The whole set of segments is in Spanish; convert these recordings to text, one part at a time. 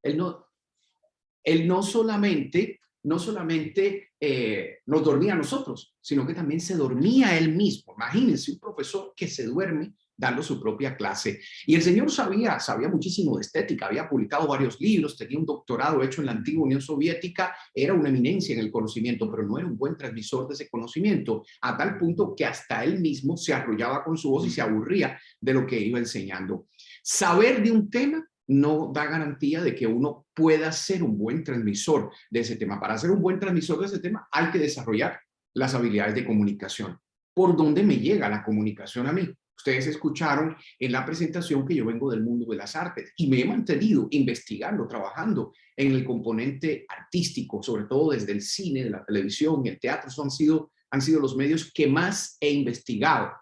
él no, él no solamente nos dormía a nosotros, sino que también se dormía él mismo. Imagínense un profesor que se duerme dando su propia clase. Y el señor sabía muchísimo de estética, había publicado varios libros, tenía un doctorado hecho en la antigua Unión Soviética, era una eminencia en el conocimiento, pero no era un buen transmisor de ese conocimiento, a tal punto que hasta él mismo se arrollaba con su voz y se aburría de lo que iba enseñando. Saber de un tema no da garantía de que uno pueda ser un buen transmisor de ese tema. Para ser un buen transmisor de ese tema hay que desarrollar las habilidades de comunicación. ¿Por dónde me llega la comunicación a mí? Ustedes escucharon en la presentación que yo vengo del mundo de las artes y me he mantenido investigando, trabajando en el componente artístico, sobre todo desde el cine, de la televisión, el teatro. Han sido los medios que más he investigado.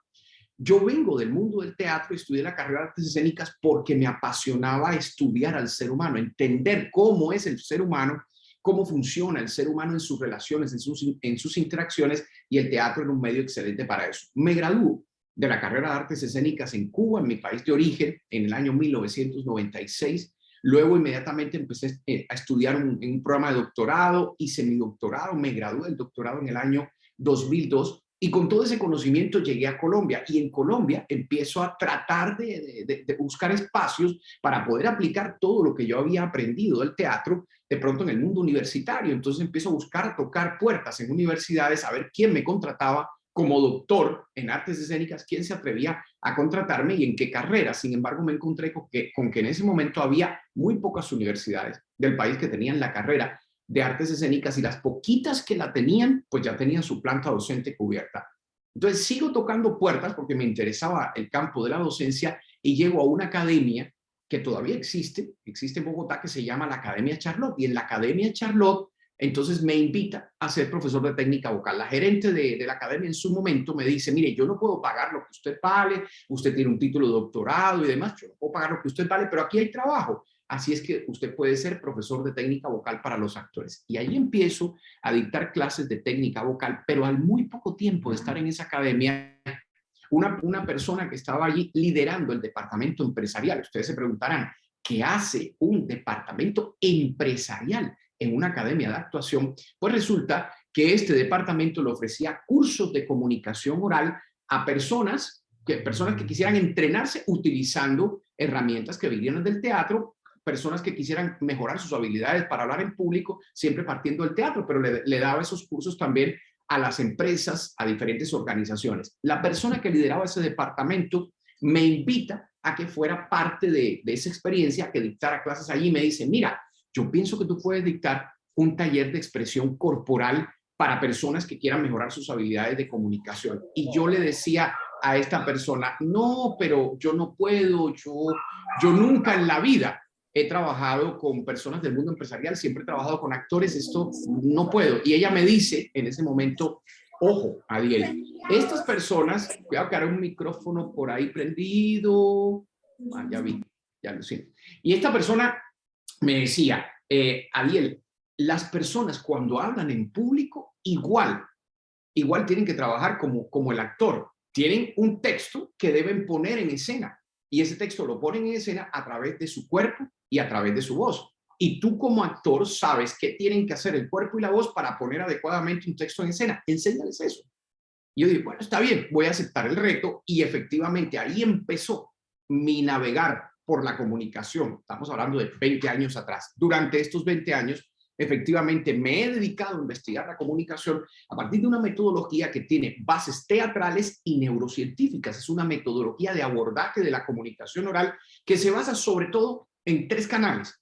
Yo vengo del mundo del teatro, estudié la carrera de artes escénicas porque me apasionaba estudiar al ser humano, entender cómo es el ser humano, cómo funciona el ser humano en sus relaciones, en sus interacciones, y el teatro era un medio excelente para eso. Me graduó de la carrera de artes escénicas en Cuba, en mi país de origen, en el año 1996. Luego inmediatamente empecé a estudiar en un programa de doctorado, hice mi doctorado, me gradué del doctorado en el año 2002. Y con todo ese conocimiento llegué a Colombia, y en Colombia empiezo a tratar de buscar espacios para poder aplicar todo lo que yo había aprendido del teatro de pronto en el mundo universitario. Entonces empiezo a buscar, a tocar puertas en universidades, a ver quién me contrataba como doctor en artes escénicas, quién se atrevía a contratarme y en qué carrera. Sin embargo, me encontré con que en ese momento había muy pocas universidades del país que tenían la carrera de artes escénicas, y las poquitas que la tenían, pues ya tenían su planta docente cubierta. Entonces sigo tocando puertas porque me interesaba el campo de la docencia, y llego a una academia que todavía existe en Bogotá, que se llama la Academia Charlotte, y en la Academia Charlotte entonces me invita a ser profesor de técnica vocal. La gerente de la academia en su momento me dice: mire, yo no puedo pagar lo que usted vale, usted tiene un título de doctorado y demás, yo no puedo pagar lo que usted vale, pero aquí hay trabajo. Así es que usted puede ser profesor de técnica vocal para los actores. Y ahí empiezo a dictar clases de técnica vocal, pero al muy poco tiempo de estar en esa academia, una persona que estaba allí liderando el departamento empresarial. Ustedes se preguntarán, ¿qué hace un departamento empresarial en una academia de actuación? Pues resulta que este departamento le ofrecía cursos de comunicación oral a personas que quisieran entrenarse utilizando herramientas que vinieran del teatro, personas que quisieran mejorar sus habilidades para hablar en público, siempre partiendo del teatro, pero le daba esos cursos también a las empresas, a diferentes organizaciones. La persona que lideraba ese departamento me invita a que fuera parte de esa experiencia, que dictara clases allí, y me dice: mira, yo pienso que tú puedes dictar un taller de expresión corporal para personas que quieran mejorar sus habilidades de comunicación. Y yo le decía a esta persona: no, pero yo no puedo, yo nunca en la vida he trabajado con personas del mundo empresarial, siempre he trabajado con actores, esto no puedo. Y ella me dice en ese momento: ojo, Adiel, estas personas, cuidado que hará un micrófono por ahí prendido, ya vi, ya lo siento. Y esta persona me decía: Adiel, las personas cuando hablan en público, igual tienen que trabajar como el actor. Tienen un texto que deben poner en escena, y ese texto lo ponen en escena a través de su cuerpo y a través de su voz. Y tú como actor sabes qué tienen que hacer el cuerpo y la voz para poner adecuadamente un texto en escena. Enséñales eso. Y yo digo: bueno, está bien, voy a aceptar el reto. Y efectivamente ahí empezó mi navegar por la comunicación. Estamos hablando de 20 años atrás. Durante estos 20 años, efectivamente, me he dedicado a investigar la comunicación a partir de una metodología que tiene bases teatrales y neurocientíficas. Es una metodología de abordaje de la comunicación oral que se basa sobre todo en 3 canales.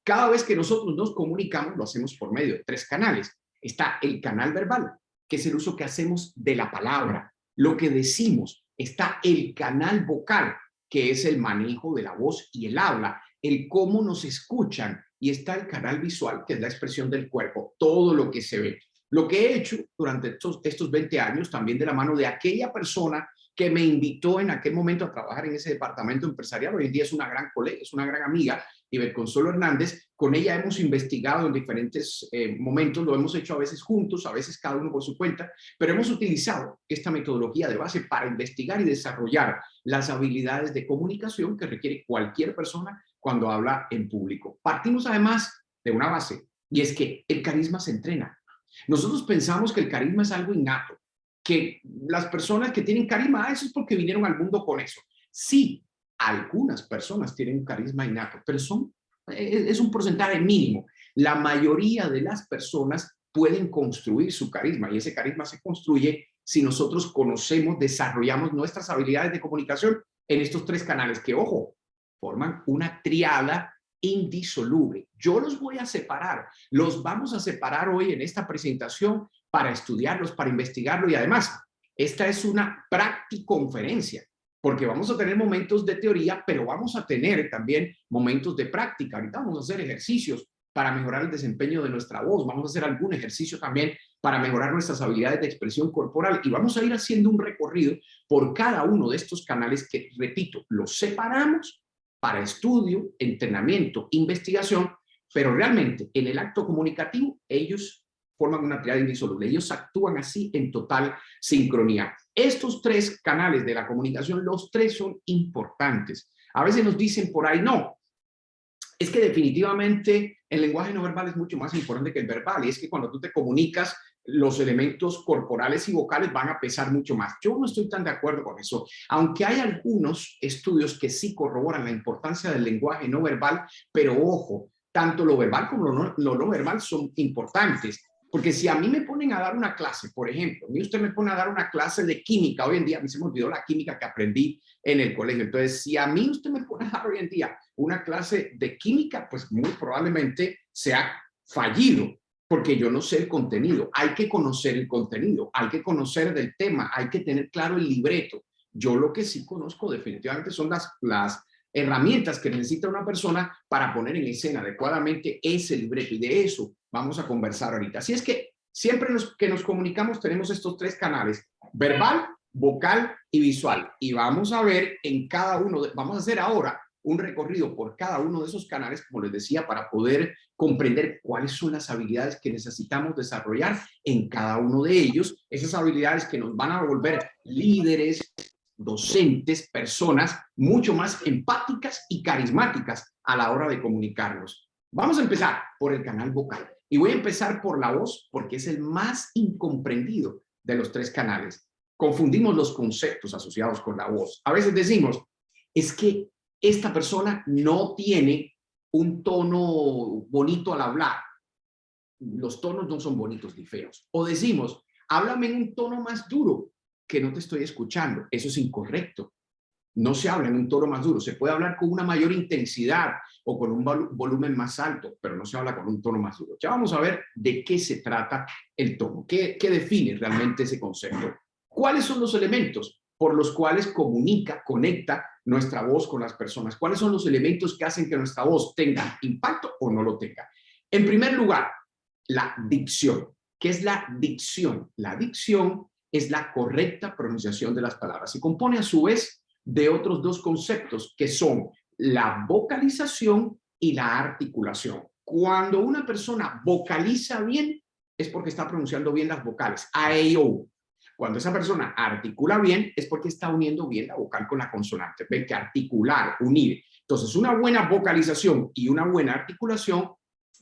Cada vez que nosotros nos comunicamos, lo hacemos por medio de 3 canales. Está el canal verbal, que es el uso que hacemos de la palabra, lo que decimos. Está el canal vocal, que es el manejo de la voz y el habla, el cómo nos escuchan. Y está el canal visual, que es la expresión del cuerpo, todo lo que se ve. Lo que he hecho durante estos 20 años, también de la mano de aquella persona que me invitó en aquel momento a trabajar en ese departamento empresarial, hoy en día es una gran colega, es una gran amiga, Ivette Consuelo Hernández. Con ella hemos investigado en diferentes momentos, lo hemos hecho a veces juntos, a veces cada uno por su cuenta, pero hemos utilizado esta metodología de base para investigar y desarrollar las habilidades de comunicación que requiere cualquier persona cuando habla en público. Partimos además de una base, y es que el carisma se entrena. Nosotros pensamos que el carisma es algo innato, que las personas que tienen carisma, eso es porque vinieron al mundo con eso. Sí, algunas personas tienen un carisma innato, pero es un porcentaje mínimo. La mayoría de las personas pueden construir su carisma y ese carisma se construye si nosotros conocemos, desarrollamos nuestras habilidades de comunicación en estos tres canales que, ojo, forman una triada indisoluble. Yo los voy a separar, los vamos a separar hoy en esta presentación para estudiarlos, para investigarlo y además, esta es una practiconferencia porque vamos a tener momentos de teoría, pero vamos a tener también momentos de práctica. Ahorita vamos a hacer ejercicios para mejorar el desempeño de nuestra voz, vamos a hacer algún ejercicio también para mejorar nuestras habilidades de expresión corporal y vamos a ir haciendo un recorrido por cada uno de estos canales que, repito, los separamos para estudio, entrenamiento, investigación, pero realmente en el acto comunicativo ellos forman una triada indisoluble. Ellos actúan así en total sincronía. Estos tres canales de la comunicación, los tres son importantes. A veces nos dicen por ahí, no, es que definitivamente el lenguaje no verbal es mucho más importante que el verbal. Y es que cuando tú te comunicas, los elementos corporales y vocales van a pesar mucho más. Yo no estoy tan de acuerdo con eso, aunque hay algunos estudios que sí corroboran la importancia del lenguaje no verbal, pero ojo, tanto lo verbal como lo no verbal son importantes. Porque si a mí me ponen a dar una clase, por ejemplo, a mí usted me pone a dar una clase de química hoy en día, a mí se me olvidó la química que aprendí en el colegio. Entonces, si a mí usted me pone a dar hoy en día una clase de química, pues muy probablemente sea fallido, porque yo no sé el contenido. Hay que conocer el contenido, hay que conocer del tema, hay que tener claro el libreto. Yo lo que sí conozco definitivamente son las herramientas que necesita una persona para poner en escena adecuadamente ese libreto y de eso vamos a conversar ahorita. Así es que siempre que nos comunicamos tenemos estos tres canales, verbal, vocal y visual. Y vamos a ver en cada uno, vamos a hacer ahora un recorrido por cada uno de esos canales, como les decía, para poder comprender cuáles son las habilidades que necesitamos desarrollar en cada uno de ellos, esas habilidades que nos van a volver líderes, docentes, personas mucho más empáticas y carismáticas a la hora de comunicarnos. Vamos a empezar por el canal vocal. Y voy a empezar por la voz porque es el más incomprendido de los tres canales. Confundimos los conceptos asociados con la voz. A veces decimos, es que esta persona no tiene un tono bonito al hablar. Los tonos no son bonitos ni feos. O decimos, háblame en un tono más duro que no te estoy escuchando. Eso es incorrecto. No se habla en un tono más duro. Se puede hablar con una mayor intensidad o con un volumen más alto, pero no se habla con un tono más duro. Ya vamos a ver de qué se trata el tono, qué define realmente ese concepto. ¿Cuáles son los elementos por los cuales conecta nuestra voz con las personas? ¿Cuáles son los elementos que hacen que nuestra voz tenga impacto o no lo tenga? En primer lugar, la dicción. ¿Qué es la dicción? La dicción es la correcta pronunciación de las palabras. Se compone a su vez de otros dos conceptos que son la vocalización y la articulación. Cuando una persona vocaliza bien es porque está pronunciando bien las vocales, a, e, o. Cuando esa persona articula bien es porque está uniendo bien la vocal con la consonante. Ven que articular, unir. Entonces, una buena vocalización y una buena articulación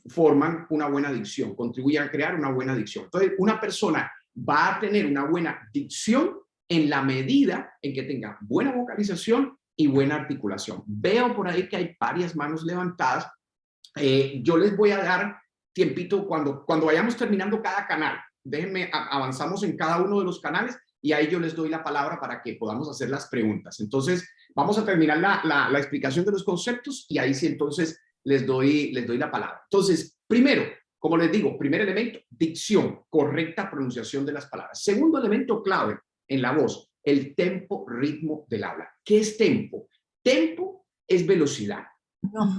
forman una buena dicción, contribuyen a crear una buena dicción. Entonces, una persona va a tener una buena dicción en la medida en que tenga buena vocalización y buena articulación. Veo por ahí que hay varias manos levantadas. Yo les voy a dar tiempito cuando vayamos terminando cada canal. Déjenme, avanzamos en cada uno de los canales y ahí yo les doy la palabra para que podamos hacer las preguntas. Entonces, vamos a terminar la explicación de los conceptos y ahí sí entonces les doy la palabra. Entonces, primero, como les digo, primer elemento, dicción, correcta pronunciación de las palabras. Segundo elemento clave en la voz, el tempo, ritmo del habla. ¿Qué es tempo? Tempo es velocidad.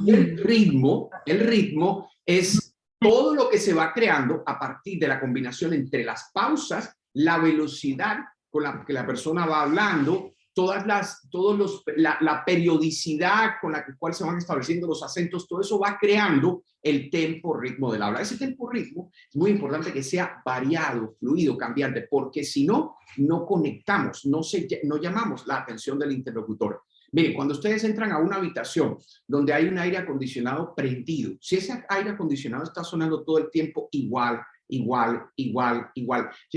Y el ritmo es todo lo que se va creando a partir de la combinación entre las pausas, la velocidad con la que la persona va hablando, la periodicidad con la cual se van estableciendo los acentos, todo eso va creando el tempo, ritmo del habla. Ese tempo, ritmo es muy importante que sea variado, fluido, cambiante, porque si no, no conectamos, no llamamos la atención del interlocutor. Mire, cuando ustedes entran a una habitación donde hay un aire acondicionado prendido, si ese aire acondicionado está sonando todo el tiempo igual, llega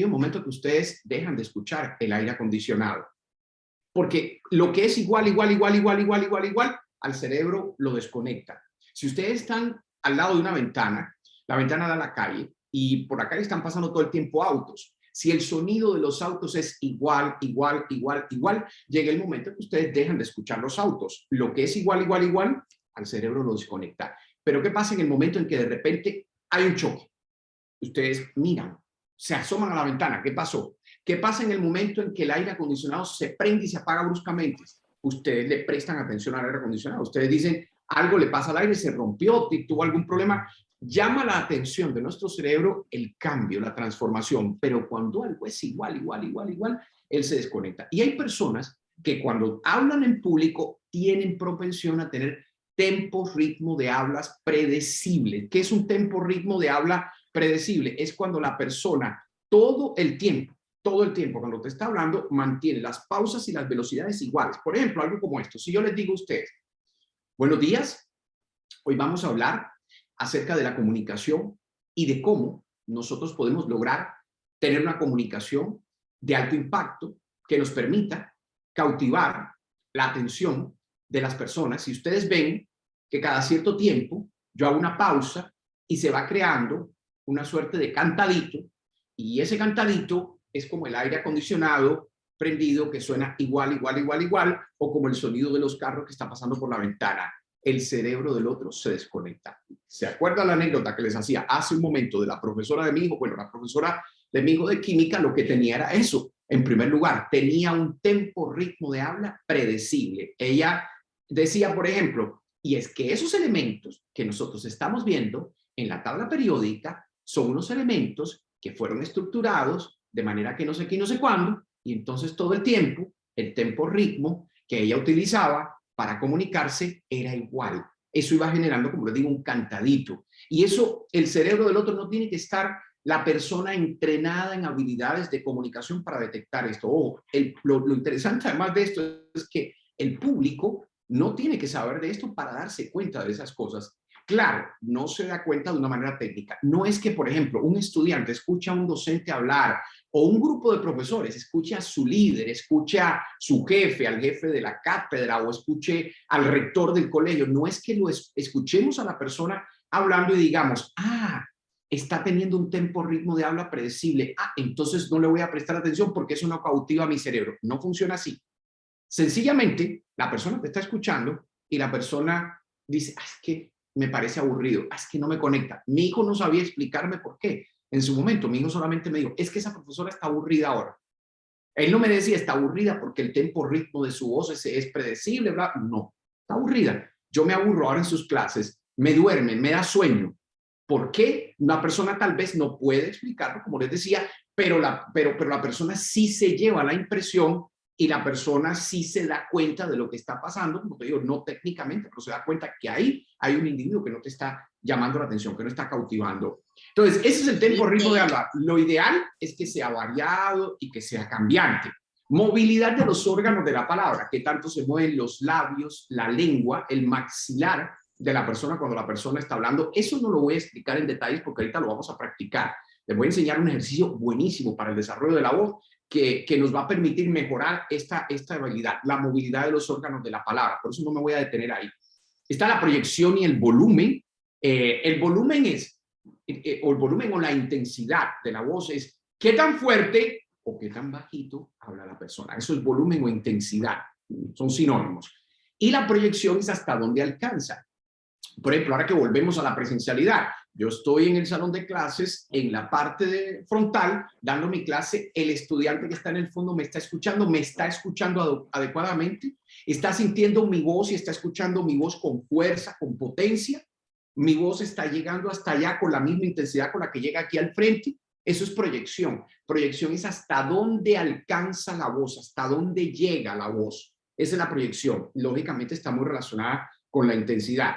un momento que ustedes dejan de escuchar el aire acondicionado. Porque lo que es igual, al cerebro lo desconecta. Si ustedes están al lado de una ventana, la ventana da a la calle y por la calle están pasando todo el tiempo autos. Si el sonido de los autos es igual, llega el momento que ustedes dejan de escuchar los autos. Lo que es igual, al cerebro lo desconecta. Pero ¿qué pasa en el momento en que de repente hay un choque? Ustedes miran, se asoman a la ventana. ¿Qué pasó? ¿Qué pasa en el momento en que el aire acondicionado se prende y se apaga bruscamente? Ustedes le prestan atención al aire acondicionado. Ustedes dicen, algo le pasa al aire, se rompió, tuvo algún problema. Llama la atención de nuestro cerebro el cambio, la transformación, pero cuando algo es igual, él se desconecta. Y hay personas que cuando hablan en público tienen propensión a tener tempo, ritmo de hablas predecible. ¿Qué es un tempo, ritmo de habla predecible? Es cuando la persona todo el tiempo, cuando te está hablando, mantiene las pausas y las velocidades iguales. Por ejemplo, algo como esto. Si yo les digo a ustedes, buenos días, hoy vamos a hablar acerca de la comunicación y de cómo nosotros podemos lograr tener una comunicación de alto impacto que nos permita cautivar la atención de las personas. Si ustedes ven que cada cierto tiempo yo hago una pausa y se va creando una suerte de cantadito, y ese cantadito es como el aire acondicionado prendido que suena igual, o como el sonido de los carros que está pasando por la ventana. El cerebro del otro se desconecta. ¿Se acuerda la anécdota que les hacía hace un momento de la profesora de mi hijo? Bueno, la profesora de mi hijo de química lo que tenía era eso. En primer lugar, tenía un tempo, ritmo de habla predecible. Ella decía, por ejemplo, y es que esos elementos que nosotros estamos viendo en la tabla periódica son unos elementos que fueron estructurados de manera que no sé qué y no sé cuándo, y entonces todo el tiempo, el tempo, ritmo que ella utilizaba para comunicarse era igual. Eso iba generando, como les digo, un cantadito. Y eso, el cerebro del otro no tiene que estar la persona entrenada en habilidades de comunicación para detectar esto. Lo interesante además de esto es que el público no tiene que saber de esto para darse cuenta de esas cosas. Claro, no se da cuenta de una manera técnica. No es que, por ejemplo, un estudiante escucha a un docente hablar o un grupo de profesores escuche a su líder, escuche a su jefe, al jefe de la cátedra o escuche al rector del colegio. No es que lo escuchemos a la persona hablando y digamos, está teniendo un tempo, ritmo de habla predecible. Entonces no le voy a prestar atención porque eso no cautiva mi cerebro. No funciona así. Sencillamente, la persona te está escuchando y la persona dice, es que me parece aburrido, es que no me conecta. Mi hijo no sabía explicarme por qué. En su momento, mi hijo solamente me dijo, es que esa profesora está aburrida ahora. Él no me decía, está aburrida porque el tempo, ritmo de su voz es predecible, bla. No, está aburrida. Yo me aburro ahora en sus clases, me duerme, me da sueño. ¿Por qué? Una persona tal vez no puede explicarlo, como les decía, pero la persona sí se lleva la impresión y la persona sí se da cuenta de lo que está pasando, como te digo, no técnicamente, pero se da cuenta que ahí hay un individuo que no te está llamando la atención, que no está cautivando. Entonces, ese es el tempo, ritmo de hablar. Lo ideal es que sea variado y que sea cambiante. Movilidad de los órganos de la palabra, que tanto se mueven los labios, la lengua, el maxilar de la persona cuando la persona está hablando. Eso no lo voy a explicar en detalles porque ahorita lo vamos a practicar. Les voy a enseñar un ejercicio buenísimo para el desarrollo de la voz que nos va a permitir mejorar esta habilidad, la movilidad de los órganos de la palabra. Por eso no me voy a detener ahí. Está la proyección y el volumen. El volumen es, o el volumen o la intensidad de la voz es qué tan fuerte o qué tan bajito habla la persona. Eso es volumen o intensidad. Son sinónimos. Y la proyección es hasta dónde alcanza. Por ejemplo, ahora que volvemos a la presencialidad, yo estoy en el salón de clases, en la parte frontal, dando mi clase, el estudiante que está en el fondo me está escuchando adecuadamente, está sintiendo mi voz y está escuchando mi voz con fuerza, con potencia, mi voz está llegando hasta allá con la misma intensidad con la que llega aquí al frente. Eso es proyección. Proyección es hasta dónde alcanza la voz, hasta dónde llega la voz. Esa es la proyección. Lógicamente está muy relacionada con la intensidad.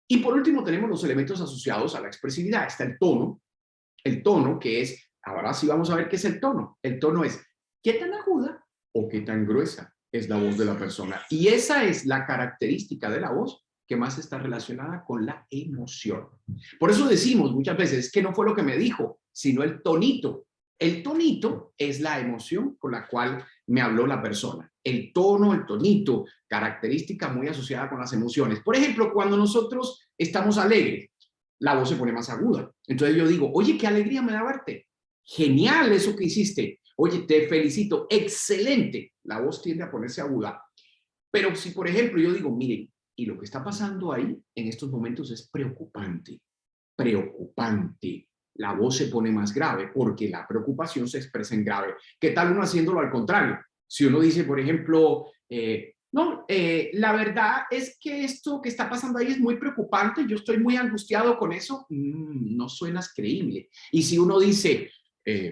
Y por último tenemos los elementos asociados a la expresividad. Está el tono que es, ahora sí vamos a ver qué es el tono. El tono es qué tan aguda o qué tan gruesa es la voz de la persona. Y esa es la característica de la voz que más está relacionada con la emoción. Por eso decimos muchas veces que no fue lo que me dijo, sino el tonito. El tonito es la emoción con la cual me habló la persona. El tono, el tonito, característica muy asociada con las emociones. Por ejemplo, cuando nosotros estamos alegres, la voz se pone más aguda. Entonces yo digo, oye, qué alegría me da verte. Genial eso que hiciste. Oye, te felicito. Excelente. La voz tiende a ponerse aguda. Pero si, por ejemplo, yo digo, miren, y lo que está pasando ahí en estos momentos es preocupante, preocupante. La voz se pone más grave porque la preocupación se expresa en grave. ¿Qué tal uno haciéndolo al contrario? Si uno dice, por ejemplo, no, la verdad es que esto que está pasando ahí es muy preocupante, yo estoy muy angustiado con eso, no suenas creíble. Y si uno dice,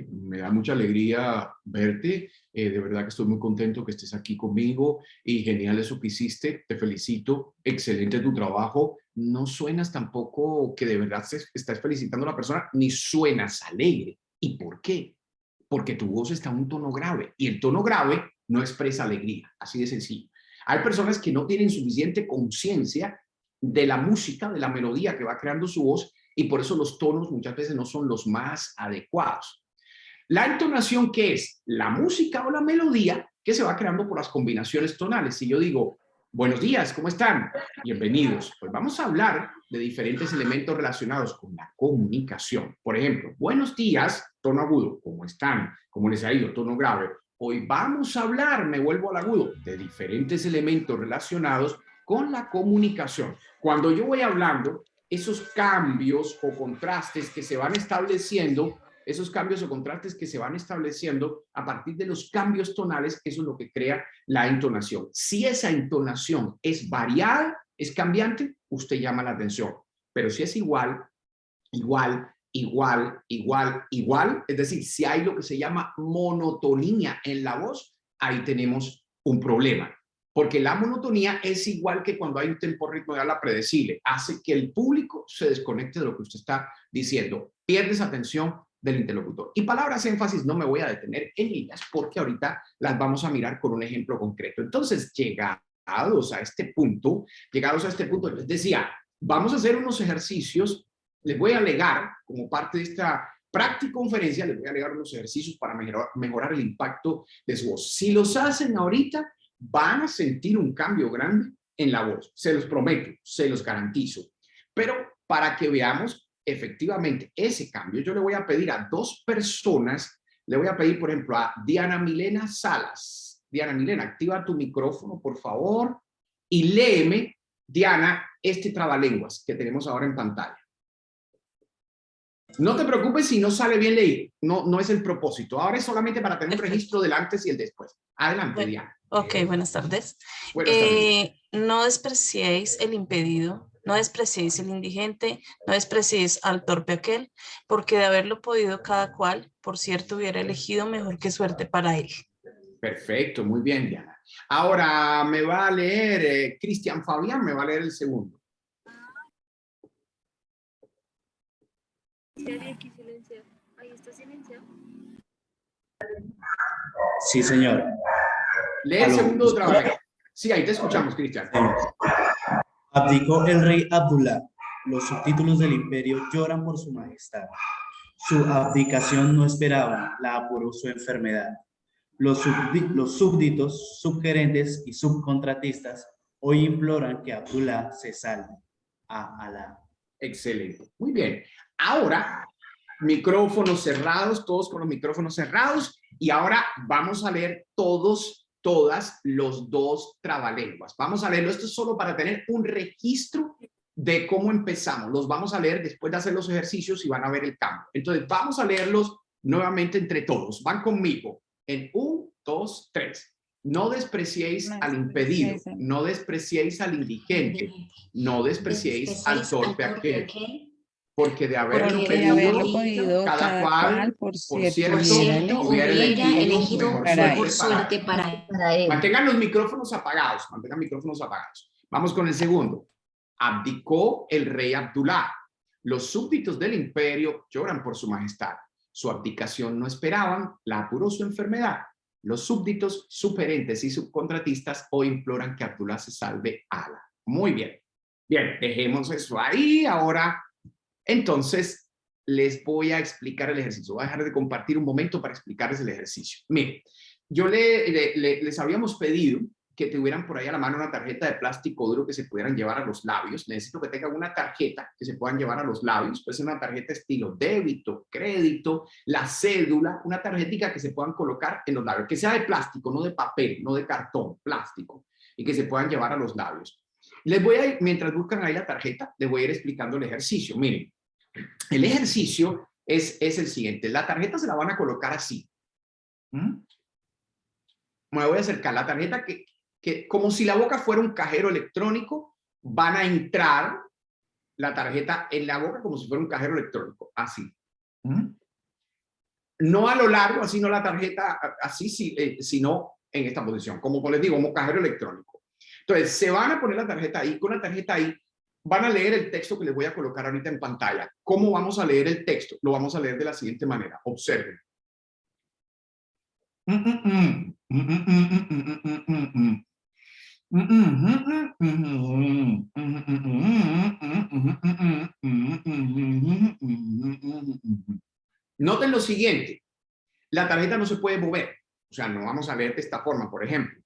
me da mucha alegría verte, de verdad que estoy muy contento que estés aquí conmigo y genial eso que hiciste, te felicito, excelente tu trabajo. No suenas tampoco que de verdad estás felicitando a la persona, ni suenas alegre. ¿Y por qué? Porque tu voz está en un tono grave y el tono grave no expresa alegría, así de sencillo. Hay personas que no tienen suficiente conciencia de la música, de la melodía que va creando su voz y por eso los tonos muchas veces no son los más adecuados. La entonación, ¿qué es? La música o la melodía que se va creando por las combinaciones tonales. Si yo digo, buenos días, ¿cómo están? Bienvenidos. Pues vamos a hablar de diferentes elementos relacionados con la comunicación. Por ejemplo, buenos días, tono agudo, ¿cómo están? ¿Cómo les ha ido? Tono grave. Hoy vamos a hablar, me vuelvo al agudo, de diferentes elementos relacionados con la comunicación. Cuando yo voy hablando, esos cambios o contrastes que se van estableciendo, esos cambios o contrastes que se van estableciendo a partir de los cambios tonales, eso es lo que crea la entonación. Si esa entonación es variada, es cambiante, usted llama la atención. Pero si es igual, igual, igual, igual, igual, es decir, si hay lo que se llama monotonía en la voz, ahí tenemos un problema. Porque la monotonía es igual que cuando hay un tempo ritmo de habla predecible, hace que el público se desconecte de lo que usted está diciendo, pierdes atención del interlocutor. Y palabras énfasis no me voy a detener en ellas porque ahorita las vamos a mirar con un ejemplo concreto. Entonces, llegados a este punto, les decía, vamos a hacer unos ejercicios, les voy a alegar como parte de esta conferencia, les voy a alegar unos ejercicios para mejorar el impacto de su voz. Si los hacen ahorita, van a sentir un cambio grande en la voz, se los prometo, se los garantizo. Pero para que veamos efectivamente ese cambio, yo le voy a pedir a dos personas, le voy a pedir, por ejemplo, a Diana Milena Salas. Diana Milena, activa tu micrófono, por favor, y léeme, Diana, este trabalenguas que tenemos ahora en pantalla. No te preocupes si no sale bien leído, no es el propósito. Ahora es solamente para tener un registro del antes y el después. Adelante, bueno, Diana. Ok, buenas tardes. Buenas tardes. No despreciéis el impedido, no despreciéis el indigente, no despreciéis al torpe aquel, porque de haberlo podido cada cual, por cierto, hubiera elegido mejor que suerte para él. Perfecto, muy bien, Diana. Ahora me va a leer Cristian Fabián, me va a leer el segundo. Ahí está silenciado. Sí, señor. Lee el segundo otra vez. Sí, ahí te escuchamos, Cristian. Abdicó el rey Abdullah. Los subtítulos del imperio lloran por su majestad. Su abdicación no esperaban, la apuró su enfermedad. Los súbditos, subgerentes y subcontratistas hoy imploran que Abdullah se salve. A Alá. Excelente. Muy bien. Ahora, micrófonos cerrados, todos con los micrófonos cerrados. Y ahora vamos a leer todas los dos trabalenguas. Vamos a leerlo. Esto es solo para tener un registro de cómo empezamos. Los vamos a leer después de hacer los ejercicios y van a ver el cambio. Entonces, vamos a leerlos nuevamente entre todos. Van conmigo. En 1, 2, 3. No despreciéis al impedido, no despreciéis al indigente, no despreciéis al torpe aquel, porque de haberlo podido, cada cual, por cierto, hubiera elegido mejor suerte para él. Mantengan los micrófonos apagados, mantengan micrófonos apagados. Vamos con el segundo. Abdicó el rey Abdullah. Los súbditos del imperio lloran por su majestad. Su abdicación no esperaban, la apuró su enfermedad. Los súbditos, superentes y subcontratistas hoy imploran que Abdullah se salve a Allah. Muy bien. Bien, dejemos eso ahí. Ahora, entonces, les voy a explicar el ejercicio. Voy a dejar de compartir un momento para explicarles el ejercicio. Miren, yo les habíamos pedido que tuvieran por ahí a la mano una tarjeta de plástico duro que se pudieran llevar a los labios. Necesito que tengan una tarjeta que se puedan llevar a los labios. Puede ser una tarjeta estilo débito, crédito, la cédula, una tarjetica que se puedan colocar en los labios, que sea de plástico, no de papel, no de cartón, plástico, y que se puedan llevar a los labios. Les voy a ir, mientras buscan ahí la tarjeta, les voy a ir explicando el ejercicio. Miren, el ejercicio es el siguiente. La tarjeta se la van a colocar así. Me voy a acercar la tarjeta que como si la boca fuera un cajero electrónico, van a entrar la tarjeta en la boca como si fuera un cajero electrónico, así. No a lo largo, así no la tarjeta, así, sino en esta posición, como les digo, como cajero electrónico. Entonces, se van a poner la tarjeta ahí, con la tarjeta ahí, van a leer el texto que les voy a colocar ahorita en pantalla. ¿Cómo vamos a leer el texto? Lo vamos a leer de la siguiente manera. Observen. Noten lo siguiente. La tarjeta no se puede mover. O sea, no vamos a leer de esta forma, por ejemplo.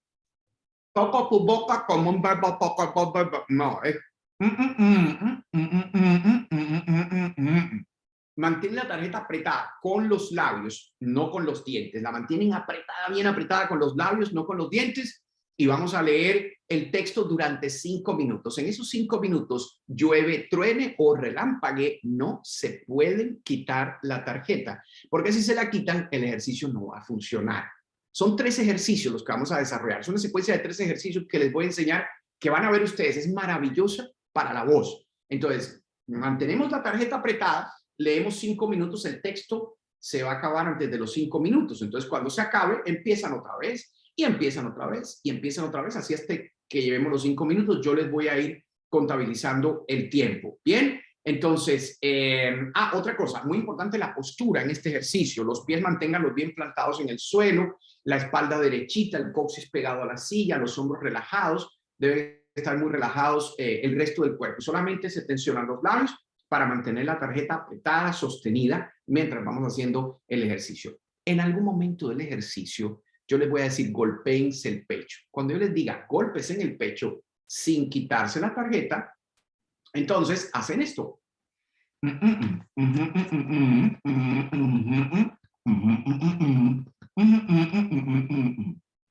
Toco tu boca como un verbo, no, es... Mantén la tarjeta apretada con los labios, no con los dientes. La mantienen apretada, bien apretada con los labios, no con los dientes. Y vamos a leer el texto durante 5 minutos. En esos 5 minutos, llueve, truene o relámpague, no se pueden quitar la tarjeta. Porque si se la quitan, el ejercicio no va a funcionar. Son 3 ejercicios los que vamos a desarrollar. Es una secuencia de 3 ejercicios que les voy a enseñar, que van a ver ustedes. Es maravillosa para la voz. Entonces, mantenemos la tarjeta apretada, leemos 5 minutos, el texto se va a acabar antes de los 5 minutos. Entonces, cuando se acabe, empiezan otra vez, y empiezan otra vez, y empiezan otra vez, así hasta que llevemos los 5 minutos. Yo les voy a ir contabilizando el tiempo. Bien, entonces, otra cosa, muy importante la postura en este ejercicio. Los pies manténganlos bien plantados en el suelo, la espalda derechita, el coxis pegado a la silla, los hombros relajados, deben estar muy relajados el resto del cuerpo. Solamente se tensionan los labios para mantener la tarjeta apretada, sostenida, mientras vamos haciendo el ejercicio. En algún momento del ejercicio, yo les voy a decir, golpéense el pecho. Cuando yo les diga, golpes en el pecho, sin quitarse la tarjeta, entonces hacen esto.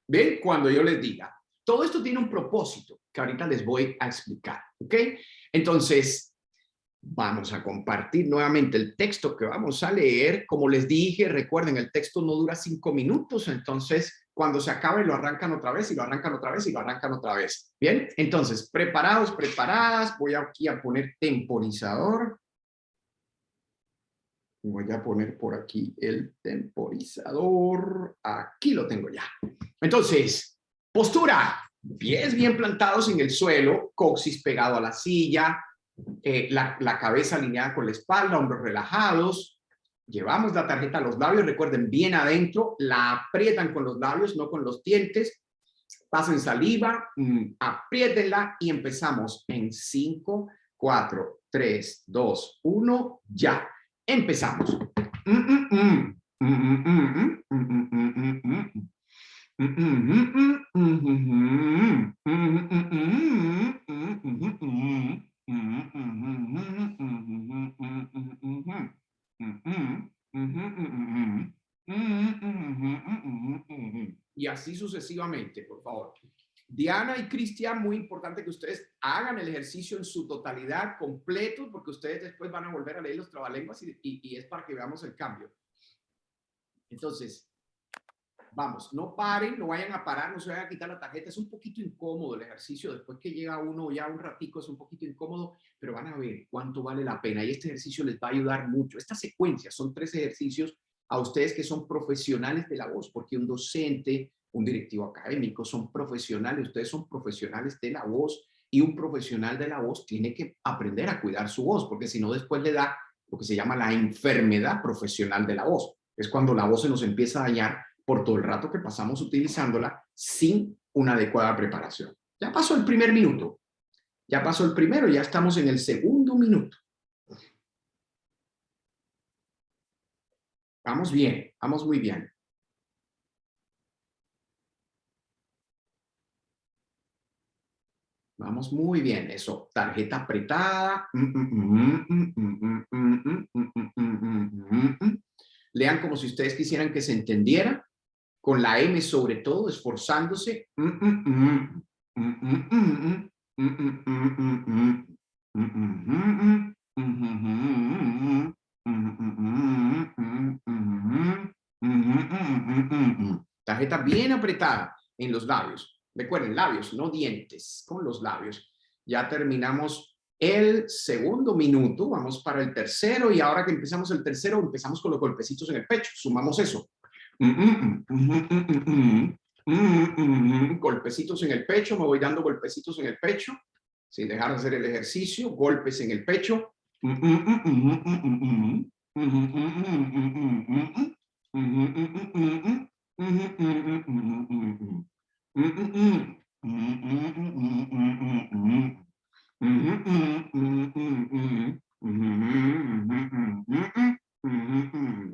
¿Ven? Cuando yo les diga. Todo esto tiene un propósito que ahorita les voy a explicar, ¿ok? Entonces, vamos a compartir nuevamente el texto que vamos a leer. Como les dije, recuerden, el texto no dura 5 minutos, entonces cuando se acabe lo arrancan otra vez y lo arrancan otra vez y lo arrancan otra vez. Bien, entonces, preparados, preparadas. Voy aquí a poner temporizador. Voy a poner por aquí el temporizador. Aquí lo tengo ya. Entonces, postura. Pies bien plantados en el suelo, coxis pegado a la silla, la cabeza alineada con la espalda, hombros relajados. Llevamos la tarjeta a los labios, recuerden, bien adentro, la aprietan con los labios, no con los dientes. Pasen saliva, apriétenla y empezamos en 5, 4, 3, 2, 1, ya. Empezamos. Y así sucesivamente, por favor. Diana y Cristian, muy importante que ustedes hagan el ejercicio en su totalidad, completo, porque ustedes después van a volver a leer los trabalenguas y es para que veamos el cambio. Entonces, vamos, no paren, no vayan a parar, no se vayan a quitar la tarjeta. Es un poquito incómodo el ejercicio. Después que llega uno ya un ratico es un poquito incómodo, pero van a ver cuánto vale la pena. Y este ejercicio les va a ayudar mucho. Esta secuencia son 3 ejercicios a ustedes que son profesionales de la voz, porque un docente, un directivo académico son profesionales, ustedes son profesionales de la voz, y un profesional de la voz tiene que aprender a cuidar su voz, porque si no después le da lo que se llama la enfermedad profesional de la voz. Es cuando la voz se nos empieza a dañar por todo el rato que pasamos utilizándola sin una adecuada preparación. Ya pasó el primer minuto. Ya pasó el primero, ya estamos en el segundo minuto. Vamos bien, vamos muy bien. Vamos muy bien, eso. Tarjeta apretada. Lean como si ustedes quisieran que se entendiera, con la M sobre todo, esforzándose. Tarjeta bien apretada en los labios. Recuerden, labios, no dientes, con los labios. Ya terminamos el segundo minuto, vamos para el tercero y ahora que empezamos el tercero, empezamos con los golpecitos en el pecho. Sumamos eso. Golpecitos en el pecho, me voy dando golpecitos en el pecho, sin dejar de hacer el ejercicio, golpes en el pecho.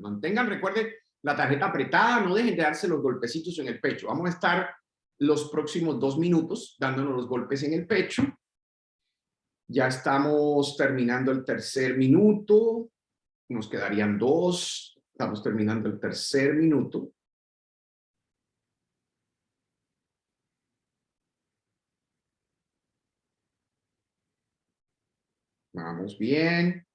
Mantengan, recuerden, la tarjeta apretada, no dejen de darse los golpecitos en el pecho. Vamos a estar los próximos 2 minutos dándonos los golpes en el pecho. Ya estamos terminando el tercer minuto. Nos quedarían 2. Estamos terminando el tercer minuto. Vamos bien.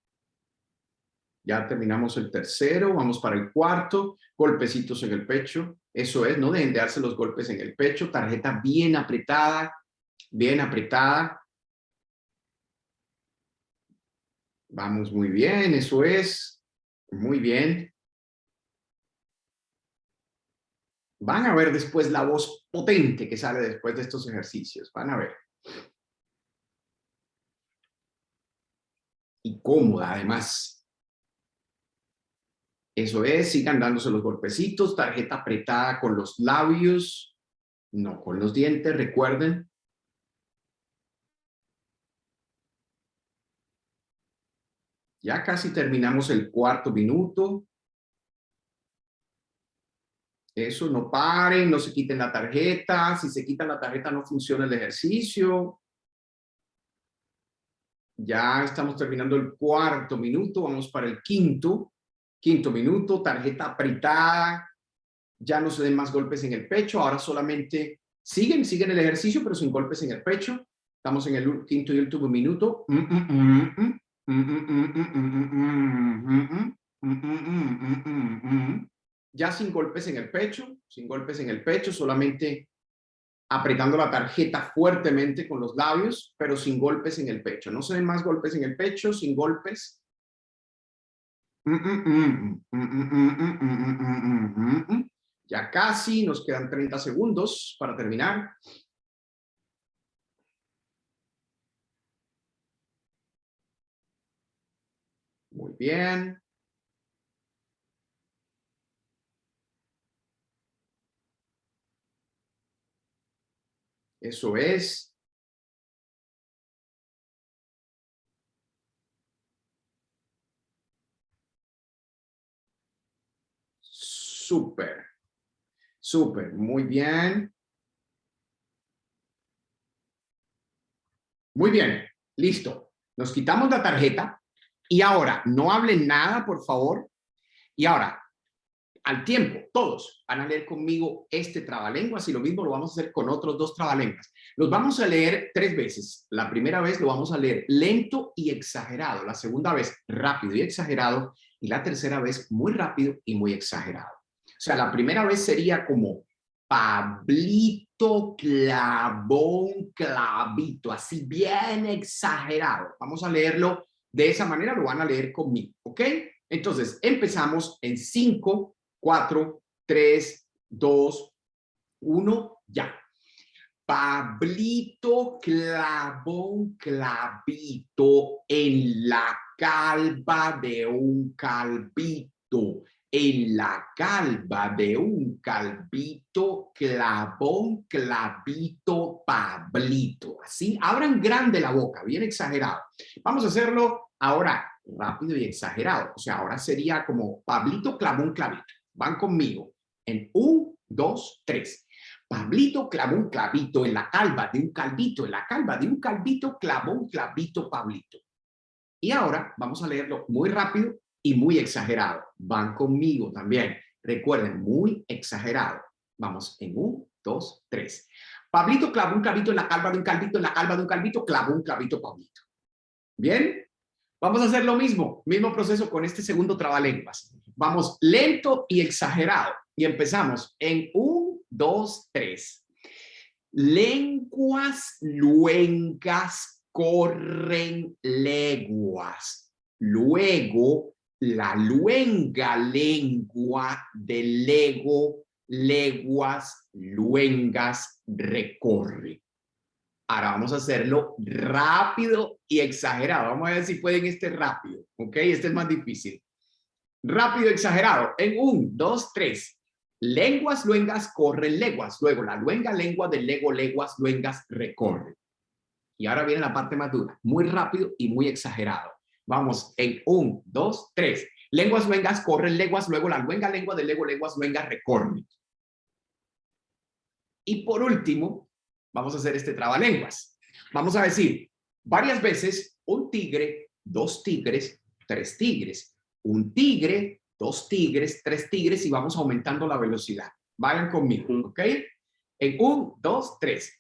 Ya terminamos el tercero. Vamos para el cuarto. Golpecitos en el pecho. Eso es, no dejen de darse los golpes en el pecho. Tarjeta bien apretada. Bien apretada. Vamos muy bien, eso es. Muy bien. Van a ver después la voz potente que sale después de estos ejercicios. Van a ver. Y cómoda, además. Eso es, sigan dándose los golpecitos. Tarjeta apretada con los labios, no con los dientes, recuerden. Ya casi terminamos el cuarto minuto. Eso, no paren, no se quiten la tarjeta. Si se quitan la tarjeta no funciona el ejercicio. Ya estamos terminando el cuarto minuto. Vamos para el quinto. Quinto minuto, tarjeta apretada. Ya no se den más golpes en el pecho. Ahora solamente siguen el ejercicio, pero sin golpes en el pecho. Estamos en el quinto y último minuto. Ya sin golpes en el pecho, solamente apretando la tarjeta fuertemente con los labios, pero sin golpes en el pecho. No se den más golpes en el pecho, sin golpes. Ya casi, nos quedan 30 segundos para terminar. Muy bien. Eso es. Súper. Súper. Muy bien. Muy bien. Listo. Nos quitamos la tarjeta y ahora no hablen nada, por favor. Y ahora, al tiempo, todos van a leer conmigo este trabalenguas y lo mismo lo vamos a hacer con otros 2 trabalenguas. Los vamos a leer 3 veces. La primera vez lo vamos a leer lento y exagerado. La segunda vez rápido y exagerado. Y la tercera vez muy rápido y muy exagerado. O sea, la primera vez sería como Pablito clavó un clavito, así bien exagerado. Vamos a leerlo de esa manera, lo van a leer conmigo, ¿ok? Entonces, empezamos en 5, 4, 3, 2, 1, ya. Pablito clavó un clavito en la calva de un calvito. en la calva de un calvito, clavón, clavito, Pablito. Así, abran grande la boca, bien exagerado. Vamos a hacerlo ahora rápido y exagerado. O sea, ahora sería como Pablito, clavón, clavito. Van conmigo en 1, 2, 3. Pablito clavó un clavito en la calva de un calvito, en la calva de un calvito, clavó un clavito, Pablito. Y ahora vamos a leerlo muy rápido y muy exagerado. Van conmigo también. Recuerden, muy exagerado. Vamos en 1, 2, 3. Pablito clavó un clavito en la calva de un calvito, en la calva de un calvito, clavó un clavito, Pablito. ¿Bien? Vamos a hacer lo mismo proceso con este segundo trabalenguas. Vamos lento y exagerado. Y empezamos en 1, 2, 3. Lenguas luengas corren leguas. Luego, la luenga lengua del lego, leguas luengas recorre. Ahora vamos a hacerlo rápido y exagerado. Vamos a ver si pueden este rápido, ¿ok? Este es más difícil. Rápido, exagerado. En 1, 2, 3. Lenguas luengas corren leguas. Luego la luenga lengua del lego, leguas luengas recorre. Y ahora viene la parte más dura. Muy rápido y muy exagerado. Vamos en 1, 2, 3. Lenguas luengas corren leguas. Luego la luenga lengua del lego, leguas luengas recorre. Y por último, vamos a hacer este trabalenguas. Vamos a decir varias veces un tigre, 2 tigres, 3 tigres. Un tigre, 2 tigres, 3 tigres y vamos aumentando la velocidad. Vayan conmigo, ¿ok? En 1, 2, 3.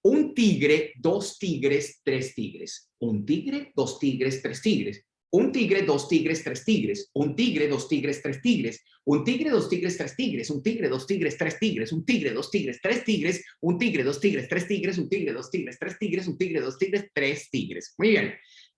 Un tigre, 2 tigres, 3 tigres. Un tigre, 2 tigres, 3 tigres. Un tigre, 2 tigres, 3 tigres. Un tigre, 2 tigres, 3 tigres. Un tigre, 2 tigres, 3 tigres. Un tigre, 2 tigres, 3 tigres. Un tigre, 2 tigres, 3 tigres. Un tigre, 2 tigres, 3 tigres. Un tigre, 2 tigres, 3 tigres. Un tigre, 2 tigres, 3 tigres. Muy bien.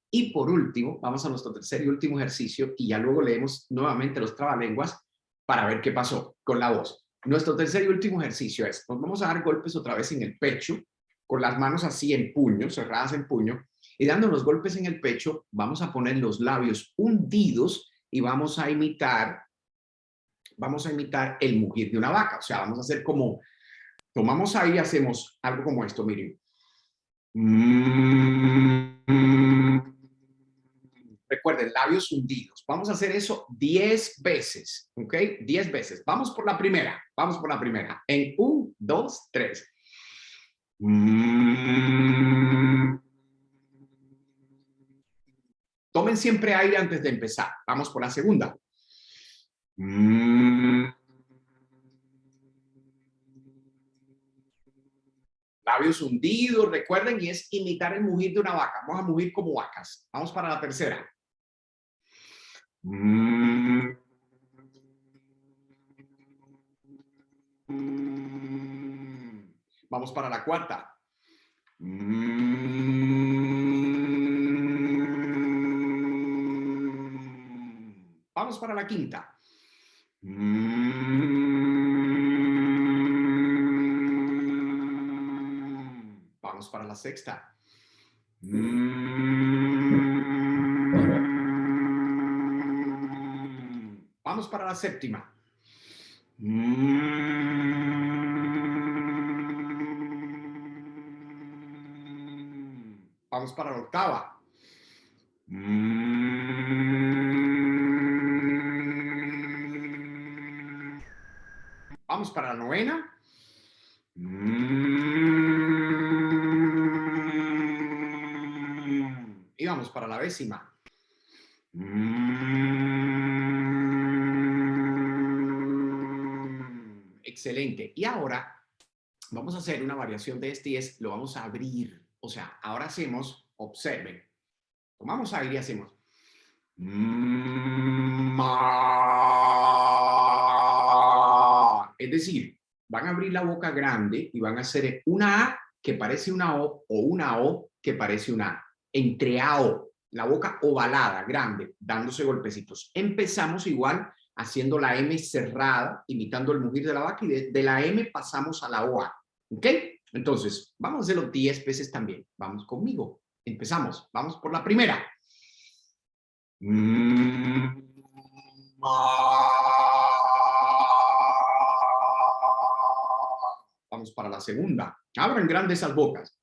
Y por último, vamos a nuestro tercer y último ejercicio y ya luego leemos nuevamente los trabalenguas para ver qué pasó con la voz. Nuestro tercer y último ejercicio es, nos vamos a dar golpes otra vez en el pecho, con las manos así en puño, cerradas en puño, y dando los golpes en el pecho, vamos a poner los labios hundidos y vamos a imitar el mugir de una vaca. O sea, vamos a hacer como, tomamos ahí y hacemos algo como esto, miren. Recuerden, labios hundidos. Vamos a hacer eso 10 veces, ¿ok? 10 veces. Vamos por la primera. Vamos por la primera. En 1, 2, 3. Tomen siempre aire antes de empezar. Vamos por la segunda. Labios hundidos, recuerden, y es imitar el mugir de una vaca. Vamos a mugir como vacas. Vamos para la tercera. Vamos para la cuarta. Vamos para la quinta. Vamos para la sexta. Vamos para la séptima. Vamos para la octava. Vamos para la novena. Y vamos para la 10ª. Excelente. Y ahora vamos a hacer una variación de este y es, lo vamos a abrir. O sea, ahora hacemos, observen, tomamos aire y hacemos. Es decir, van a abrir la boca grande y van a hacer una A que parece una O una O que parece una A. Entre A O, la boca ovalada, grande, dándose golpecitos. Empezamos igual haciendo la M cerrada, imitando el mugir de la vaca y de la M pasamos a la OA. ¿Ok? Entonces, vamos a hacerlo 10 veces también. Vamos conmigo. Empezamos. Vamos por la primera. para la segunda. Abran grandes esas bocas.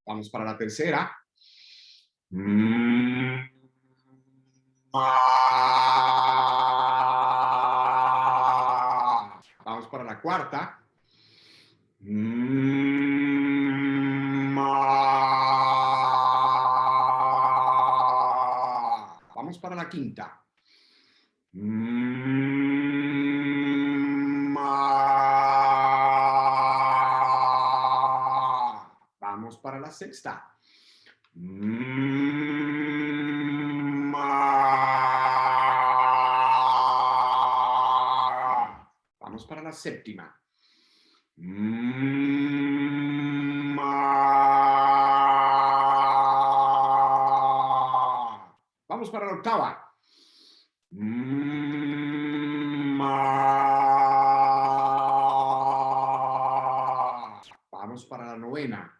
Vamos para la tercera. Vamos para la cuarta. Vamos para la quinta. Vamos para la sexta. Vamos para la séptima. Vamos para la octava. Vamos para la novena.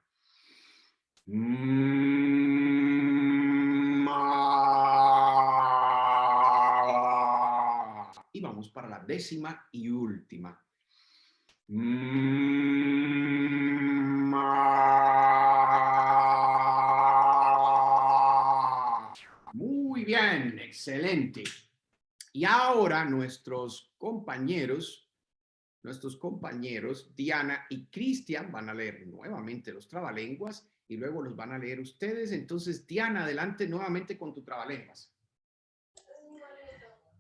Y vamos para la décima y última. Muy bien, excelente. Y ahora nuestros compañeros Diana y Cristian van a leer nuevamente los trabalenguas y luego los van a leer ustedes. Entonces, Diana, adelante nuevamente con tu trabalenguas.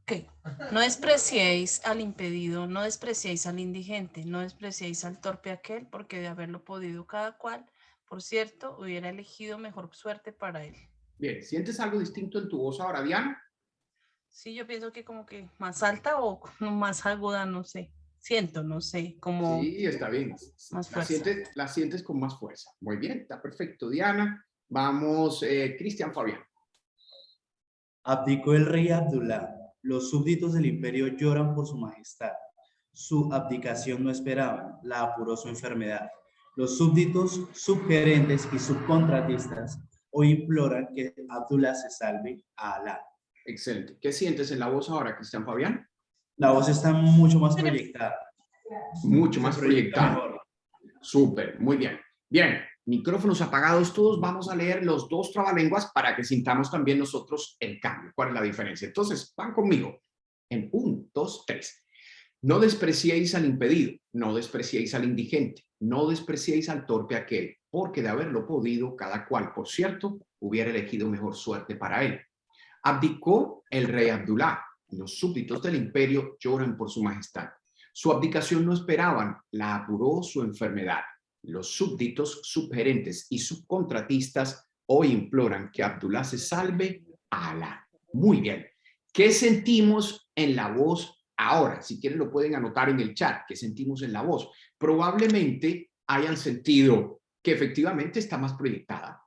Ok. No despreciéis al impedido, no despreciéis al indigente, no despreciéis al torpe aquel, porque de haberlo podido cada cual, por cierto, hubiera elegido mejor suerte para él. Bien, ¿sientes algo distinto en tu voz ahora, Diana? Sí, yo pienso que como que más alta o más aguda, no sé. Siento, no sé, como Sí, está bien. más fuerza. La sientes con más fuerza. Muy bien, está perfecto, Diana. Vamos, Cristian Fabián. Abdicó el rey Abdulá. Los súbditos del imperio lloran por su majestad. Su abdicación no esperaban, la apuró su enfermedad. Los súbditos, subgerentes y subcontratistas hoy imploran que Abdulá se salve a Alá. Excelente. ¿Qué sientes en la voz ahora, Cristian Fabián? La voz está mucho más proyectada. Mucho más Se proyecta proyectada. mejor. Súper, muy bien. Bien, micrófonos apagados todos, vamos a leer los dos trabalenguas para que sintamos también nosotros el cambio. ¿Cuál es la diferencia? Entonces, van conmigo. En 1, 2, 3. No despreciéis al impedido, no despreciéis al indigente, no despreciéis al torpe aquel, porque de haberlo podido, cada cual, por cierto, hubiera elegido mejor suerte para él. Abdicó el rey Abdulá, y los súbditos del imperio lloran por su majestad. Su abdicación no esperaban, la apuró su enfermedad. Los súbditos, subgerentes y subcontratistas hoy imploran que Abdulá se salve a Alá. Muy bien. ¿Qué sentimos en la voz ahora? Si quieren lo pueden anotar en el chat. ¿Qué sentimos en la voz? Probablemente hayan sentido que efectivamente está más proyectada,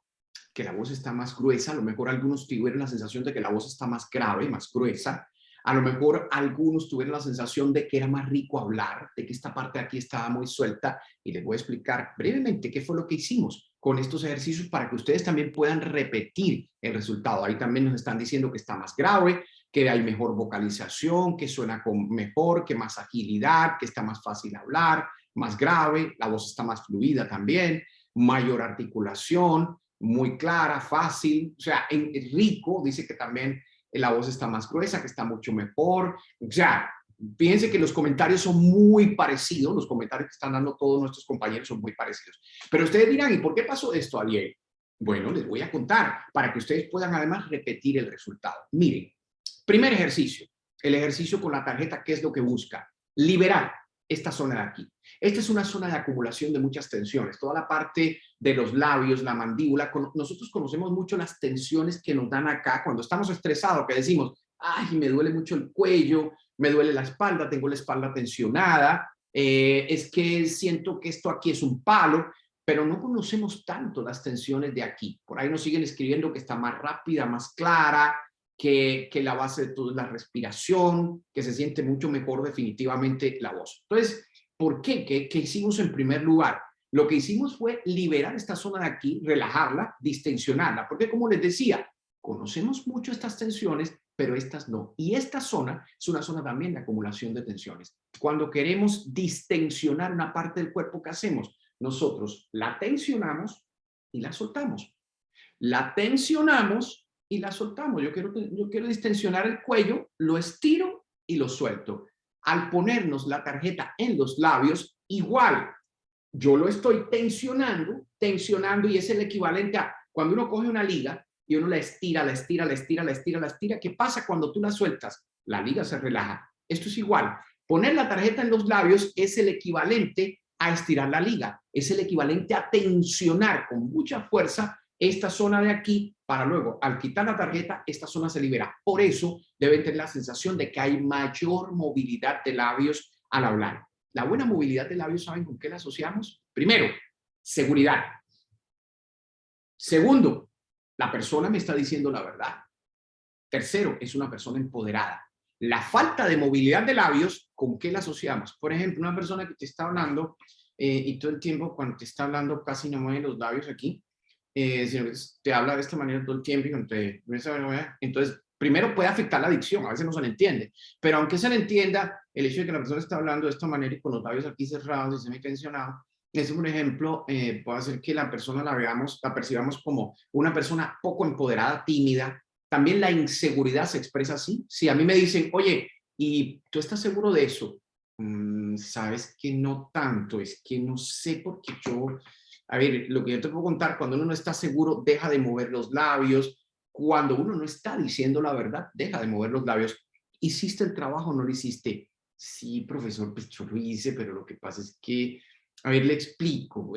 que la voz está más gruesa. A lo mejor algunos tuvieron la sensación de que la voz está más grave, más gruesa. A lo mejor algunos tuvieron la sensación de que era más rico hablar, de que esta parte de aquí estaba muy suelta, y les voy a explicar brevemente qué fue lo que hicimos con estos ejercicios para que ustedes también puedan repetir el resultado. Ahí también nos están diciendo que está más grave, que hay mejor vocalización, que suena mejor, que más agilidad, que está más fácil hablar, más grave, la voz está más fluida también, mayor articulación, muy clara, fácil, o sea, en rico, dice que también la voz está más gruesa, que está mucho mejor. O sea, fíjense que los comentarios son muy parecidos, los comentarios que están dando todos nuestros compañeros son muy parecidos. Pero ustedes dirán, ¿y por qué pasó esto, Ariel? Bueno, les voy a contar para que ustedes puedan además repetir el resultado. Miren, primer ejercicio, el ejercicio con la tarjeta, ¿qué es lo que busca? Liberar esta zona de aquí. Esta es una zona de acumulación de muchas tensiones, toda la parte de los labios, la mandíbula. Nosotros conocemos mucho las tensiones que nos dan acá cuando estamos estresados, que decimos, ay, me duele mucho el cuello, me duele la espalda, tengo la espalda tensionada, es que siento que esto aquí es un palo, pero no conocemos tanto las tensiones de aquí. Por ahí nos siguen escribiendo que está más rápida, más clara, que la base de todo es la respiración, que se siente mucho mejor definitivamente la voz. Entonces, ¿por qué? ¿Qué hicimos en primer lugar? Lo que hicimos fue liberar esta zona de aquí, relajarla, distensionarla, porque como les decía, conocemos mucho estas tensiones, pero estas no. Y esta zona es una zona también de acumulación de tensiones. Cuando queremos distensionar una parte del cuerpo, ¿qué hacemos? Nosotros la tensionamos y la soltamos. La tensionamos y la soltamos. Yo quiero distensionar el cuello, lo estiro y lo suelto. Al ponernos la tarjeta en los labios, igual, yo lo estoy tensionando y es el equivalente a cuando uno coge una liga y uno la estira, la estira, la estira, la estira, la estira. ¿Qué pasa cuando tú la sueltas? La liga se relaja. Esto es igual. Poner la tarjeta en los labios es el equivalente a estirar la liga. Es el equivalente a tensionar con mucha fuerza esta zona de aquí para luego, al quitar la tarjeta, esta zona se libera. Por eso deben tener la sensación de que hay mayor movilidad de labios al hablar. La buena movilidad de labios, ¿saben con qué la asociamos? Primero, seguridad. Segundo, la persona me está diciendo la verdad. Tercero, es una persona empoderada. La falta de movilidad de labios, ¿con qué la asociamos? Por ejemplo, una persona que te está hablando y todo el tiempo cuando te está hablando casi no mueve los labios aquí, sino que te habla de esta manera todo el tiempo y entonces primero puede afectar la dicción, a veces no se le entiende, pero aunque se le entienda, el hecho de que la persona está hablando de esta manera y con los labios aquí cerrados y semi-tensionados, eso, por ejemplo, puede hacer que la persona la percibamos como una persona poco empoderada, tímida. También la inseguridad se expresa así. Si a mí me dicen, oye, ¿y tú estás seguro de eso? Sabes que no tanto, es que no sé porque yo... A ver, lo que yo te puedo contar, cuando uno no está seguro, deja de mover los labios. Cuando uno no está diciendo la verdad, deja de mover los labios. ¿Hiciste el trabajo o no lo hiciste? Sí, profesor, pues yo lo hice, pero lo que pasa es que, a ver, le explico.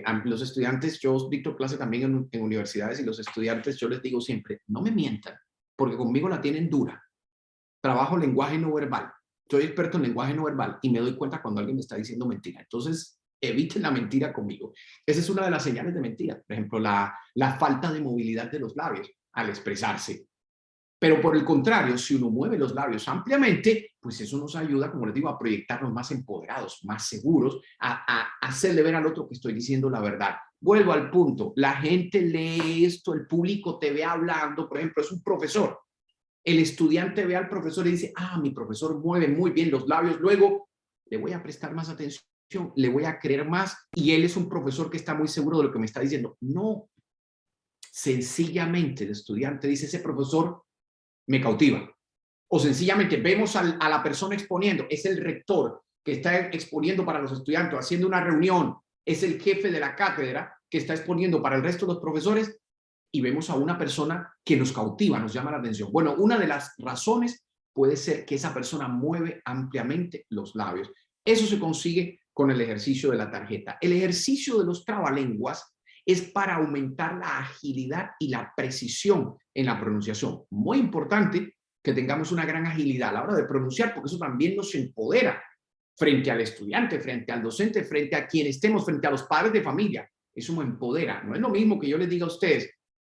A los estudiantes, yo dicto clase también en universidades y los estudiantes, yo les digo siempre, no me mientan, porque conmigo la tienen dura. Trabajo lenguaje no verbal. Soy experto en lenguaje no verbal y me doy cuenta cuando alguien me está diciendo mentira. Entonces, eviten la mentira conmigo. Esa es una de las señales de mentira. Por ejemplo, la falta de movilidad de los labios al expresarse. Pero por el contrario, si uno mueve los labios ampliamente, pues eso nos ayuda, como les digo, a proyectarnos más empoderados, más seguros, a hacerle ver al otro que estoy diciendo la verdad. Vuelvo al punto. La gente lee esto, el público te ve hablando, por ejemplo, es un profesor. El estudiante ve al profesor y dice, mi profesor mueve muy bien los labios, luego le voy a prestar más atención, le voy a creer más y él es un profesor que está muy seguro de lo que me está diciendo. No, sencillamente el estudiante dice, ese profesor me cautiva. O sencillamente vemos a la persona exponiendo, es el rector que está exponiendo para los estudiantes, haciendo una reunión, es el jefe de la cátedra que está exponiendo para el resto de los profesores y vemos a una persona que nos cautiva, nos llama la atención. Bueno, una de las razones puede ser que esa persona mueve ampliamente los labios. Eso se consigue con el ejercicio de la tarjeta. El ejercicio de los trabalenguas es para aumentar la agilidad y la precisión en la pronunciación. Muy importante que tengamos una gran agilidad a la hora de pronunciar, porque eso también nos empodera frente al estudiante, frente al docente, frente a quien estemos, frente a los padres de familia. Eso me empodera. No es lo mismo que yo les diga a ustedes,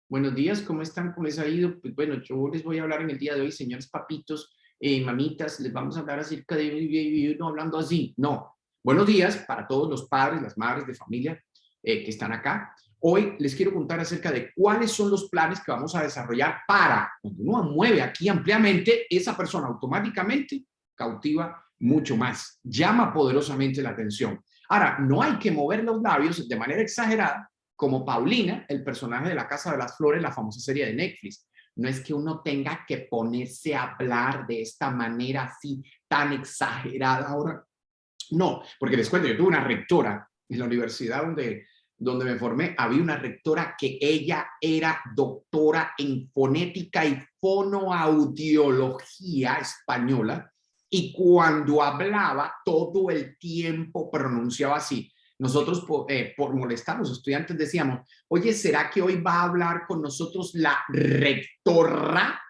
buenos días, ¿cómo están? ¿Cómo les ha ido? Pues bueno, yo les voy a hablar en el día de hoy, señores papitos, mamitas, les vamos a hablar acerca de no hablando así. No. Buenos días para todos los padres, las madres de familia que están acá. Hoy les quiero contar acerca de cuáles son los planes que vamos a desarrollar para, cuando uno mueve aquí ampliamente, esa persona automáticamente cautiva mucho más, llama poderosamente la atención. Ahora, no hay que mover los labios de manera exagerada, como Paulina, el personaje de La Casa de las Flores, la famosa serie de Netflix. No es que uno tenga que ponerse a hablar de esta manera así tan exagerada ahora. No, porque les cuento, yo tuve una rectora en la universidad donde me formé, había una rectora que ella era doctora en fonética y fonoaudiología española y cuando hablaba todo el tiempo pronunciaba así. Nosotros por molestar a los estudiantes decíamos, oye, ¿será que hoy va a hablar con nosotros la rectora?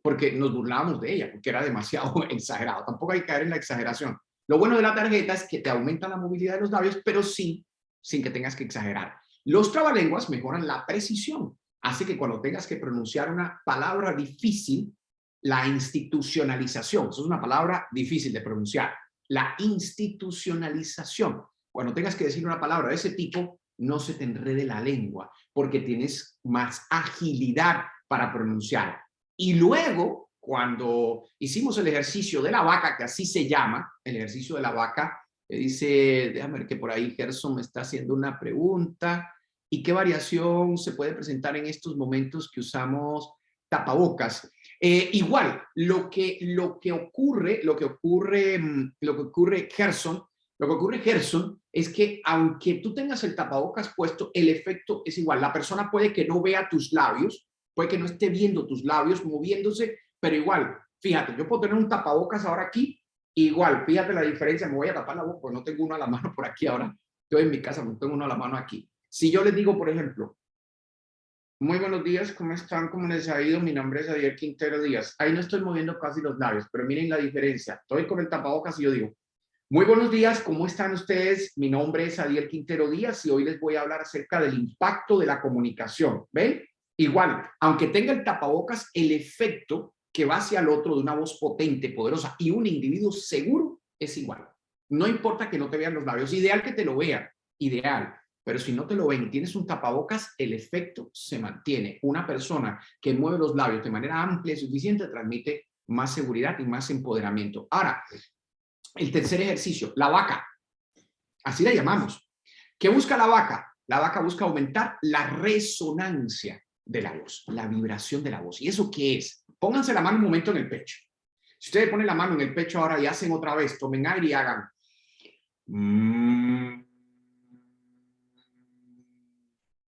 Porque nos burlábamos de ella, porque era demasiado exagerado. Tampoco hay que caer en la exageración. Lo bueno de la tarjeta es que te aumenta la movilidad de los labios, pero sí, sin que tengas que exagerar. Los trabalenguas mejoran la precisión. Hace que cuando tengas que pronunciar una palabra difícil, la institucionalización, eso es una palabra difícil de pronunciar, la institucionalización. Cuando tengas que decir una palabra de ese tipo, no se te enrede la lengua, porque tienes más agilidad para pronunciar. Y luego, cuando hicimos el ejercicio de la vaca, que así se llama, el ejercicio de la vaca, dice, déjame ver que por ahí Gerson me está haciendo una pregunta. ¿Y qué variación se puede presentar en estos momentos que usamos tapabocas? Igual, lo que ocurre, Gerson, es que aunque tú tengas el tapabocas puesto, el efecto es igual. La persona puede que no vea tus labios, puede que no esté viendo tus labios moviéndose, pero igual, fíjate, yo puedo tener un tapabocas ahora aquí, igual, fíjate la diferencia, me voy a tapar la boca, porque no tengo uno a la mano por aquí ahora. Estoy en mi casa, no tengo uno a la mano aquí. Si yo les digo, por ejemplo, muy buenos días, ¿cómo están? ¿Cómo les ha ido? Mi nombre es Adiel Quintero Díaz. Ahí no estoy moviendo casi los labios, pero miren la diferencia. Estoy con el tapabocas y yo digo, muy buenos días, ¿cómo están ustedes? Mi nombre es Adiel Quintero Díaz y hoy les voy a hablar acerca del impacto de la comunicación. ¿Ven? Igual, aunque tenga el tapabocas, el efecto que va hacia el otro de una voz potente, poderosa y un individuo seguro es igual. No importa que no te vean los labios, ideal que te lo vean, ideal. Pero si no te lo ven y tienes un tapabocas, el efecto se mantiene. Una persona que mueve los labios de manera amplia y suficiente transmite más seguridad y más empoderamiento. Ahora, el tercer ejercicio, la vaca. Así la llamamos. ¿Qué busca la vaca? La vaca busca aumentar la resonancia de la voz, la vibración de la voz. ¿Y eso qué es? Pónganse la mano un momento en el pecho. Si ustedes ponen la mano en el pecho ahora y hacen otra vez, tomen aire y hagan...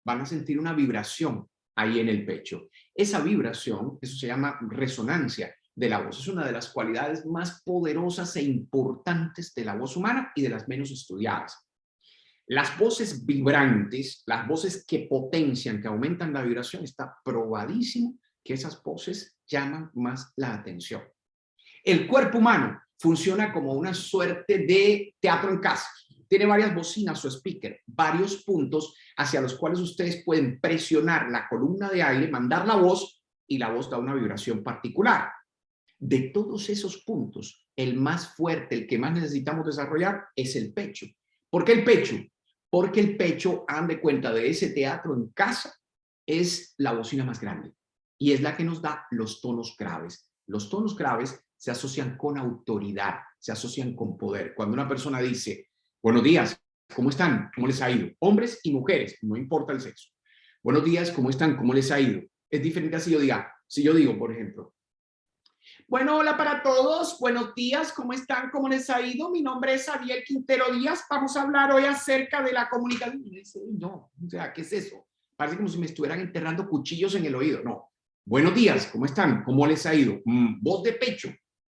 van a sentir una vibración ahí en el pecho. Esa vibración, eso se llama resonancia de la voz. Es una de las cualidades más poderosas e importantes de la voz humana y de las menos estudiadas. Las voces vibrantes, las voces que potencian, que aumentan la vibración, está probadísimo que esas voces llaman más la atención. El cuerpo humano funciona como una suerte de teatro en casa. Tiene varias bocinas o speaker, varios puntos hacia los cuales ustedes pueden presionar la columna de aire, mandar la voz y la voz da una vibración particular. De todos esos puntos, el más fuerte, el que más necesitamos desarrollar es el pecho. ¿Por qué el pecho? Porque el pecho, hagan de cuenta de ese teatro en casa, es la bocina más grande y es la que nos da los tonos graves. Los tonos graves se asocian con autoridad, se asocian con poder. Cuando una persona dice, buenos días, ¿cómo están? ¿Cómo les ha ido? Hombres y mujeres, no importa el sexo. Buenos días, ¿cómo están? ¿Cómo les ha ido? Es diferente a si yo digo, por ejemplo, bueno, hola para todos, buenos días, ¿cómo están? ¿Cómo les ha ido? Mi nombre es Adiel Quintero Díaz, vamos a hablar hoy acerca de la comunicación. No, o sea, ¿qué es eso? Parece como si me estuvieran enterrando cuchillos en el oído. No, buenos días, ¿cómo están? ¿Cómo les ha ido? Voz de pecho.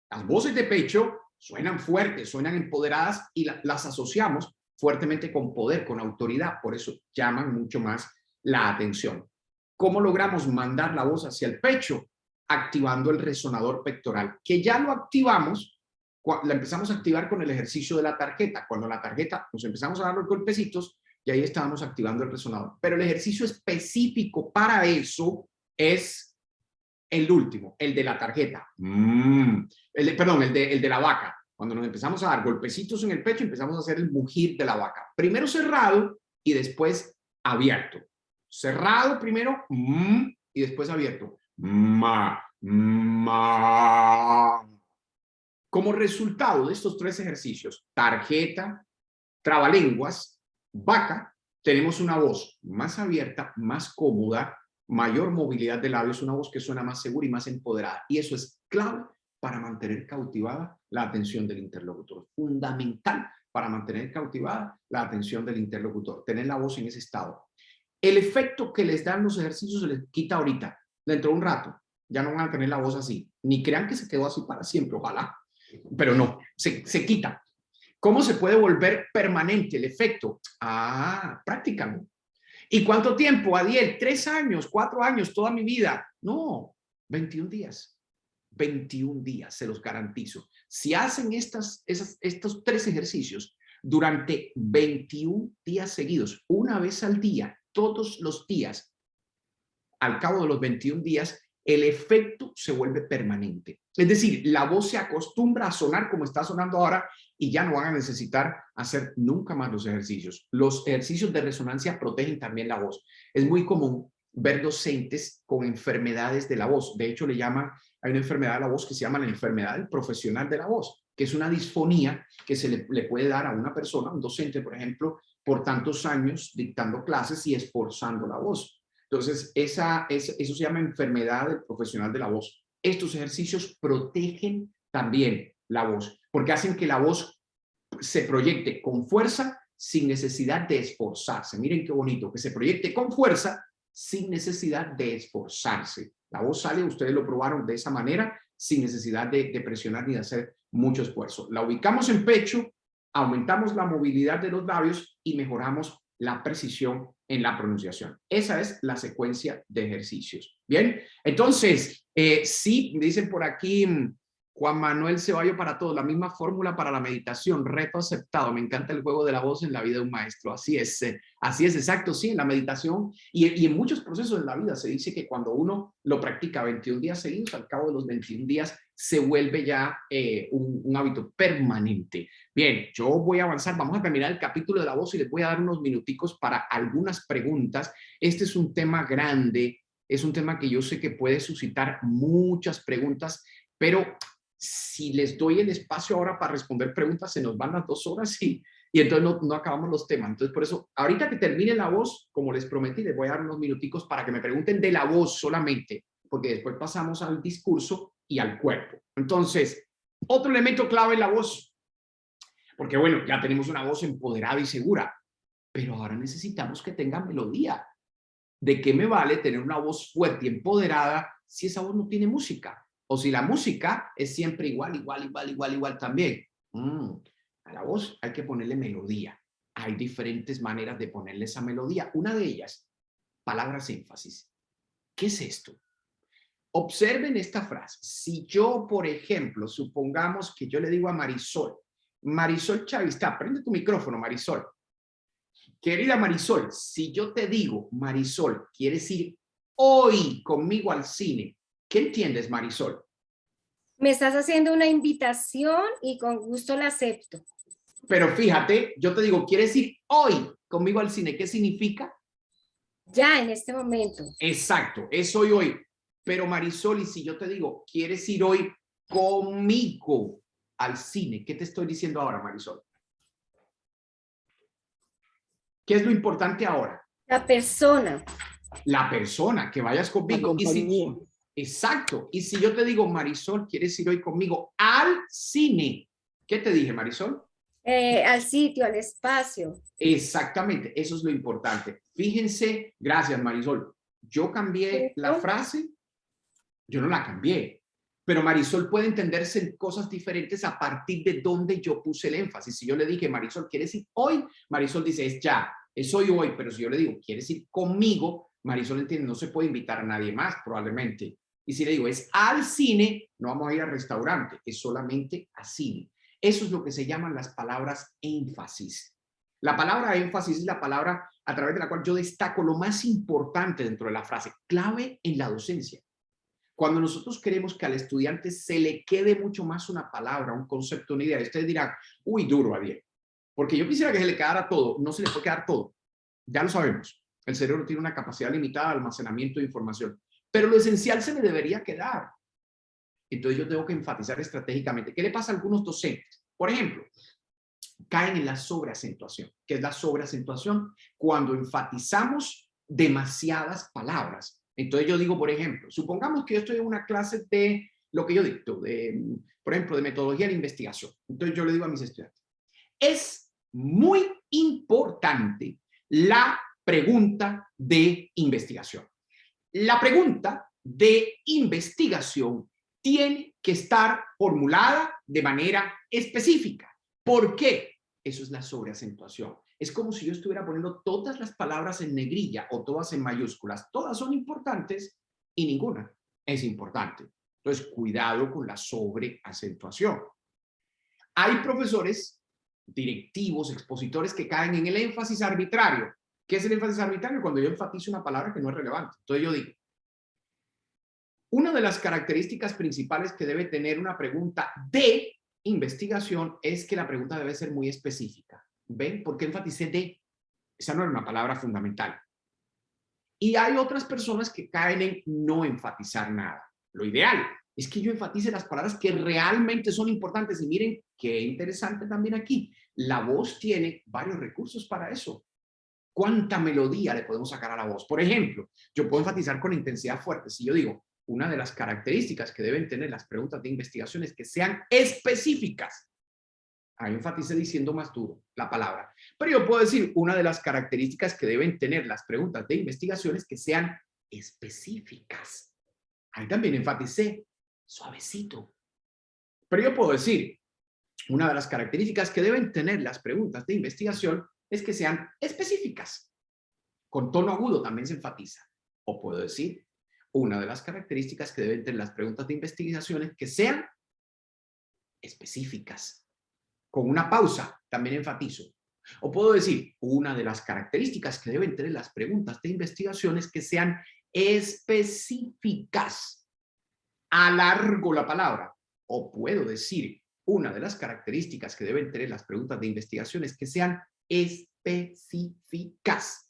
Las voces de pecho suenan fuertes, suenan empoderadas y las asociamos fuertemente con poder, con autoridad, por eso llaman mucho más la atención. ¿Cómo logramos mandar la voz hacia el pecho? Activando el resonador pectoral, que ya lo activamos, la empezamos a activar con el ejercicio de la tarjeta. Cuando la tarjeta nos empezamos a dar los golpecitos, y ahí estábamos activando el resonador. Pero el ejercicio específico para eso es el último, el de la tarjeta. Perdón, el de la vaca. Cuando nos empezamos a dar golpecitos en el pecho, empezamos a hacer el mugir de la vaca. Primero cerrado y después abierto. Cerrado primero y después abierto. Ma. Como resultado de estos tres ejercicios, tarjeta, trabalenguas, vaca, tenemos una voz más abierta, más cómoda, mayor movilidad de labios, una voz que suena más segura y más empoderada. Y eso es clave para mantener cautivada la atención del interlocutor. Fundamental para mantener cautivada la atención del interlocutor, tener la voz en ese estado. El efecto que les dan los ejercicios se les quita ahorita. Dentro de un rato ya no van a tener la voz así. Ni crean que se quedó así para siempre, ojalá. Pero no, se quita. ¿Cómo se puede volver permanente el efecto? Practicando. ¿Y cuánto tiempo, Adiel? 3 años, 4 años, toda mi vida. No, 21 días. 21 días, se los garantizo. Si hacen estos 3 ejercicios durante 21 días seguidos, una vez al día, todos los días, al cabo de los 21 días, el efecto se vuelve permanente. Es decir, la voz se acostumbra a sonar como está sonando ahora y ya no van a necesitar hacer nunca más los ejercicios. Los ejercicios de resonancia protegen también la voz. Es muy común ver docentes con enfermedades de la voz. De hecho, le llaman hay una enfermedad de la voz que se llama la enfermedad del profesional de la voz, que es una disfonía que se le puede dar a una persona, un docente, por ejemplo, por tantos años dictando clases y esforzando la voz. Entonces, eso se llama enfermedad del profesional de la voz. Estos ejercicios protegen también la voz, porque hacen que la voz se proyecte con fuerza sin necesidad de esforzarse. Miren qué bonito, que se proyecte con fuerza sin necesidad de esforzarse. La voz sale, ustedes lo probaron de esa manera, sin necesidad de presionar ni de hacer mucho esfuerzo. La ubicamos en pecho, aumentamos la movilidad de los labios y mejoramos la precisión en la pronunciación. Esa es la secuencia de ejercicios. Bien, entonces, sí, me dicen por aquí, Juan Manuel Ceballo para todos, la misma fórmula para la meditación, reto aceptado. Me encanta el juego de la voz en la vida de un maestro. Así es, exacto, sí, en la meditación y en muchos procesos de la vida se dice que cuando uno lo practica 21 días seguidos, al cabo de los 21 días se vuelve ya un hábito permanente. Bien, yo voy a avanzar, vamos a terminar el capítulo de la voz y les voy a dar unos minuticos para algunas preguntas. Este es un tema grande, es un tema que yo sé que puede suscitar muchas preguntas, pero si les doy el espacio ahora para responder preguntas, se nos van las 2 horas y entonces no acabamos los temas. Entonces, por eso, ahorita que termine la voz, como les prometí, les voy a dar unos minuticos para que me pregunten de la voz solamente, porque después pasamos al discurso y al cuerpo. Entonces, otro elemento clave en la voz, porque bueno, ya tenemos una voz empoderada y segura, pero ahora necesitamos que tenga melodía. ¿De qué me vale tener una voz fuerte y empoderada si esa voz no tiene música? O si la música es siempre igual también. A la voz hay que ponerle melodía. Hay diferentes maneras de ponerle esa melodía. Una de ellas, palabras énfasis. ¿Qué es esto? Observen esta frase. Si yo, por ejemplo, supongamos que yo le digo a Marisol, Marisol Chavista, prende tu micrófono, Marisol. Querida Marisol, si yo te digo, Marisol, ¿quieres ir hoy conmigo al cine? ¿Qué entiendes, Marisol? Me estás haciendo una invitación y con gusto la acepto. Pero fíjate, yo te digo, ¿quieres ir hoy conmigo al cine? ¿Qué significa? Ya, en este momento. Exacto, es hoy. Pero Marisol, y si yo te digo, ¿quieres ir hoy conmigo al cine? ¿Qué te estoy diciendo ahora, Marisol? ¿Qué es lo importante ahora? La persona. La persona, que vayas conmigo. Exacto. Y si yo te digo, Marisol, ¿quieres ir hoy conmigo al cine? ¿Qué te dije, Marisol? Al sitio, al espacio. Exactamente, eso es lo importante. Fíjense, gracias, Marisol. Yo cambié la frase, yo no la cambié, pero Marisol puede entenderse en cosas diferentes a partir de donde yo puse el énfasis. Si yo le dije, Marisol, ¿quieres ir hoy? Marisol dice, es ya, es hoy, pero si yo le digo, ¿quieres ir conmigo? Marisol entiende, no se puede invitar a nadie más, probablemente. Y si le digo, es al cine, no vamos a ir al restaurante, es solamente a cine. Eso es lo que se llaman las palabras énfasis. La palabra énfasis es la palabra a través de la cual yo destaco lo más importante dentro de la frase, clave en la docencia. Cuando nosotros queremos que al estudiante se le quede mucho más una palabra, un concepto, una idea, ustedes dirán, uy, duro, Ariel, porque yo quisiera que se le quedara todo, no se le puede quedar todo. Ya lo sabemos, el cerebro tiene una capacidad limitada de almacenamiento de información, pero lo esencial se le debería quedar. Entonces yo tengo que enfatizar estratégicamente. ¿Qué le pasa a algunos docentes? Por ejemplo, caen en la sobreacentuación. ¿Qué es la sobreacentuación? Cuando enfatizamos demasiadas palabras. Entonces yo digo, por ejemplo, supongamos que yo estoy en una clase de lo que yo dicto, por ejemplo, de metodología de investigación. Entonces yo le digo a mis estudiantes, es muy importante la pregunta de investigación. La pregunta de investigación tiene que estar formulada de manera específica. ¿Por qué? Eso es la sobreacentuación. Es como si yo estuviera poniendo todas las palabras en negrilla o todas en mayúsculas. Todas son importantes y ninguna es importante. Entonces, cuidado con la sobreacentuación. Hay profesores, directivos, expositores que caen en el énfasis arbitrario. ¿Qué es el énfasis arbitrario? Cuando yo enfatizo una palabra que no es relevante. Entonces yo digo, una de las características principales que debe tener una pregunta de investigación es que la pregunta debe ser muy específica. ¿Ven? ¿Por qué enfaticé de? Esa no es una palabra fundamental. Y hay otras personas que caen en no enfatizar nada. Lo ideal es que yo enfatice las palabras que realmente son importantes. Y miren qué interesante también aquí. La voz tiene varios recursos para eso. ¿Cuánta melodía le podemos sacar a la voz? Por ejemplo, yo puedo enfatizar con intensidad fuerte. Si yo digo, una de las características que deben tener las preguntas de investigación es que sean específicas. Ahí enfaticé diciendo más duro la palabra. Pero yo puedo decir, una de las características que deben tener las preguntas de investigación es que sean específicas. Ahí también enfaticé suavecito. Pero yo puedo decir, una de las características que deben tener las preguntas de investigación es que sean específicas. Con tono agudo también se enfatiza. O puedo decir, una de las características que deben tener las preguntas de investigación es que sean específicas. Con una pausa también enfatizo. O puedo decir, una de las características que deben tener las preguntas de investigación es que sean específicas. Alargo la palabra. O puedo decir, una de las características que deben tener las preguntas de investigación es que sean específicas.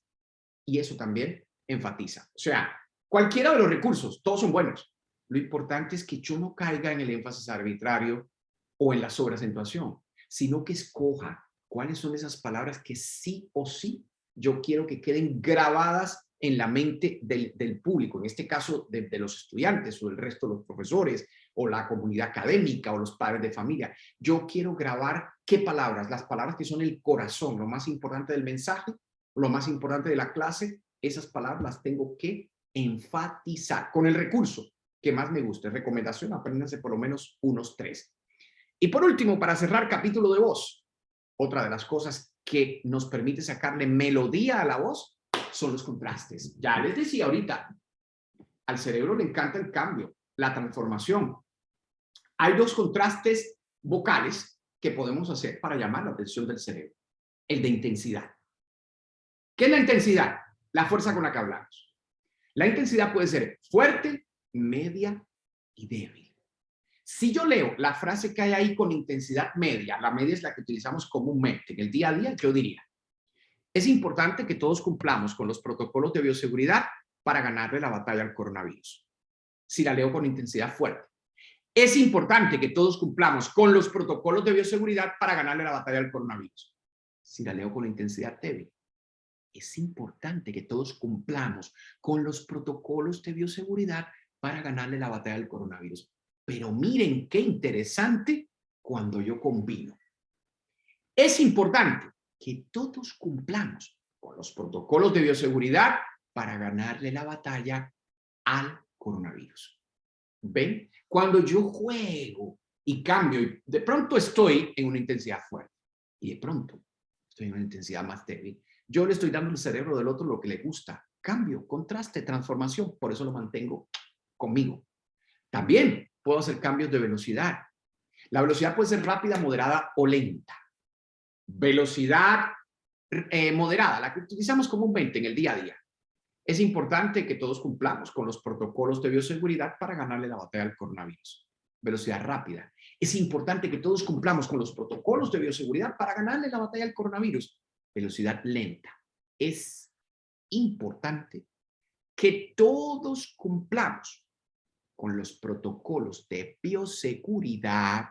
Y eso también enfatiza. O sea, cualquiera de los recursos, todos son buenos. Lo importante es que yo no caiga en el énfasis arbitrario o en la sobreacentuación, sino que escoja cuáles son esas palabras que sí o sí yo quiero que queden grabadas en la mente del público, en este caso de los estudiantes o del resto de los profesores o la comunidad académica o los padres de familia. Yo quiero grabar qué palabras, las palabras que son el corazón, lo más importante del mensaje, lo más importante de la clase, esas palabras las tengo que enfatizar con el recurso que más me guste. Recomendación, apréndanse por lo menos unos 3. Y por último, para cerrar capítulo de voz, otra de las cosas que nos permite sacarle melodía a la voz son los contrastes. Ya les decía ahorita, al cerebro le encanta el cambio, la transformación. Hay 2 contrastes vocales que podemos hacer para llamar la atención del cerebro. El de intensidad. ¿Qué es la intensidad? La fuerza con la que hablamos. La intensidad puede ser fuerte, media y débil. Si yo leo la frase que hay ahí con intensidad media, la media es la que utilizamos comúnmente en el día a día, yo diría, es importante que todos cumplamos con los protocolos de bioseguridad para ganarle la batalla al coronavirus. Si la leo con intensidad fuerte. Es importante que todos cumplamos con los protocolos de bioseguridad para ganarle la batalla al coronavirus. Si la leo con intensidad débil. Es importante que todos cumplamos con los protocolos de bioseguridad para ganarle la batalla al coronavirus. Pero miren qué interesante cuando yo combino. Es importante que todos cumplamos con los protocolos de bioseguridad para ganarle la batalla al coronavirus. ¿Ven? Cuando yo juego y cambio, y de pronto estoy en una intensidad fuerte y de pronto estoy en una intensidad más débil, yo le estoy dando al cerebro del otro lo que le gusta. Cambio, contraste, transformación. Por eso lo mantengo conmigo. También puedo hacer cambios de velocidad. La velocidad puede ser rápida, moderada o lenta. Velocidad moderada, la que utilizamos comúnmente en el día a día. Es importante que todos cumplamos con los protocolos de bioseguridad para ganarle la batalla al coronavirus. Velocidad rápida. Es importante que todos cumplamos con los protocolos de bioseguridad para ganarle la batalla al coronavirus. Velocidad lenta. Es importante que todos cumplamos con los protocolos de bioseguridad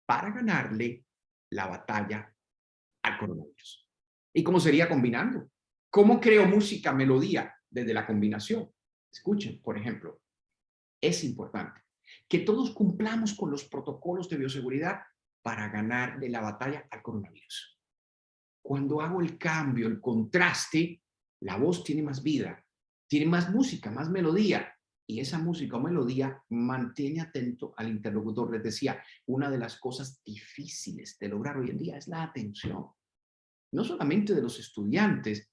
para ganarle la batalla al coronavirus. ¿Y cómo sería combinando? ¿Cómo creo música, melodía desde la combinación? Escuchen, por ejemplo, es importante que todos cumplamos con los protocolos de bioseguridad para ganarle la batalla al coronavirus. Cuando hago el cambio, el contraste, la voz tiene más vida, tiene más música, más melodía. Y esa música o melodía mantiene atento al interlocutor. Les decía, una de las cosas difíciles de lograr hoy en día es la atención. No solamente de los estudiantes,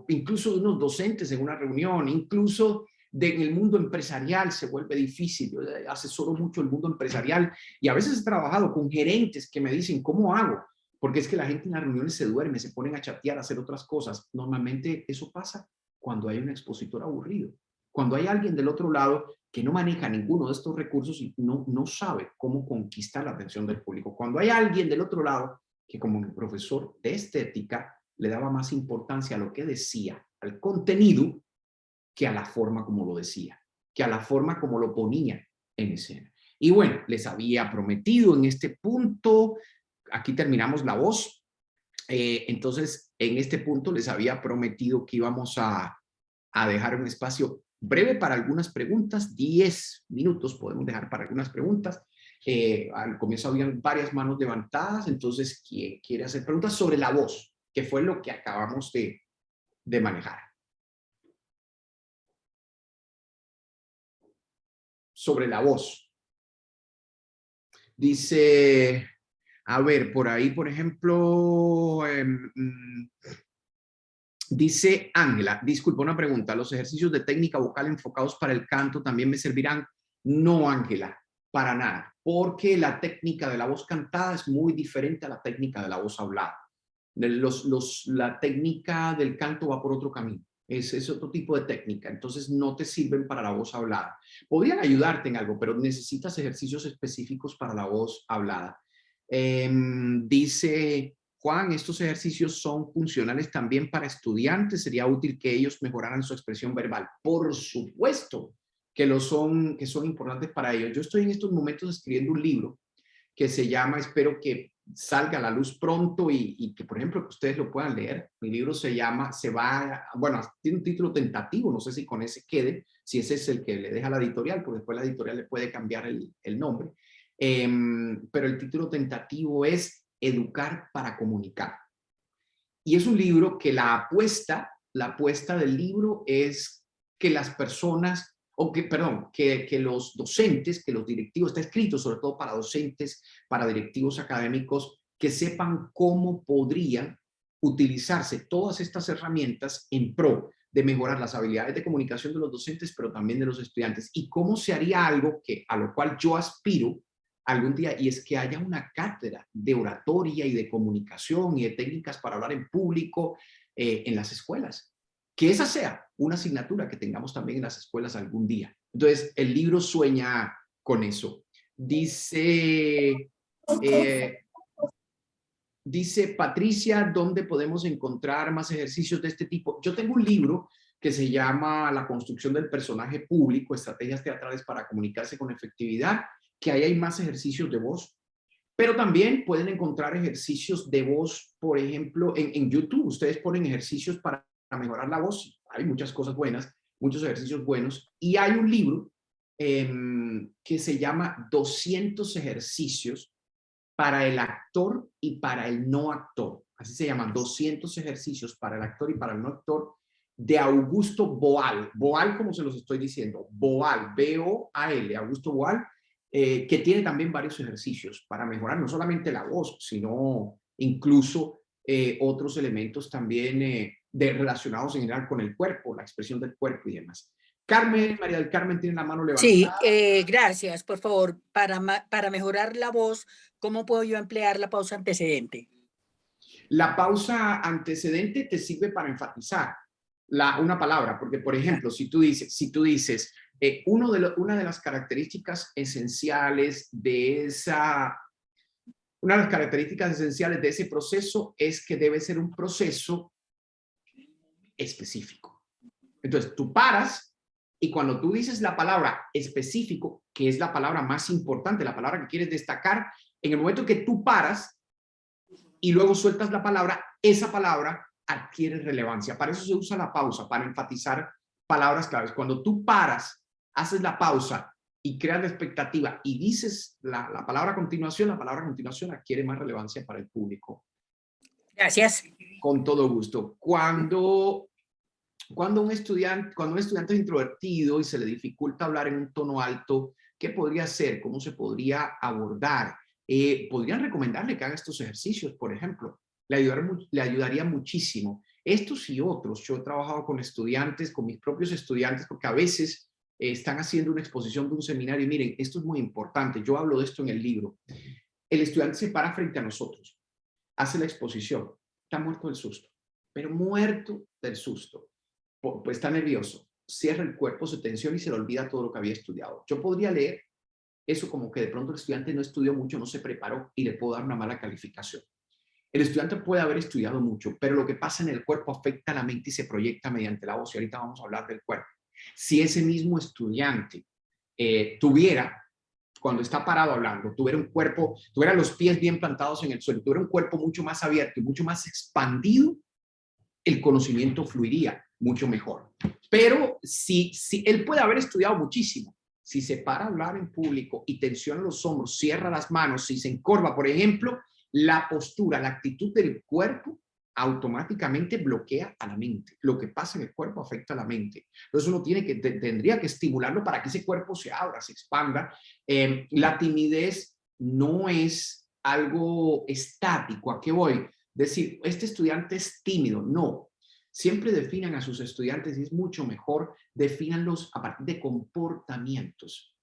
incluso de unos docentes en una reunión, incluso en el mundo empresarial se vuelve difícil. Yo asesoro mucho el mundo empresarial y a veces he trabajado con gerentes que me dicen, ¿cómo hago? Porque es que la gente en las reuniones se duerme, se ponen a chatear, a hacer otras cosas. Normalmente eso pasa cuando hay un expositor aburrido. Cuando hay alguien del otro lado que no maneja ninguno de estos recursos y no sabe cómo conquistar la atención del público. Cuando hay alguien del otro lado que, como mi profesor de estética, le daba más importancia a lo que decía, al contenido, que a la forma como lo decía, que a la forma como lo ponía. en escena. Y bueno, les había prometido en este punto, aquí terminamos la voz, entonces en este punto les había prometido que íbamos a dejar un espacio breve para algunas preguntas, 10 minutos podemos dejar para algunas preguntas. Al comienzo habían varias manos levantadas, entonces, ¿quién quiere hacer preguntas sobre la voz? Que fue lo que acabamos de manejar. Sobre la voz. Dice, a ver, por ahí, por ejemplo, dice Ángela, disculpa una pregunta, ¿los ejercicios de técnica vocal enfocados para el canto también me servirán? No, Ángela, para nada, porque la técnica de la voz cantada es muy diferente a la técnica de la voz hablada. La técnica del canto va por otro camino. Es otro tipo de técnica, entonces no te sirven para la voz hablada. Podrían ayudarte en algo, pero necesitas ejercicios específicos para la voz hablada. Dice Juan, estos ejercicios son funcionales también para estudiantes. Sería útil que ellos mejoraran su expresión verbal. Por supuesto que que son importantes para ellos. Yo estoy en estos momentos escribiendo un libro que se llama, espero que salga a la luz pronto y que, por ejemplo, que ustedes lo puedan leer. Mi libro se llama, bueno, tiene un título tentativo, no sé si con ese quede, si ese es el que le deja la editorial, porque después la editorial le puede cambiar el nombre. Pero el título tentativo es Educar para Comunicar. Y es un libro que la apuesta del libro es que las personas, que los docentes, que los directivos, está escrito sobre todo para docentes, para directivos académicos, que sepan cómo podrían utilizarse todas estas herramientas en pro de mejorar las habilidades de comunicación de los docentes, pero también de los estudiantes. Y cómo se haría algo a lo cual yo aspiro algún día, y es que haya una cátedra de oratoria y de comunicación y de técnicas para hablar en público en las escuelas. Que esa sea una asignatura que tengamos también en las escuelas algún día. Entonces, el libro sueña con eso. Dice Patricia, ¿dónde podemos encontrar más ejercicios de este tipo? Yo tengo un libro que se llama La construcción del personaje público, estrategias teatrales para comunicarse con efectividad, que ahí hay más ejercicios de voz. Pero también pueden encontrar ejercicios de voz, por ejemplo, en YouTube. Ustedes ponen ejercicios para mejorar la voz. Hay muchas cosas buenas, muchos ejercicios buenos. Y hay un libro que se llama 200 ejercicios para el actor y para el no actor. Así se llaman, 200 ejercicios para el actor y para el no actor, de Augusto Boal. Boal, como se los estoy diciendo, Boal, B-O-A-L, Augusto Boal, que tiene también varios ejercicios para mejorar no solamente la voz, sino incluso otros elementos también relacionados en general con el cuerpo, la expresión del cuerpo y demás. Carmen, María del Carmen tiene la mano levantada. Sí, gracias. Por favor, para mejorar la voz, ¿cómo puedo yo emplear la pausa antecedente? La pausa antecedente te sirve para enfatizar una palabra, porque, por ejemplo, si tú dices una de las características esenciales de ese proceso es que debe ser un proceso específico. Entonces, tú paras y cuando tú dices la palabra específico, que es la palabra más importante, la palabra que quieres destacar, en el momento que tú paras y luego sueltas la palabra, esa palabra adquiere relevancia. Para eso se usa la pausa, para enfatizar palabras claves. Cuando tú paras, haces la pausa y creas la expectativa y dices la palabra a continuación, la palabra a continuación adquiere más relevancia para el público. Gracias. Con todo gusto. Cuando un estudiante es introvertido y se le dificulta hablar en un tono alto, ¿qué podría hacer? ¿Cómo se podría abordar? Podrían recomendarle que haga estos ejercicios, por ejemplo. Le ayudaría muchísimo. Estos y otros. Yo he trabajado con estudiantes, con mis propios estudiantes, porque a veces están haciendo una exposición de un seminario y miren, esto es muy importante. Yo hablo de esto en el libro. El estudiante se para frente a nosotros, hace la exposición, está muerto del susto, pero muerto del susto. Pues está nervioso, cierra el cuerpo, se tensiona y se le olvida todo lo que había estudiado. Yo podría leer eso como que de pronto el estudiante no estudió mucho, no se preparó y le puedo dar una mala calificación. El estudiante puede haber estudiado mucho, pero lo que pasa en el cuerpo afecta a la mente y se proyecta mediante la voz. Y ahorita vamos a hablar del cuerpo. Si ese mismo estudiante tuviera cuando está parado hablando, tuviera un cuerpo, tuviera los pies bien plantados en el suelo, tuviera un cuerpo mucho más abierto y mucho más expandido, el conocimiento fluiría mucho mejor. Pero si él puede haber estudiado muchísimo, si se para a hablar en público y tensiona los hombros, cierra las manos, si se encorva, por ejemplo, la postura, la actitud del cuerpo automáticamente bloquea a la mente. Lo que pasa en el cuerpo afecta a la mente. Entonces uno tendría que estimularlo para que ese cuerpo se abra, se expanda. La timidez no es algo estático. ¿A qué voy? Decir, este estudiante es tímido. No. Siempre definan a sus estudiantes, y es mucho mejor, defínanlos a partir de comportamientos.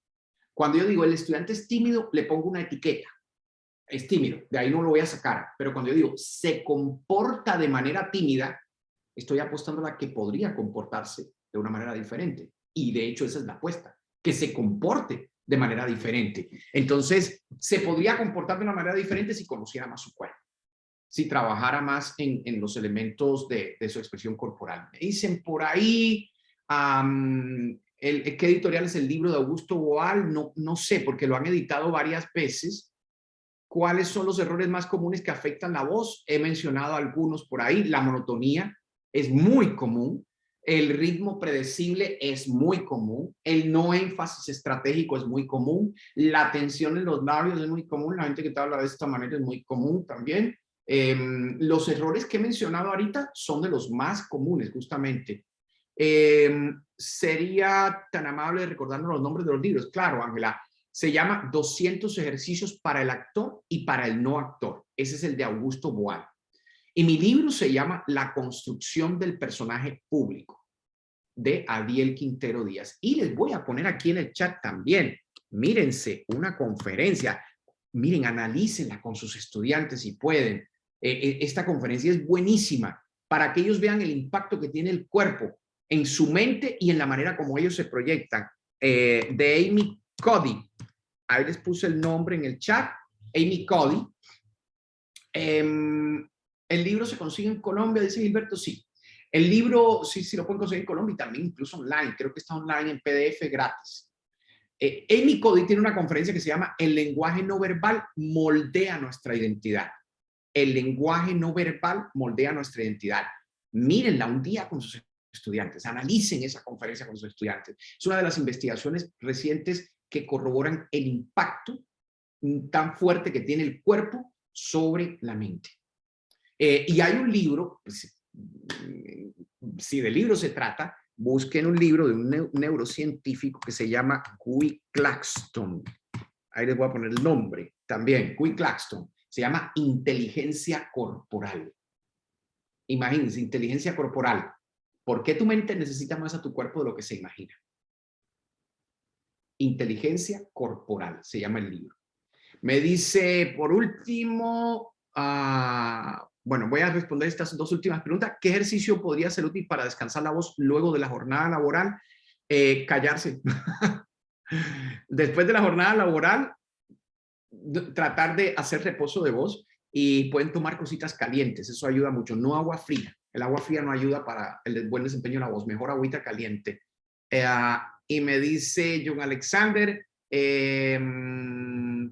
Cuando yo digo el estudiante es tímido, le pongo una etiqueta. Es tímido, de ahí no lo voy a sacar. Pero cuando yo digo se comporta de manera tímida, estoy apostando a que podría comportarse de una manera diferente. Y de hecho esa es la apuesta, que se comporte de manera diferente. Entonces, se podría comportar de una manera diferente si conociera más su cuerpo, si trabajara más en los elementos de su expresión corporal. Me dicen por ahí, ¿qué editorial es el libro de Augusto Boal? No sé, porque lo han editado varias veces. ¿Cuáles son los errores más comunes que afectan la voz? He mencionado algunos por ahí. La monotonía es muy común. El ritmo predecible es muy común. El no énfasis estratégico es muy común. La tensión en los labios es muy común. La gente que te habla de esta manera es muy común también. Los errores que he mencionado ahorita son de los más comunes, justamente. Sería tan amable recordarnos los nombres de los libros. Claro, Ángela. Se llama 200 ejercicios para el actor y para el no actor. Ese es el de Augusto Boal. Y mi libro se llama La construcción del personaje público, de Adiel Quintero Díaz. Y les voy a poner aquí en el chat también. Mírense una conferencia. Miren, analícenla con sus estudiantes si pueden. Esta conferencia es buenísima para que ellos vean el impacto que tiene el cuerpo en su mente y en la manera como ellos se proyectan. De Amy Cuddy. Ahí les puse el nombre en el chat, Amy Cuddy. El libro se consigue en Colombia, dice Gilberto, sí. El libro sí lo pueden conseguir en Colombia y también incluso online. Creo que está online en PDF gratis. Amy Cuddy tiene una conferencia que se llama El lenguaje no verbal moldea nuestra identidad. El lenguaje no verbal moldea nuestra identidad. Mírenla un día con sus estudiantes, analicen esa conferencia con sus estudiantes. Es una de las investigaciones recientes que corroboran el impacto tan fuerte que tiene el cuerpo sobre la mente. Y hay un libro, pues, si de libro se trata, busquen un libro de un neurocientífico que se llama Guy Claxton. Ahí les voy a poner el nombre también, Guy Claxton. Se llama Inteligencia Corporal. Imagínense, inteligencia corporal. ¿Por qué tu mente necesita más a tu cuerpo de lo que se imagina? Inteligencia corporal, se llama el libro. Me dice, por último, bueno, voy a responder estas dos últimas preguntas. ¿Qué ejercicio podría ser útil para descansar la voz luego de la jornada laboral? Callarse. Después de la jornada laboral, tratar de hacer reposo de voz y pueden tomar cositas calientes. Eso ayuda mucho. No agua fría. El agua fría no ayuda para el buen desempeño de la voz. Mejor agüita caliente. Y me dice John Alexander,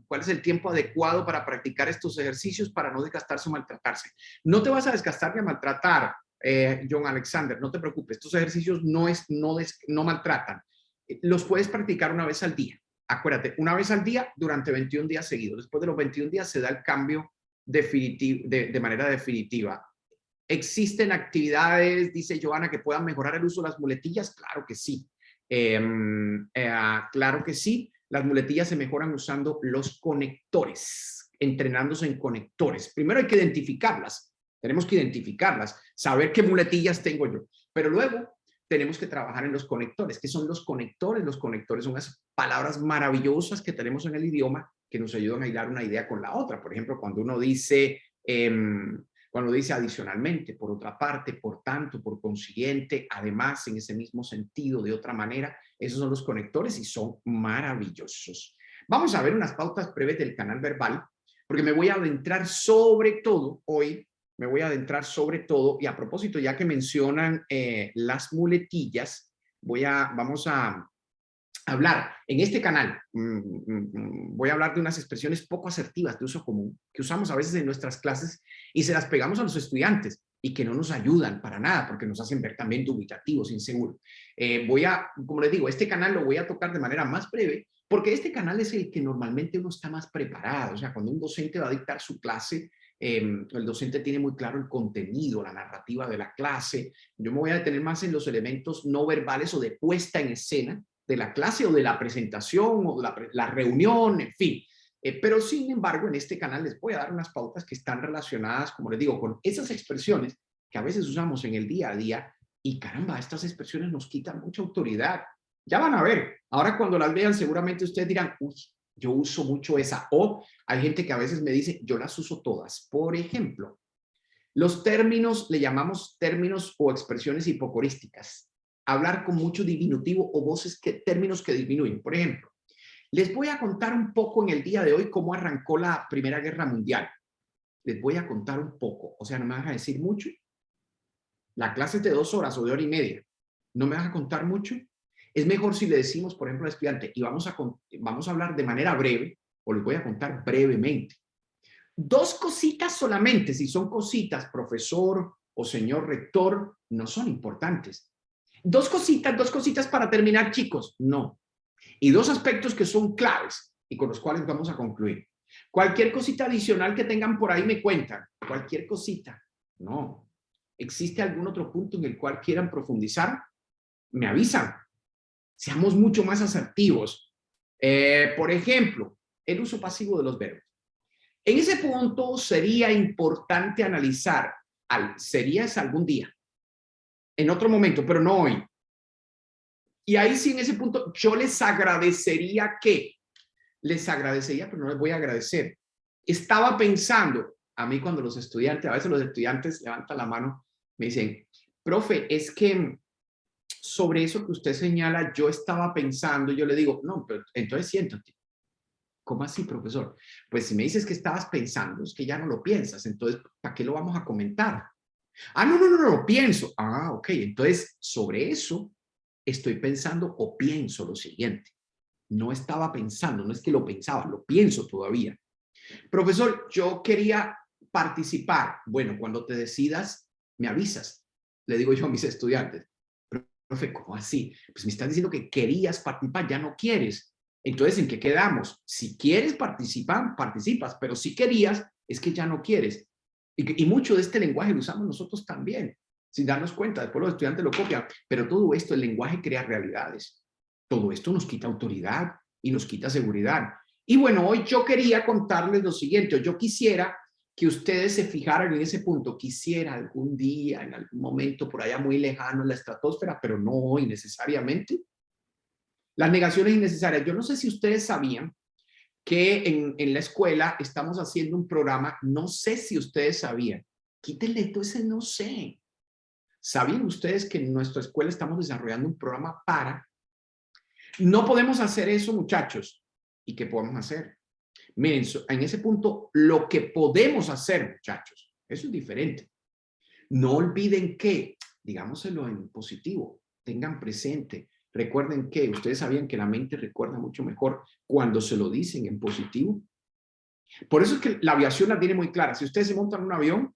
¿cuál es el tiempo adecuado para practicar estos ejercicios para no desgastarse o maltratarse? No te vas a desgastar ni a maltratar, John Alexander, no te preocupes. Estos ejercicios no maltratan. Los puedes practicar una vez al día. Acuérdate, una vez al día durante 21 días seguidos. Después de los 21 días se da el cambio definitivo, de manera definitiva. ¿Existen actividades, dice Joana, que puedan mejorar el uso de las muletillas? Claro que sí. Claro que sí. Las muletillas se mejoran usando los conectores, entrenándose en conectores. Primero hay que identificarlas. Tenemos que identificarlas, saber qué muletillas tengo yo. Pero luego tenemos que trabajar en los conectores. ¿Qué son los conectores? Los conectores son unas palabras maravillosas que tenemos en el idioma que nos ayudan a hilar una idea con la otra. Por ejemplo, cuando uno dice adicionalmente, por otra parte, por tanto, por consiguiente, además, en ese mismo sentido, de otra manera, esos son los conectores y son maravillosos. Vamos a ver unas pautas breves del canal verbal, porque me voy a adentrar sobre todo hoy, y a propósito, ya que mencionan las muletillas, vamos a hablar en este canal, voy a hablar de unas expresiones poco asertivas de uso común que usamos a veces en nuestras clases y se las pegamos a los estudiantes y que no nos ayudan para nada porque nos hacen ver también dubitativos, inseguros. Como les digo, este canal lo voy a tocar de manera más breve porque este canal es el que normalmente uno está más preparado. O sea, cuando un docente va a dictar su clase, el docente tiene muy claro el contenido, la narrativa de la clase. Yo me voy a detener más en los elementos no verbales o de puesta en escena de la clase o de la presentación o de la reunión, en fin. Pero sin embargo, en este canal les voy a dar unas pautas que están relacionadas, como les digo, con esas expresiones que a veces usamos en el día a día y caramba, estas expresiones nos quitan mucha autoridad. Ya van a ver, ahora cuando las vean seguramente ustedes dirán, uy, yo uso mucho esa, o hay gente que a veces me dice, yo las uso todas. Por ejemplo, los términos, le llamamos términos o expresiones hipocorísticas. Hablar con mucho diminutivo o términos que disminuyen. Por ejemplo, les voy a contar un poco en el día de hoy cómo arrancó la Primera Guerra Mundial. Les voy a contar un poco, o sea, no me vas a decir mucho. La clase es de 2 horas o de 1 hora y media. ¿No me vas a contar mucho? Es mejor si le decimos, por ejemplo, al estudiante, y vamos a hablar de manera breve, o les voy a contar brevemente. 2 cositas solamente, si son cositas, profesor o señor rector, no son importantes. 2 cositas para terminar, chicos, no. Y 2 aspectos que son claves y con los cuales vamos a concluir. Cualquier cosita adicional que tengan por ahí me cuentan. Cualquier cosita. No. ¿Existe algún otro punto en el cual quieran profundizar? Me avisan. Seamos mucho más asertivos. Por ejemplo, el uso pasivo de los verbos. En ese punto sería importante analizar, serías algún día, en otro momento, pero no hoy. Y ahí sí, en ese punto, yo les agradecería pero no les voy a agradecer. Estaba pensando, a mí cuando a veces los estudiantes levantan la mano, me dicen, profe, es que sobre eso que usted señala, yo estaba pensando, yo le digo, no, pero entonces siéntate. ¿Cómo así, profesor? Pues si me dices que estabas pensando, es que ya no lo piensas, entonces, ¿para qué lo vamos a comentar? Ah, no, lo pienso. Ah, ok, entonces, sobre eso estoy pensando o pienso lo siguiente. No estaba pensando, no es que lo pensaba, lo pienso todavía. Profesor, yo quería participar. Bueno, cuando te decidas, me avisas. Le digo yo a mis estudiantes. Profe, ¿cómo así? Pues me estás diciendo que querías participar, ya no quieres. Entonces, ¿en qué quedamos? Si quieres participar, participas, pero si querías, es que ya no quieres. Y mucho de este lenguaje lo usamos nosotros también, sin darnos cuenta. Después los estudiantes lo copian, pero todo esto, el lenguaje crea realidades. Todo esto nos quita autoridad y nos quita seguridad. Y bueno, hoy yo quería contarles lo siguiente. Yo quisiera que ustedes se fijaran en ese punto. Quisiera algún día, en algún momento por allá muy lejano en la estratosfera, pero no hoy necesariamente. Las negaciones innecesarias. Yo no sé si ustedes sabían que en la escuela estamos haciendo un programa, no sé si ustedes sabían, quítenle todo ese no sé. ¿Sabían ustedes que en nuestra escuela estamos desarrollando un programa no podemos hacer eso, muchachos? ¿Y qué podemos hacer? Miren, en ese punto, lo que podemos hacer, muchachos, eso es diferente. No olviden que, digámoselo en positivo, tengan presente. Recuerden que ustedes sabían que la mente recuerda mucho mejor cuando se lo dicen en positivo. Por eso es que la aviación la tiene muy clara. Si ustedes se montan en un avión,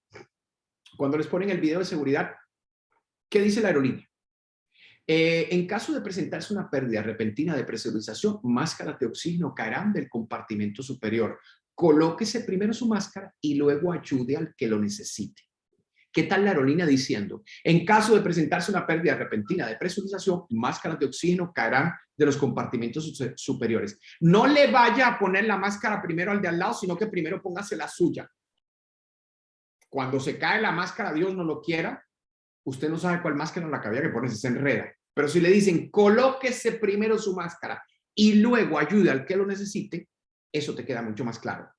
cuando les ponen el video de seguridad, ¿qué dice la aerolínea? En caso de presentarse una pérdida repentina de presurización, máscaras de oxígeno caerán del compartimento superior. Colóquese primero su máscara y luego ayude al que lo necesite. ¿Qué tal la aerolínea diciendo? En caso de presentarse una pérdida repentina de presurización, máscaras de oxígeno caerán de los compartimentos superiores. No le vaya a poner la máscara primero al de al lado, sino que primero póngase la suya. Cuando se cae la máscara, Dios no lo quiera, usted no sabe cuál máscara en la cabeza que ponerse, se enreda. Pero si le dicen, colóquese primero su máscara y luego ayude al que lo necesite, eso te queda mucho más claro.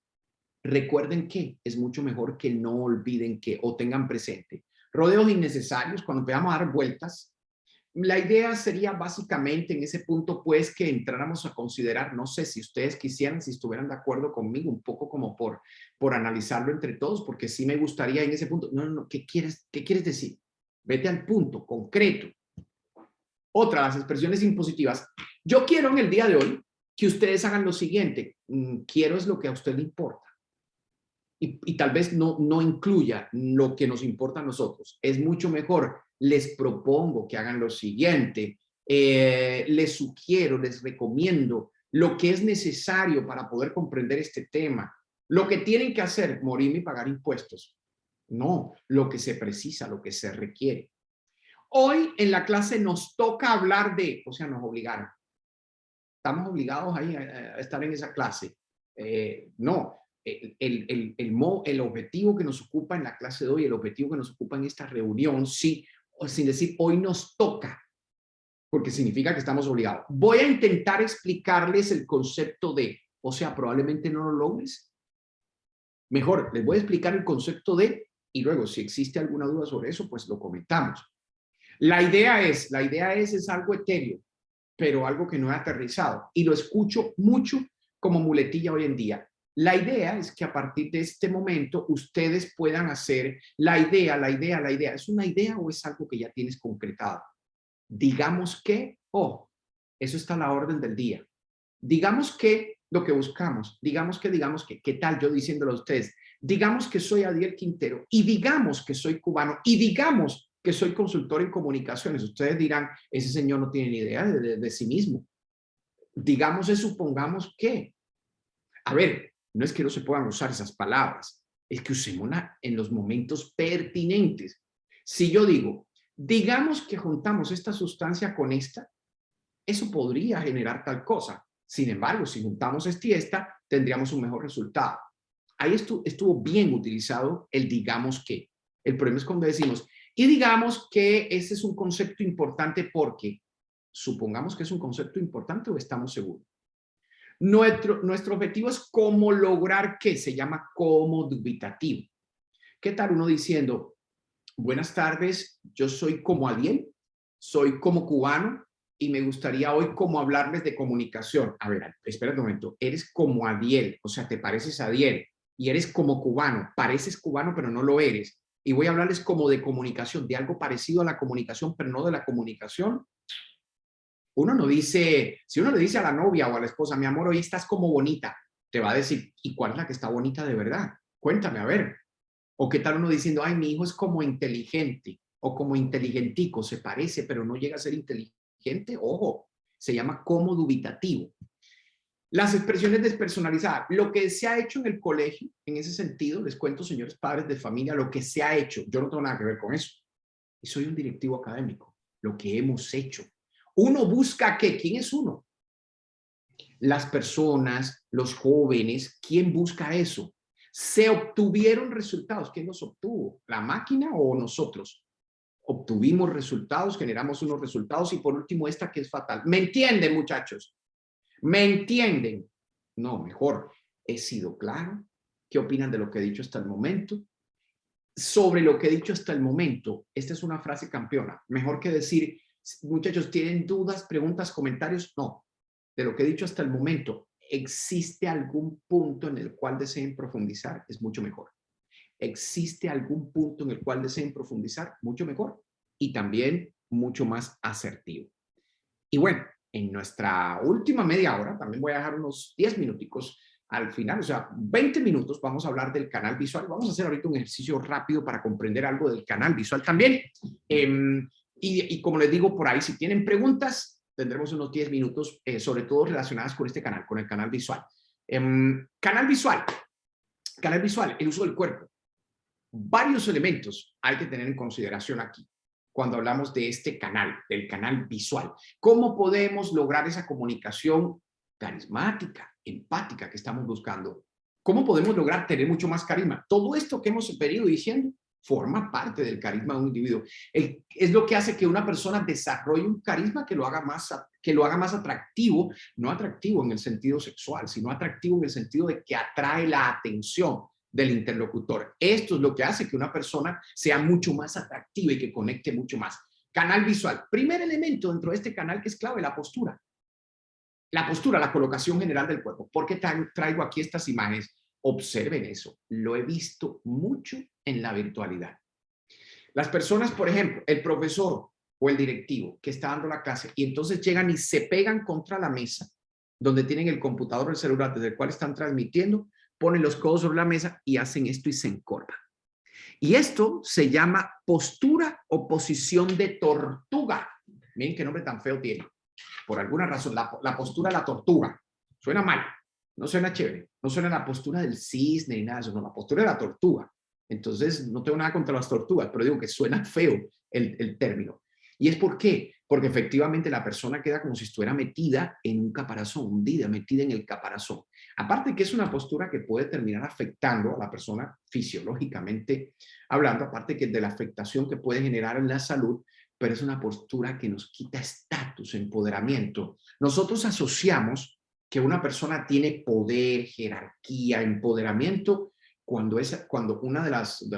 Recuerden que es mucho mejor que no olviden que o tengan presente. Rodeos innecesarios, cuando empezamos a dar vueltas, la idea sería básicamente en ese punto pues que entráramos a considerar, no sé si ustedes quisieran, si estuvieran de acuerdo conmigo, un poco como por analizarlo entre todos, porque sí me gustaría en ese punto, no, ¿qué quieres decir? Vete al punto concreto. Otra, las expresiones impositivas. Yo quiero en el día de hoy que ustedes hagan lo siguiente. Quiero es lo que a usted le importa. Y tal vez no incluya lo que nos importa a nosotros. Es mucho mejor. Les propongo que hagan lo siguiente. Les sugiero, les recomiendo lo que es necesario para poder comprender este tema. Lo que tienen que hacer, morirme y pagar impuestos. No, lo que se precisa, lo que se requiere. Hoy en la clase nos toca hablar de, o sea, nos obligaron. Estamos obligados ahí a estar en esa clase. No. El objetivo que nos ocupa en la clase de hoy, el objetivo que nos ocupa en esta reunión, sí, sin decir hoy nos toca, porque significa que estamos obligados. Voy a intentar explicarles el concepto de, o sea, probablemente no lo logres. Mejor, les voy a explicar el concepto de, y luego si existe alguna duda sobre eso, pues lo comentamos. La idea es algo etéreo, pero algo que no he aterrizado, y lo escucho mucho como muletilla hoy en día. La idea es que a partir de este momento ustedes puedan hacer la idea. ¿Es una idea o es algo que ya tienes concretado? Digamos que, eso está a la orden del día. Digamos que lo que buscamos, digamos que, ¿qué tal yo diciéndolo a ustedes? Digamos que soy Adiel Quintero y digamos que soy cubano y digamos que soy consultor en comunicaciones. Ustedes dirán, ese señor no tiene ni idea de sí mismo. Digamos, supongamos que, a ver, no es que no se puedan usar esas palabras, es que usémoslas en los momentos pertinentes. Si yo digo, digamos que juntamos esta sustancia con esta, eso podría generar tal cosa. Sin embargo, si juntamos esta y esta, tendríamos un mejor resultado. Ahí estuvo bien utilizado el digamos que. El problema es cuando decimos, y digamos que ese es un concepto importante porque, supongamos que es un concepto importante o estamos seguros. Nuestro objetivo es cómo lograr que se llama como dubitativo. ¿Qué tal uno diciendo, buenas tardes, yo soy como Adiel, soy como cubano y me gustaría hoy como hablarles de comunicación? A ver, espera un momento, eres como Adiel, o sea, te pareces a Adiel y eres como cubano, pareces cubano pero no lo eres. Y voy a hablarles como de comunicación, de algo parecido a la comunicación, pero no de la comunicación. Uno no dice, si uno le dice a la novia o a la esposa, mi amor, hoy estás como bonita, te va a decir, ¿y cuál es la que está bonita de verdad? Cuéntame, a ver. O qué tal uno diciendo, ay, mi hijo es como inteligente o como inteligentico, se parece, pero no llega a ser inteligente. Ojo, se llama como dubitativo. Las expresiones despersonalizadas, lo que se ha hecho en el colegio, en ese sentido, les cuento, señores padres de familia, lo que se ha hecho, yo no tengo nada que ver con eso. Y soy un directivo académico, lo que hemos hecho. Uno busca ¿qué? ¿Quién es uno? Las personas, los jóvenes, ¿quién busca eso? Se obtuvieron resultados. ¿Quién los obtuvo? ¿La máquina o nosotros? Obtuvimos resultados, generamos unos resultados y por último esta que es fatal. ¿Me entienden, muchachos? ¿Me entienden? No, mejor. ¿He sido claro? ¿Qué opinan de lo que he dicho hasta el momento? Sobre lo que he dicho hasta el momento, esta es una frase campeona. Mejor que decir, muchachos, ¿tienen dudas, preguntas, comentarios? No. De lo que he dicho hasta el momento, ¿existe algún punto en el cual deseen profundizar? Es mucho mejor. ¿Existe algún punto en el cual deseen profundizar? Mucho mejor. Y también mucho más asertivo. Y bueno, en nuestra última media hora, también voy a dejar unos 10 minuticos al final, o sea, 20 minutos, vamos a hablar del canal visual. Vamos a hacer ahorita un ejercicio rápido para comprender algo del canal visual también. Y como les digo por ahí, si tienen preguntas, tendremos unos 10 minutos, sobre todo relacionadas con este canal, con el canal visual. Canal visual, el uso del cuerpo. Varios elementos hay que tener en consideración aquí cuando hablamos de este canal, del canal visual. ¿Cómo podemos lograr esa comunicación carismática, empática que estamos buscando? ¿Cómo podemos lograr tener mucho más carisma? Todo esto que hemos venido diciendo forma parte del carisma de un individuo. Es lo que hace que una persona desarrolle un carisma que lo haga más atractivo, no atractivo en el sentido sexual, sino atractivo en el sentido de que atrae la atención del interlocutor. Esto es lo que hace que una persona sea mucho más atractiva y que conecte mucho más. Canal visual. Primer elemento dentro de este canal que es clave, la postura. La postura, la colocación general del cuerpo. ¿Por qué traigo aquí estas imágenes? Observen eso. Lo he visto mucho en la virtualidad. Las personas, por ejemplo, el profesor o el directivo que está dando la clase y entonces llegan y se pegan contra la mesa donde tienen el computador o el celular desde el cual están transmitiendo, ponen los codos sobre la mesa y hacen esto y se encorvan. Y esto se llama postura o posición de tortuga. Miren qué nombre tan feo tiene. Por alguna razón, la postura de la tortuga. Suena mal, no suena chévere, no suena la postura del cisne ni nada de eso, no, la postura de la tortuga. Entonces, no tengo nada contra las tortugas, pero digo que suena feo el término. ¿Y es por qué? Porque efectivamente la persona queda como si estuviera metida en un caparazón, hundida, metida en el caparazón. Aparte que es una postura que puede terminar afectando a la persona fisiológicamente hablando, aparte que de la afectación que puede generar en la salud, pero es una postura que nos quita estatus, empoderamiento. Nosotros asociamos que una persona tiene poder, jerarquía, empoderamiento, cuando uno de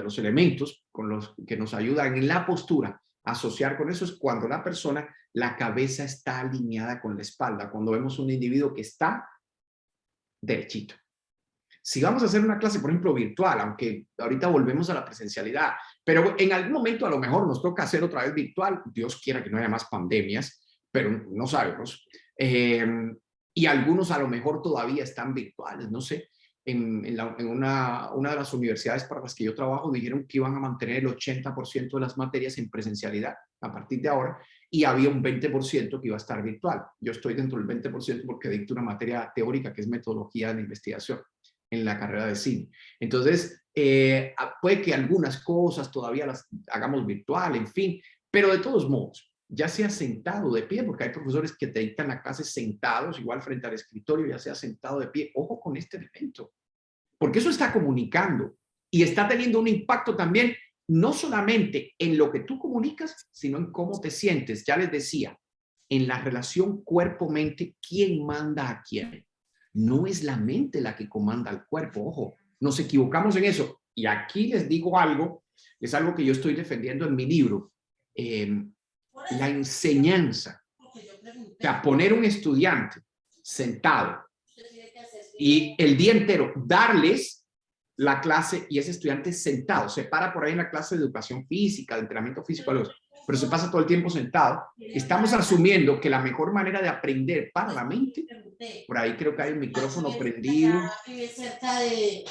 los elementos con los que nos ayudan en la postura a asociar con eso es cuando la persona, la cabeza está alineada con la espalda, cuando vemos un individuo que está derechito. Si vamos a hacer una clase, por ejemplo, virtual, aunque ahorita volvemos a la presencialidad, pero en algún momento a lo mejor nos toca hacer otra vez virtual, Dios quiera que no haya más pandemias, pero no sabemos. Y algunos a lo mejor todavía están virtuales, no sé. En una de las universidades para las que yo trabajo dijeron que iban a mantener el 80% de las materias en presencialidad a partir de ahora y había un 20% que iba a estar virtual. Yo estoy dentro del 20% porque dicto una materia teórica que es metodología de investigación en la carrera de cine. Entonces, puede que algunas cosas todavía las hagamos virtual, en fin, pero de todos modos, ya sea sentado de pie, porque hay profesores que te dictan la clase sentados, igual frente al escritorio, ya sea sentado de pie. Ojo con este elemento, porque eso está comunicando y está teniendo un impacto también, no solamente en lo que tú comunicas, sino en cómo te sientes. Ya les decía, en la relación cuerpo-mente, ¿quién manda a quién? No es la mente la que comanda al cuerpo, ojo, nos equivocamos en eso. Y aquí les digo algo, es algo que yo estoy defendiendo en mi libro. La enseñanza, o sea, poner un estudiante sentado y el día entero darles la clase y ese estudiante sentado, se para por ahí en la clase de educación física, de entrenamiento físico, pero se pasa todo el tiempo sentado. Estamos asumiendo que la mejor manera de aprender para la mente, por ahí creo que hay un micrófono prendido. Cerca de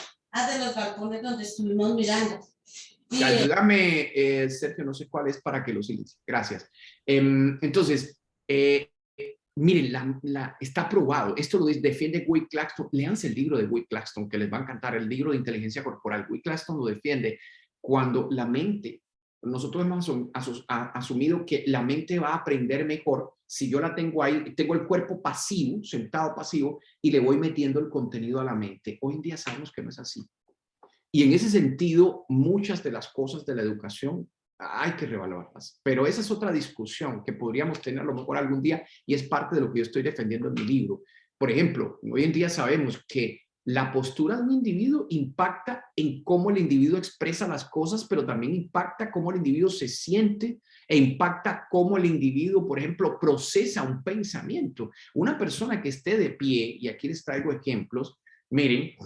los balcones donde estuvimos mirando. Ayúdame, Sergio, no sé cuál es para que lo sigas. Gracias. Entonces, miren, está probado. Esto lo defiende Guy Claxton. Léanse el libro de Guy Claxton, que les va a encantar. El libro de inteligencia corporal. Guy Claxton lo defiende cuando la mente, nosotros hemos asumido que la mente va a aprender mejor si yo la tengo ahí, tengo el cuerpo pasivo, sentado pasivo, y le voy metiendo el contenido a la mente. Hoy en día sabemos que no es así. Y en ese sentido, muchas de las cosas de la educación hay que reevaluarlas. Pero esa es otra discusión que podríamos tener a lo mejor algún día y es parte de lo que yo estoy defendiendo en mi libro. Por ejemplo, hoy en día sabemos que la postura de un individuo impacta en cómo el individuo expresa las cosas, pero también impacta cómo el individuo se siente e impacta cómo el individuo, por ejemplo, procesa un pensamiento. Una persona que esté de pie, y aquí les traigo ejemplos, miren,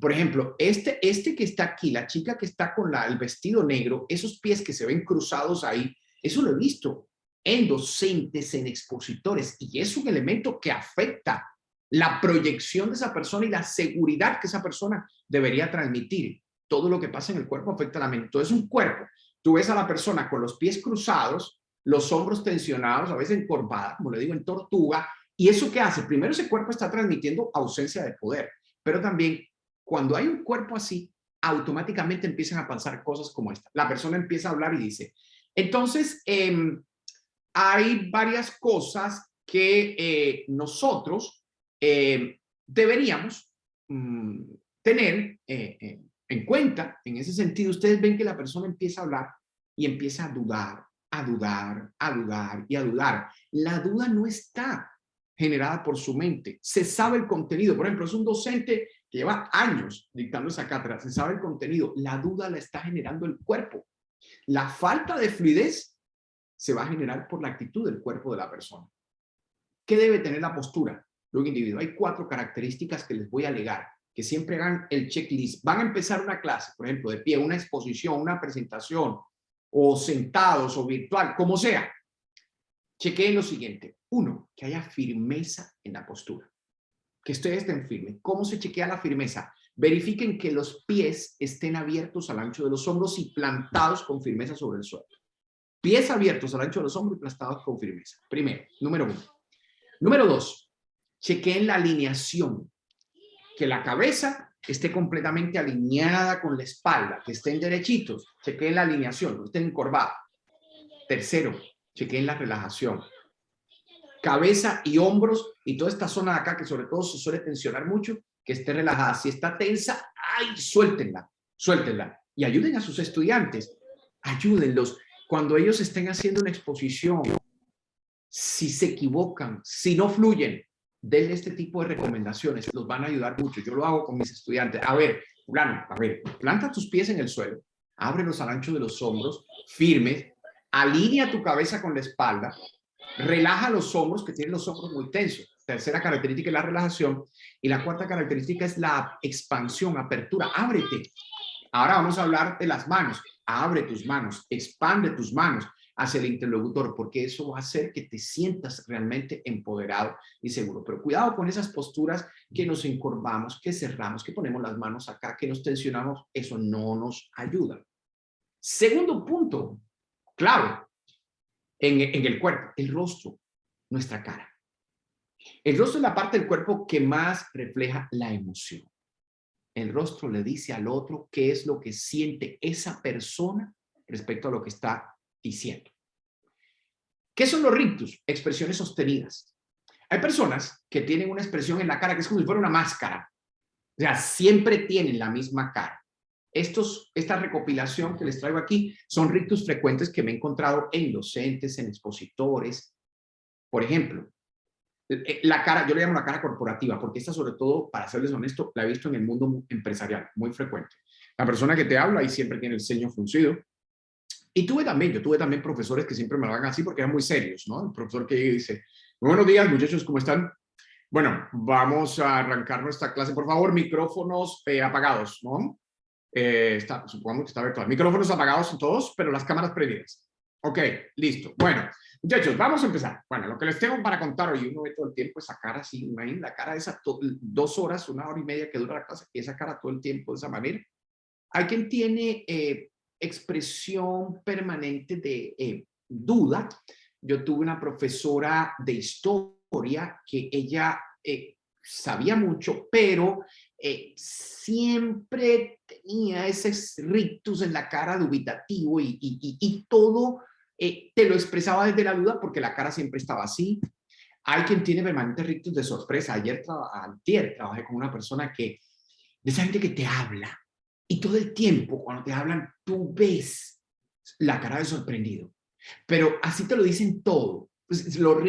por ejemplo, este que está aquí, la chica que está con el vestido negro, esos pies que se ven cruzados ahí, eso lo he visto en docentes, en expositores, y es un elemento que afecta la proyección de esa persona y la seguridad que esa persona debería transmitir. Todo lo que pasa en el cuerpo afecta a la mente. Entonces, un cuerpo, tú ves a la persona con los pies cruzados, los hombros tensionados, a veces encorvada, como le digo, en tortuga, y ¿eso qué hace? Primero, ese cuerpo está transmitiendo ausencia de poder, pero también cuando hay un cuerpo así, automáticamente empiezan a pasar cosas como esta. La persona empieza a hablar y dice, entonces, hay varias cosas que nosotros deberíamos tener en cuenta. En ese sentido, ustedes ven que la persona empieza a hablar y empieza a dudar, a dudar, a dudar y a dudar. La duda no está generada por su mente. Se sabe el contenido. Por ejemplo, es un docente que lleva años dictando esa cátedra, se sabe el contenido, la duda la está generando el cuerpo. La falta de fluidez se va a generar por la actitud del cuerpo de la persona. ¿Qué debe tener la postura de un individuo? Hay 4 características que les voy a alegar, que siempre hagan el checklist. Van a empezar una clase, por ejemplo, de pie, una exposición, una presentación, o sentados o virtual, como sea. Chequeen lo siguiente. 1, que haya firmeza en la postura. Que ustedes estén firmes. ¿Cómo se chequea la firmeza? Verifiquen que los pies estén abiertos al ancho de los hombros y plantados con firmeza sobre el suelo. Pies abiertos al ancho de los hombros y plantados con firmeza. Primero, número 1. Número 2, chequeen la alineación. Que la cabeza esté completamente alineada con la espalda, que estén derechitos. Chequeen la alineación, no estén encorvados. Tercero, chequeen la relajación. Cabeza y hombros y toda esta zona de acá que sobre todo se suele tensionar mucho, que esté relajada. Si está tensa, ¡ay! Suéltenla, suéltenla. Y ayuden a sus estudiantes, ayúdenlos. Cuando ellos estén haciendo una exposición, si se equivocan, si no fluyen, denle este tipo de recomendaciones, los van a ayudar mucho. Yo lo hago con mis estudiantes. A ver, planta tus pies en el suelo, ábrelos al ancho de los hombros, firmes, alinea tu cabeza con la espalda, relaja los hombros, que tienen los hombros muy tensos. Tercera característica es la relajación. Y la cuarta característica es la expansión, apertura. Ábrete. Ahora vamos a hablar de las manos. Abre tus manos, expande tus manos hacia el interlocutor, porque eso va a hacer que te sientas realmente empoderado y seguro. Pero cuidado con esas posturas que nos encorvamos, que cerramos, que ponemos las manos acá, que nos tensionamos. Eso no nos ayuda. Segundo punto, clave, en el cuerpo, el rostro, nuestra cara. El rostro es la parte del cuerpo que más refleja la emoción. El rostro le dice al otro qué es lo que siente esa persona respecto a lo que está diciendo. ¿Qué son los rictus? Expresiones sostenidas. Hay personas que tienen una expresión en la cara que es como si fuera una máscara. O sea, siempre tienen la misma cara. Esta recopilación que les traigo aquí son rictus frecuentes que me he encontrado en docentes, en expositores. Por ejemplo, la cara, yo le llamo la cara corporativa, porque esta, sobre todo, para serles honesto, la he visto en el mundo empresarial, muy frecuente. La persona que te habla y siempre tiene el ceño fruncido. Y yo tuve también profesores que siempre me lo hagan así porque eran muy serios, ¿no? El profesor que dice, muy buenos días, muchachos, ¿cómo están? Bueno, vamos a arrancar nuestra clase. Por favor, micrófonos apagados, ¿no? Supongamos que está virtual. Micrófonos apagados todos, pero las cámaras prendidas. Ok, listo. Bueno, muchachos, vamos a empezar. Bueno, lo que les tengo para contar hoy, uno ve todo el tiempo esa cara así, imagínate la cara de esa 2 horas, 1 hora y media que dura la clase, esa cara todo el tiempo de esa manera. Hay quien tiene expresión permanente de duda. Yo tuve una profesora de historia que ella sabía mucho, pero siempre tenía ese rictus en la cara dubitativo y todo te lo expresaba desde la duda porque la cara siempre estaba así. Hay quien tiene permanentes rictus de sorpresa. Antier trabajé con una persona de esa gente que te habla y todo el tiempo cuando te hablan tú ves la cara de sorprendido, pero así te lo dicen todo. Pues,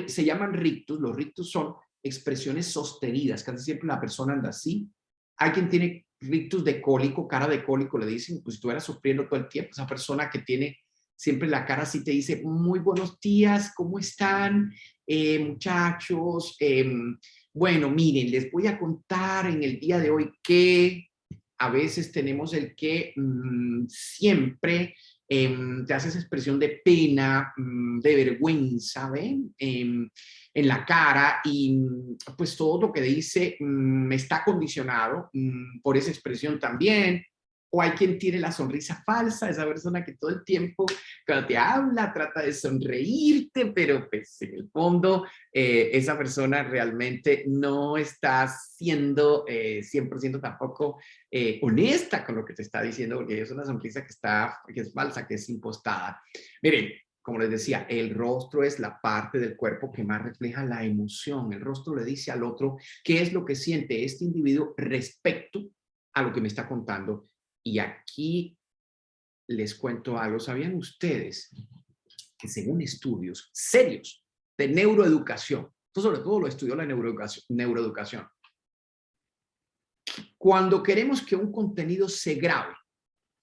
se llaman rictus. Los rictus son expresiones sostenidas, casi siempre la persona anda así. Hay quien tiene rictus de cólico, cara de cólico, le dicen, pues si estuvieras sufriendo todo el tiempo. Esa persona que tiene siempre la cara así te dice, muy buenos días, ¿cómo están, muchachos? Bueno, miren, les voy a contar en el día de hoy que a veces tenemos el que siempre te hace esa expresión de pena, de vergüenza, ¿ven? En la cara, y pues todo lo que dice está condicionado por esa expresión también. O hay quien tiene la sonrisa falsa, esa persona que todo el tiempo cuando te habla trata de sonreírte, pero pues en el fondo esa persona realmente no está siendo 100% tampoco honesta con lo que te está diciendo, porque es una sonrisa que es falsa, que es impostada. Miren, como les decía, el rostro es la parte del cuerpo que más refleja la emoción. El rostro le dice al otro qué es lo que siente este individuo respecto a lo que me está contando. Y aquí les cuento algo. ¿Sabían ustedes que según estudios serios de neuroeducación, esto sobre todo lo estudió la neuroeducación, cuando queremos que un contenido se grabe,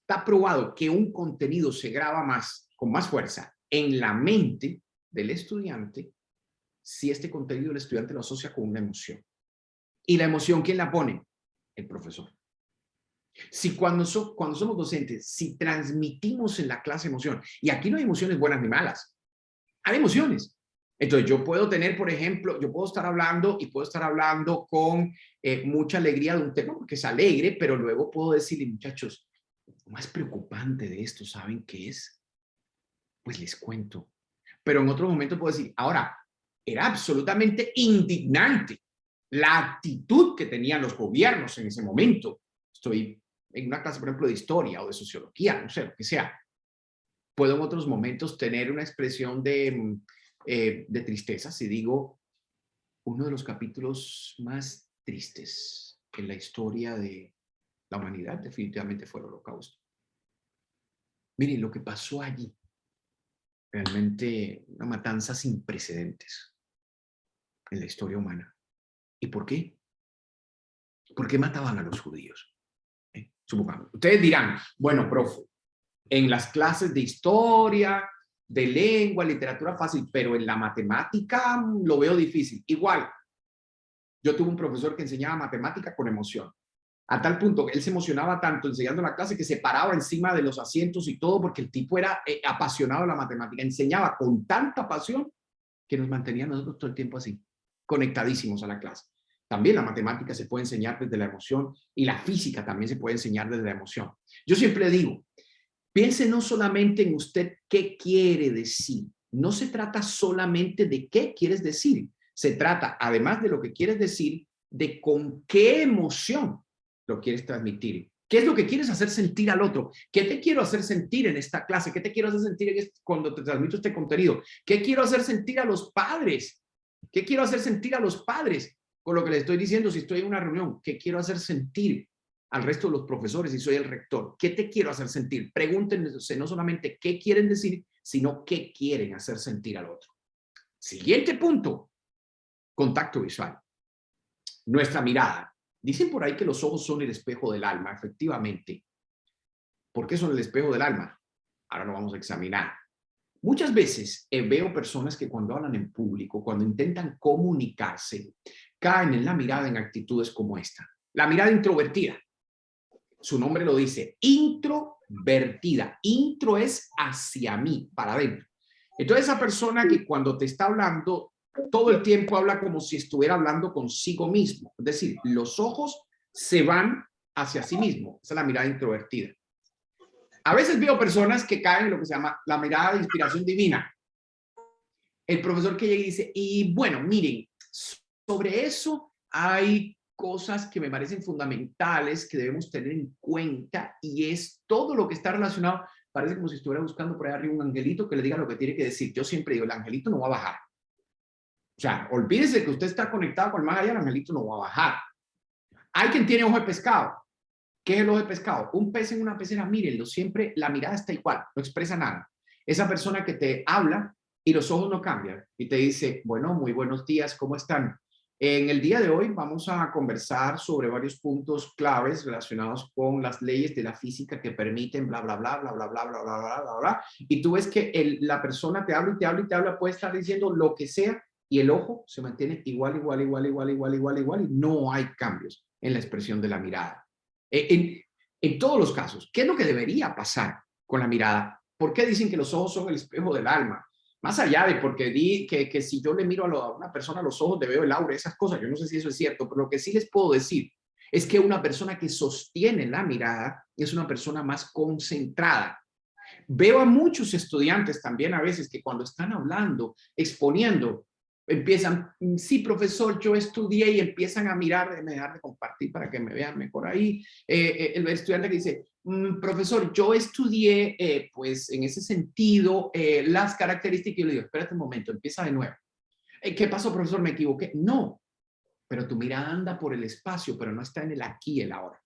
está probado que un contenido se graba con más fuerza en la mente del estudiante si este contenido el estudiante lo asocia con una emoción. ¿Y la emoción quién la pone? El profesor. Si cuando somos docentes, si transmitimos en la clase emoción, y aquí no hay emociones buenas ni malas, hay emociones. Entonces yo puedo tener, por ejemplo, yo puedo estar hablando y puedo estar hablando con mucha alegría de un tema porque es alegre, pero luego puedo decirle, muchachos, lo más preocupante de esto, ¿saben qué es? Pues les cuento. Pero en otro momento puedo decir, ahora, era absolutamente indignante la actitud que tenían los gobiernos en ese momento. Estoy en una clase, por ejemplo, de historia o de sociología, no sé, lo que sea. Puedo en otros momentos tener una expresión de tristeza si digo, uno de los capítulos más tristes en la historia de la humanidad definitivamente fue el Holocausto. Miren, lo que pasó allí, realmente una matanza sin precedentes en la historia humana. ¿Y por qué? ¿Por qué mataban a los judíos? Supongamos. Ustedes dirán, bueno, profe, en las clases de historia, de lengua, literatura fácil, pero en la matemática lo veo difícil. Igual, yo tuve un profesor que enseñaba matemática con emoción. A tal punto que él se emocionaba tanto enseñando la clase que se paraba encima de los asientos y todo porque el tipo era apasionado de la matemática. Enseñaba con tanta pasión que nos mantenía nosotros todo el tiempo así, conectadísimos a la clase. También la matemática se puede enseñar desde la emoción y la física también se puede enseñar desde la emoción. Yo siempre digo, piense no solamente en usted qué quiere decir. No se trata solamente de qué quieres decir. Se trata, además de lo que quieres decir, de con qué emoción lo quieres transmitir. ¿Qué es lo que quieres hacer sentir al otro? ¿Qué te quiero hacer sentir en esta clase? ¿Qué te quiero hacer sentir cuando te transmito este contenido? ¿Qué quiero hacer sentir a los padres? ¿Qué quiero hacer sentir a los padres con lo que les estoy diciendo si estoy en una reunión? ¿Qué quiero hacer sentir al resto de los profesores si soy el rector? ¿Qué te quiero hacer sentir? Pregúntense no solamente qué quieren decir, sino qué quieren hacer sentir al otro. Siguiente punto, contacto visual. Nuestra mirada. Dicen por ahí que los ojos son el espejo del alma, efectivamente. ¿Por qué son el espejo del alma? Ahora lo vamos a examinar. Muchas veces veo personas que cuando hablan en público, cuando intentan comunicarse, caen en la mirada en actitudes como esta. La mirada introvertida. Su nombre lo dice, introvertida. Intro es hacia mí, para adentro. Entonces esa persona que cuando te está hablando, todo el tiempo habla como si estuviera hablando consigo mismo. Es decir, los ojos se van hacia sí mismo. Esa es la mirada introvertida. A veces veo personas que caen en lo que se llama la mirada de inspiración divina. El profesor que llega y dice, y bueno, miren, sobre eso hay cosas que me parecen fundamentales que debemos tener en cuenta y es todo lo que está relacionado. Parece como si estuviera buscando por ahí arriba un angelito que le diga lo que tiene que decir. Yo siempre digo, el angelito no va a bajar. O sea, olvídese que usted está conectado con el más allá, el angelito no va a bajar. Hay quien tiene ojo de pescado. ¿Qué es el ojo de pescado? Un pez en una pecera, mírenlo, siempre la mirada está igual, no expresa nada. Esa persona que te habla y los ojos no cambian y te dice, bueno, muy buenos días, ¿cómo están? En el día de hoy vamos a conversar sobre varios puntos claves relacionados con las leyes de la física que permiten bla, bla, bla, bla, bla, bla, bla, bla, bla, bla, bla. Y tú ves que la persona te habla y te habla y te habla, puede estar diciendo lo que sea y el ojo se mantiene igual, igual, igual, igual, igual, igual, igual y no hay cambios en la expresión de la mirada. En todos los casos, ¿qué es lo que debería pasar con la mirada? ¿Por qué dicen que los ojos son el espejo del alma? Más allá de porque di que si yo le miro a una persona a los ojos, le veo el aura, esas cosas, yo no sé si eso es cierto, pero lo que sí les puedo decir es que una persona que sostiene la mirada es una persona más concentrada. Veo a muchos estudiantes también a veces que cuando están hablando, exponiendo, empiezan, sí, profesor, yo estudié y empiezan a mirar, déjame dejar de compartir para que me vean mejor ahí. El estudiante que dice, profesor, yo estudié, pues en ese sentido, las características. Y yo le digo, espérate un momento, empieza de nuevo. ¿Qué pasó, profesor? ¿Me equivoqué? No, pero tu mirada anda por el espacio, pero no está en el aquí y el ahora.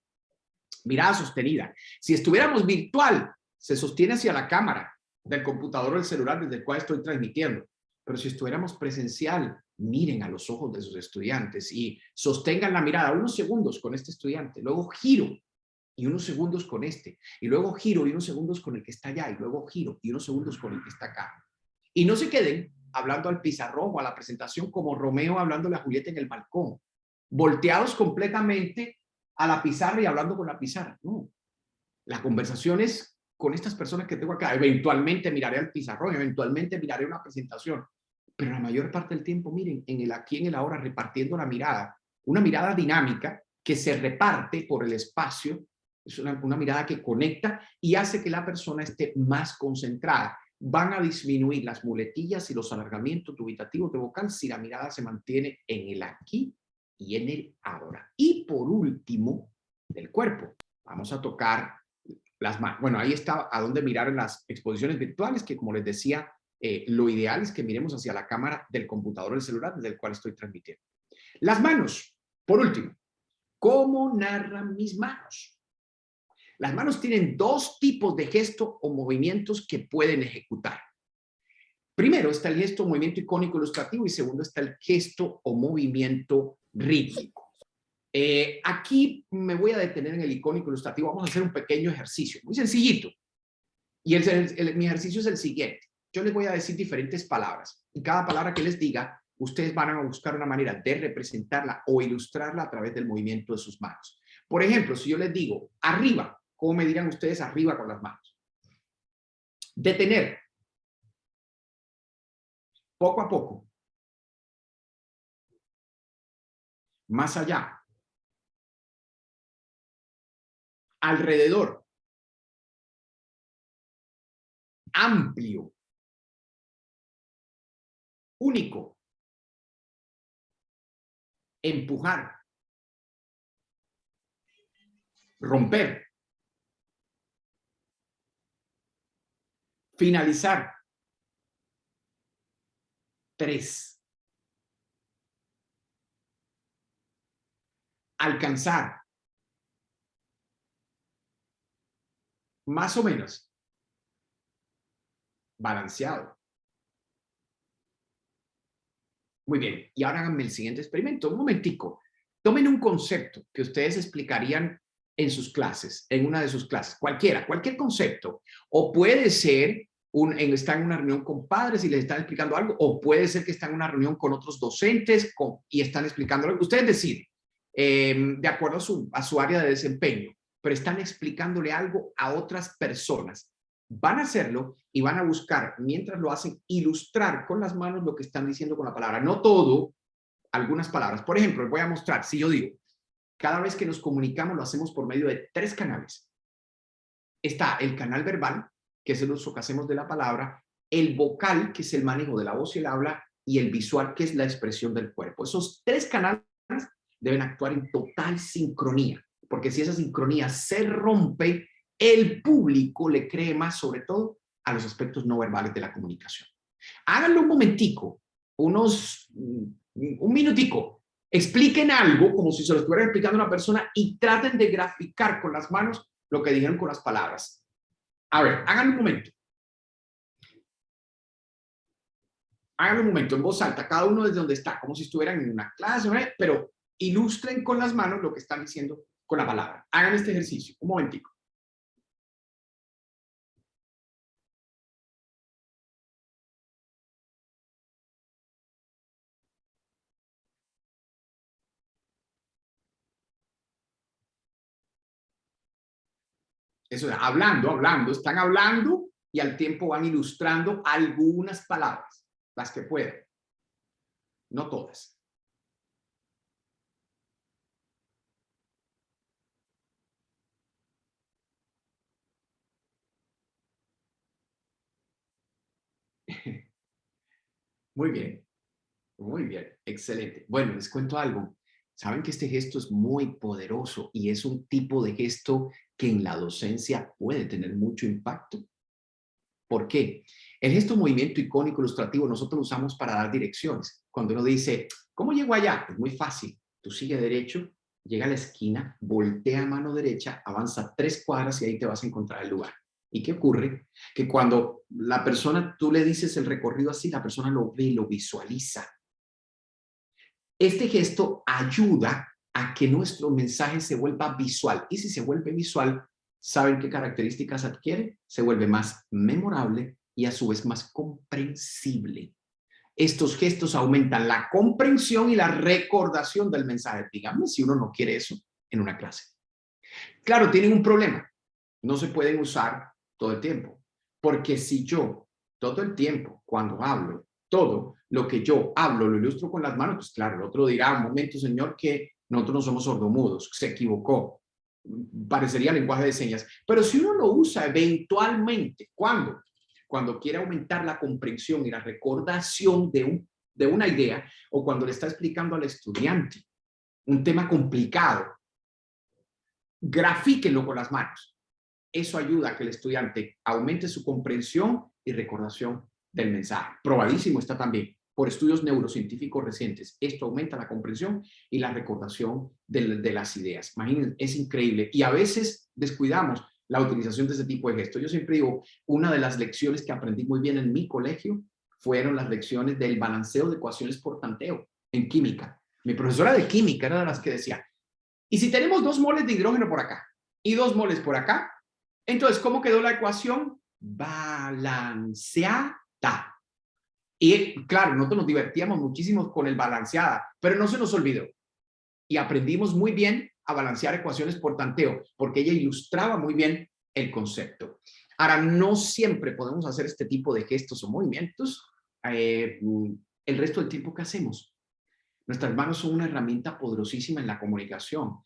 Mirada sostenida. Si estuviéramos virtual, se sostiene hacia la cámara del computador o del celular desde el cual estoy transmitiendo. Pero si estuviéramos presencial, miren a los ojos de sus estudiantes y sostengan la mirada unos segundos con este estudiante, luego giro y unos segundos con este, y luego giro y unos segundos con el que está allá, y luego giro y unos segundos con el que está acá. Y no se queden hablando al pizarrón o a la presentación como Romeo hablándole a Julieta en el balcón, volteados completamente a la pizarra y hablando con la pizarra. No. La conversación es con estas personas que tengo acá. Eventualmente miraré al pizarrón, eventualmente miraré una presentación. Pero la mayor parte del tiempo, miren, en el aquí, en el ahora, repartiendo la mirada. Una mirada dinámica que se reparte por el espacio. Es una mirada que conecta y hace que la persona esté más concentrada. Van a disminuir las muletillas y los alargamientos dubitativos de vocal si la mirada se mantiene en el aquí y en el ahora. Y por último, del cuerpo. Vamos a tocar las manos. Bueno, ahí está a dónde mirar en las exposiciones virtuales, que como les decía, lo ideal es que miremos hacia la cámara del computador o del celular desde el cual estoy transmitiendo. Las manos, por último. ¿Cómo narran mis manos? Las manos tienen dos tipos de gesto o movimientos que pueden ejecutar. Primero está el gesto o movimiento icónico ilustrativo y segundo está el gesto o movimiento rítmico. Aquí me voy a detener en el icónico ilustrativo. Vamos a hacer un pequeño ejercicio, muy sencillito. Y mi ejercicio es el siguiente. Yo les voy a decir diferentes palabras y cada palabra que les diga, ustedes van a buscar una manera de representarla o ilustrarla a través del movimiento de sus manos. Por ejemplo, si yo les digo arriba, ¿cómo me dirán ustedes arriba con las manos? Detener. Poco a poco. Más allá. Alrededor. Amplio. Único. Empujar. Romper. Finalizar. 3. Alcanzar. Más o menos. Balanceado. Muy bien. Y ahora háganme el siguiente experimento. Un momentico. Tomen un concepto que ustedes explicarían en sus clases, en una de sus clases. Cualquier concepto. O puede ser está en una reunión con padres y les están explicando algo, o puede ser que está en una reunión con otros docentes y están explicando algo. Ustedes deciden, de acuerdo a su área de desempeño, pero están explicándole algo a otras personas. Van a hacerlo y van a buscar, mientras lo hacen, ilustrar con las manos lo que están diciendo con la palabra. No todo, algunas palabras. Por ejemplo, les voy a mostrar, si yo digo, cada vez que nos comunicamos lo hacemos por medio de 3 canales. Está el canal verbal, que es el uso que hacemos de la palabra, el vocal, que es el manejo de la voz y el habla, y el visual, que es la expresión del cuerpo. Esos 3 canales deben actuar en total sincronía, porque si esa sincronía se rompe, el público le cree más, sobre todo, a los aspectos no verbales de la comunicación. Háganlo un momentico, un minutico, expliquen algo como si se lo estuviera explicando a una persona y traten de graficar con las manos lo que dijeron con las palabras. A ver, háganlo un momento. Háganlo un momento en voz alta, cada uno desde donde está, como si estuvieran en una clase, ¿no? Pero ilustren con las manos lo que están diciendo con la palabra. Hagan este ejercicio, un momentico. Eso es, hablando, están hablando y al tiempo van ilustrando algunas palabras, las que puedan, no todas. Muy bien, excelente. Bueno, les cuento algo. Saben que este gesto es muy poderoso y es un tipo de gesto que en la docencia puede tener mucho impacto. ¿Por qué? El gesto movimiento icónico ilustrativo nosotros lo usamos para dar direcciones. Cuando uno dice, ¿cómo llego allá? Es muy fácil. Tú sigue derecho, llega a la esquina, voltea a mano derecha, avanza 3 cuadras y ahí te vas a encontrar el lugar. ¿Y qué ocurre? Que cuando la persona, tú le dices el recorrido así, la persona lo ve y lo visualiza. Este gesto ayuda a que nuestro mensaje se vuelva visual. Y si se vuelve visual, ¿saben qué características adquiere? Se vuelve más memorable y a su vez más comprensible. Estos gestos aumentan la comprensión y la recordación del mensaje. Díganme si uno no quiere eso en una clase. Claro, tienen un problema. No se pueden usar todo el tiempo. Porque si yo, todo el tiempo, cuando hablo, todo lo que yo hablo lo ilustro con las manos, pues claro, el otro dirá, un momento, señor, que nosotros no somos sordomudos, se equivocó. Parecería lenguaje de señas. Pero si uno lo usa eventualmente, ¿cuándo? Cuando quiere aumentar la comprensión y la recordación de una idea, o cuando le está explicando al estudiante un tema complicado, grafíquenlo con las manos. Eso ayuda a que el estudiante aumente su comprensión y recordación del mensaje. Probadísimo está también por estudios neurocientíficos recientes. Esto aumenta la comprensión y la recordación de las ideas. Imagínense, es increíble. Y a veces descuidamos la utilización de ese tipo de gestos. Yo siempre digo, una de las lecciones que aprendí muy bien en mi colegio fueron las lecciones del balanceo de ecuaciones por tanteo en química. Mi profesora de química era de las que decía, y si tenemos 2 moles de hidrógeno por acá y 2 moles por acá, entonces, ¿cómo quedó la ecuación? Balanceada. Y claro, nosotros nos divertíamos muchísimo con el balanceada, pero no se nos olvidó. Y aprendimos muy bien a balancear ecuaciones por tanteo, porque ella ilustraba muy bien el concepto. Ahora, no siempre podemos hacer este tipo de gestos o movimientos el resto del tiempo que hacemos. Nuestras manos son una herramienta poderosísima en la comunicación.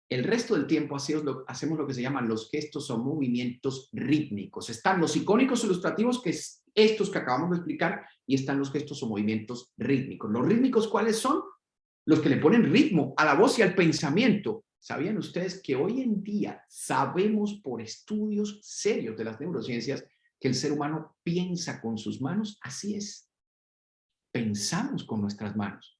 El resto del tiempo hacemos lo que se llaman los gestos o movimientos rítmicos. Están los icónicos ilustrativos, que es estos que acabamos de explicar, y están los gestos o movimientos rítmicos. ¿Los rítmicos cuáles son? Los que le ponen ritmo a la voz y al pensamiento. ¿Sabían ustedes que hoy en día sabemos por estudios serios de las neurociencias que el ser humano piensa con sus manos? Así es. Pensamos con nuestras manos.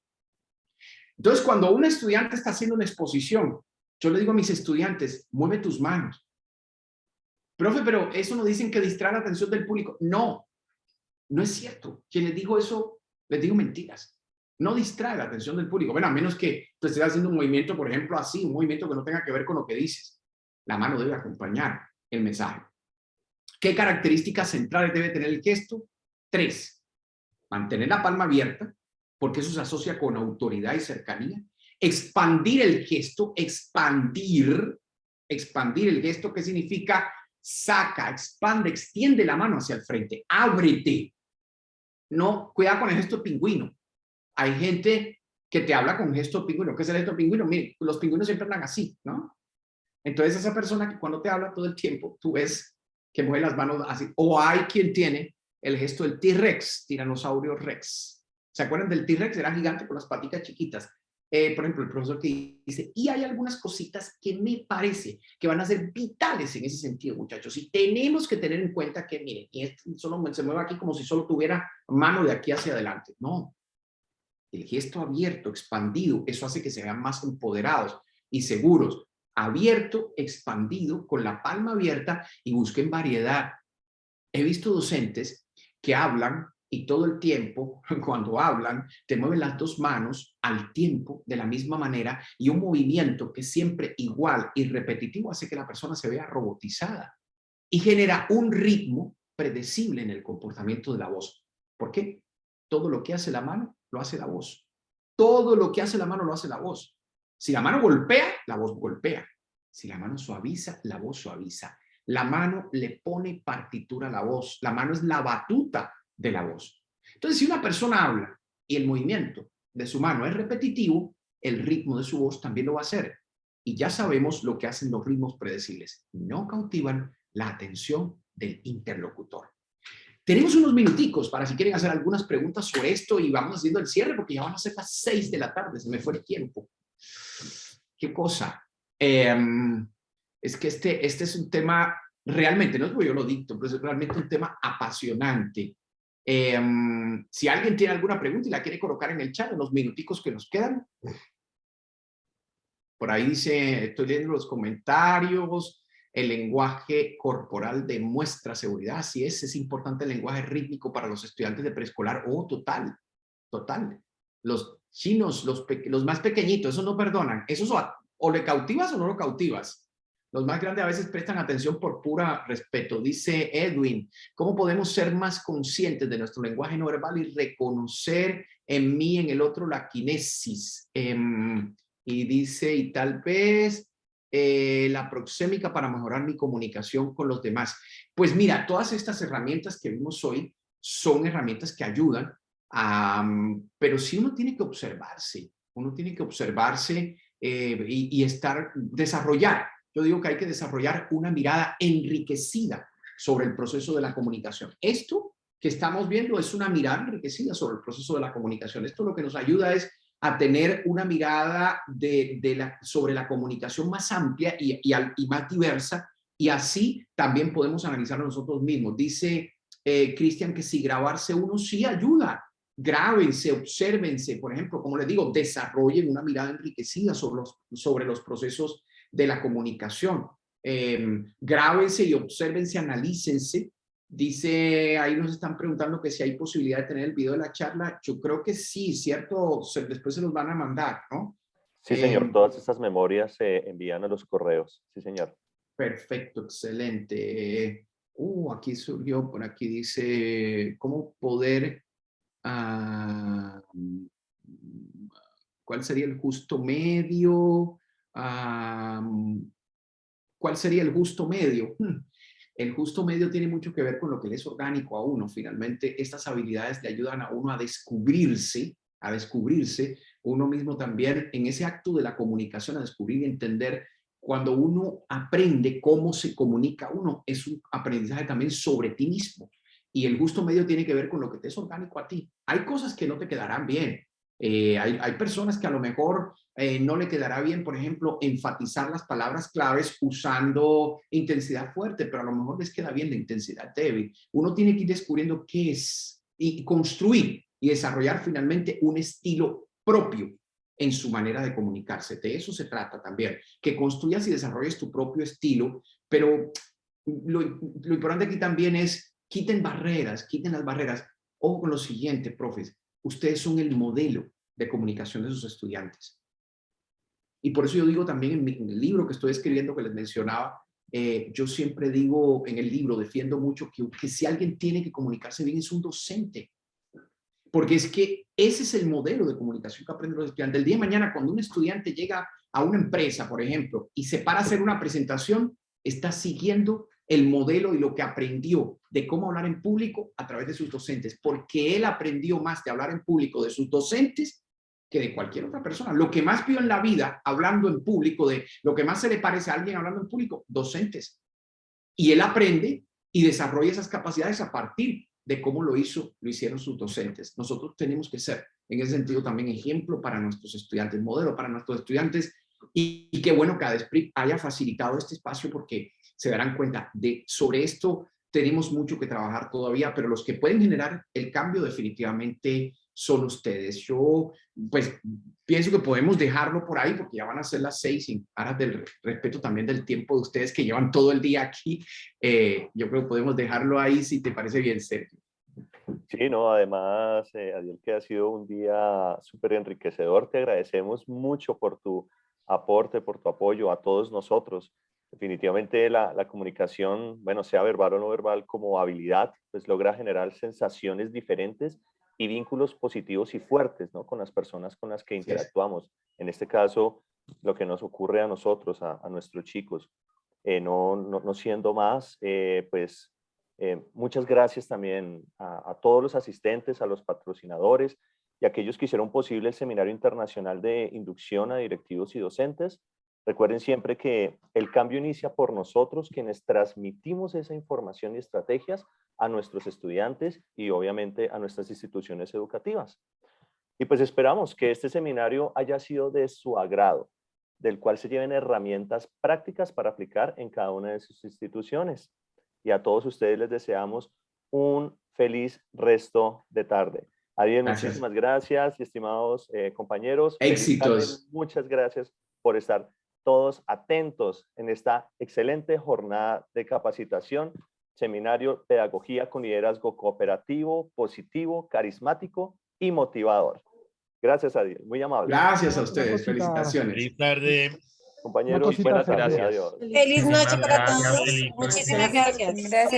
Entonces, cuando un estudiante está haciendo una exposición, yo le digo a mis estudiantes, mueve tus manos. Profe, pero eso no dicen que distrae la atención del público. No, no es cierto. Quien les dijo eso, les digo mentiras. No distrae la atención del público. Bueno, a menos que tú estés haciendo un movimiento, por ejemplo, así, un movimiento que no tenga que ver con lo que dices. La mano debe acompañar el mensaje. ¿Qué características centrales debe tener el gesto? 3. Mantener la palma abierta, porque eso se asocia con autoridad y cercanía. Expandir el gesto, expandir el gesto, ¿qué significa? Saca, expande, extiende la mano hacia el frente, ábrete. No, cuidado con el gesto pingüino. Hay gente que te habla con gesto pingüino. ¿Qué es el gesto pingüino? Mire, los pingüinos siempre hablan así, ¿no? Entonces esa persona que cuando te habla todo el tiempo, tú ves que mueve las manos así. O hay quien tiene el gesto del T-Rex, tiranosaurio Rex. ¿Se acuerdan del T-Rex? Era gigante con las patitas chiquitas. Por ejemplo, el profesor que dice, y hay algunas cositas que me parece que van a ser vitales en ese sentido, muchachos. Y tenemos que tener en cuenta que, miren, y esto solo se mueve aquí como si solo tuviera mano de aquí hacia adelante. No. El gesto abierto, expandido, eso hace que se vean más empoderados y seguros. Abierto, expandido, con la palma abierta y busquen variedad. He visto docentes que hablan y todo el tiempo, cuando hablan, te mueven las 2 manos al tiempo, de la misma manera, y un movimiento que es siempre igual y repetitivo hace que la persona se vea robotizada y genera un ritmo predecible en el comportamiento de la voz. ¿Por qué? Todo lo que hace la mano, lo hace la voz. Todo lo que hace la mano, lo hace la voz. Si la mano golpea, la voz golpea. Si la mano suaviza, la voz suaviza. La mano le pone partitura a la voz. La mano es la batuta de la voz. Entonces, si una persona habla y el movimiento de su mano es repetitivo, el ritmo de su voz también lo va a hacer. Y ya sabemos lo que hacen los ritmos predecibles. No cautivan la atención del interlocutor. Tenemos unos minuticos para si quieren hacer algunas preguntas sobre esto y vamos haciendo el cierre porque ya van a ser las 6 de la tarde. Se me fue el tiempo. ¿Qué cosa? Es que este es un tema realmente, no es como yo lo dicto, pero es realmente un tema apasionante. Si alguien tiene alguna pregunta y la quiere colocar en el chat en los minuticos que nos quedan. Por ahí dice, estoy leyendo los comentarios, el lenguaje corporal demuestra seguridad. Así es importante el lenguaje rítmico para los estudiantes de preescolar. Oh, total. Los chinos, los más pequeñitos, esos no perdonan. Esos o le cautivas o no lo cautivas. Los más grandes a veces prestan atención por pura respeto. Dice Edwin, ¿cómo podemos ser más conscientes de nuestro lenguaje no verbal y reconocer en mí, en el otro, la quinesis? Y dice, y tal vez la proxémica para mejorar mi comunicación con los demás. Pues mira, todas estas herramientas que vimos hoy son herramientas que ayudan, pero sí uno tiene que observarse, y desarrollar. Yo digo que hay que desarrollar una mirada enriquecida sobre el proceso de la comunicación. Esto que estamos viendo es una mirada enriquecida sobre el proceso de la comunicación. Esto lo que nos ayuda es a tener una mirada sobre la comunicación más amplia y más diversa, y así también podemos analizar a nosotros mismos. Dice Cristian que si grabarse uno sí ayuda. Grábense, obsérvense, por ejemplo, como les digo, desarrollen una mirada enriquecida sobre los procesos de la comunicación. Grábense y obsérvense, analícense. Dice, ahí nos están preguntando que si hay posibilidad de tener el video de la charla. Yo creo que sí, ¿cierto? Después se los van a mandar, ¿no? Sí, señor. Todas estas memorias se envían a los correos. Sí, señor. Perfecto, excelente. Aquí surgió, por aquí dice, ¿cómo poder... ¿cuál sería el justo medio? ¿Cuál sería el justo medio? El justo medio tiene mucho que ver con lo que le es orgánico a uno. Finalmente, estas habilidades le ayudan a uno a descubrirse uno mismo también en ese acto de la comunicación, a descubrir y entender. Cuando uno aprende cómo se comunica uno, es un aprendizaje también sobre ti mismo. Y el justo medio tiene que ver con lo que te es orgánico a ti. Hay cosas que no te quedarán bien. Hay personas que a lo mejor no le quedará bien, por ejemplo, enfatizar las palabras claves usando intensidad fuerte, pero a lo mejor les queda bien la intensidad débil. Uno tiene que ir descubriendo qué es y construir y desarrollar finalmente un estilo propio en su manera de comunicarse. De eso se trata también, que construyas y desarrolles tu propio estilo, pero lo importante aquí también es quiten las barreras. Ojo con lo siguiente, profes, ustedes son el modelo de comunicación de sus estudiantes. Y por eso yo digo también en el libro que estoy escribiendo, que les mencionaba, yo siempre digo en el libro, defiendo mucho que si alguien tiene que comunicarse bien es un docente. Porque es que ese es el modelo de comunicación que aprenden los estudiantes. El día de mañana, cuando un estudiante llega a una empresa, por ejemplo, y se para a hacer una presentación, está siguiendo el modelo y lo que aprendió de cómo hablar en público a través de sus docentes, porque él aprendió más de hablar en público de sus docentes que de cualquier otra persona. Lo que más vio en la vida hablando en público, de lo que más se le parece a alguien hablando en público, docentes. Y él aprende y desarrolla esas capacidades a partir de cómo lo hicieron sus docentes. Nosotros tenemos que ser, en ese sentido, también ejemplo para nuestros estudiantes, modelo para nuestros estudiantes, y qué bueno que ADESPRIC haya facilitado este espacio, porque se darán cuenta sobre esto tenemos mucho que trabajar todavía, pero los que pueden generar el cambio definitivamente son ustedes. Yo, pues, pienso que podemos dejarlo por ahí porque ya van a ser las 6 y aras del respeto también del tiempo de ustedes que llevan todo el día aquí. Yo creo que podemos dejarlo ahí si te parece bien, Sergio. Sí, no, además, Adiel, que ha sido un día súper enriquecedor. Te agradecemos mucho por tu aporte, por tu apoyo a todos nosotros. Definitivamente la comunicación, bueno, sea verbal o no verbal, como habilidad, pues logra generar sensaciones diferentes y vínculos positivos y fuertes, ¿no? Con las personas con las que interactuamos. En este caso, lo que nos ocurre a nosotros, a nuestros chicos. No siendo más, muchas gracias también a todos los asistentes, a los patrocinadores y a aquellos que hicieron posible el Seminario Internacional de Inducción a Directivos y Docentes. Recuerden siempre que el cambio inicia por nosotros, quienes transmitimos esa información y estrategias a nuestros estudiantes y obviamente a nuestras instituciones educativas. Y pues esperamos que este seminario haya sido de su agrado, del cual se lleven herramientas prácticas para aplicar en cada una de sus instituciones. Y a todos ustedes les deseamos un feliz resto de tarde. Adiel, muchísimas gracias, y estimados compañeros. Éxitos. Muchas gracias por estar todos atentos en esta excelente jornada de capacitación, seminario Pedagogía con Liderazgo Cooperativo, Positivo, Carismático y Motivador. Gracias, Adiel, muy amable. Gracias a ustedes, felicitaciones. Feliz tarde. Compañeros, buenas tardes, adiós. Feliz noche para todos. Feliz. Muchísimas gracias.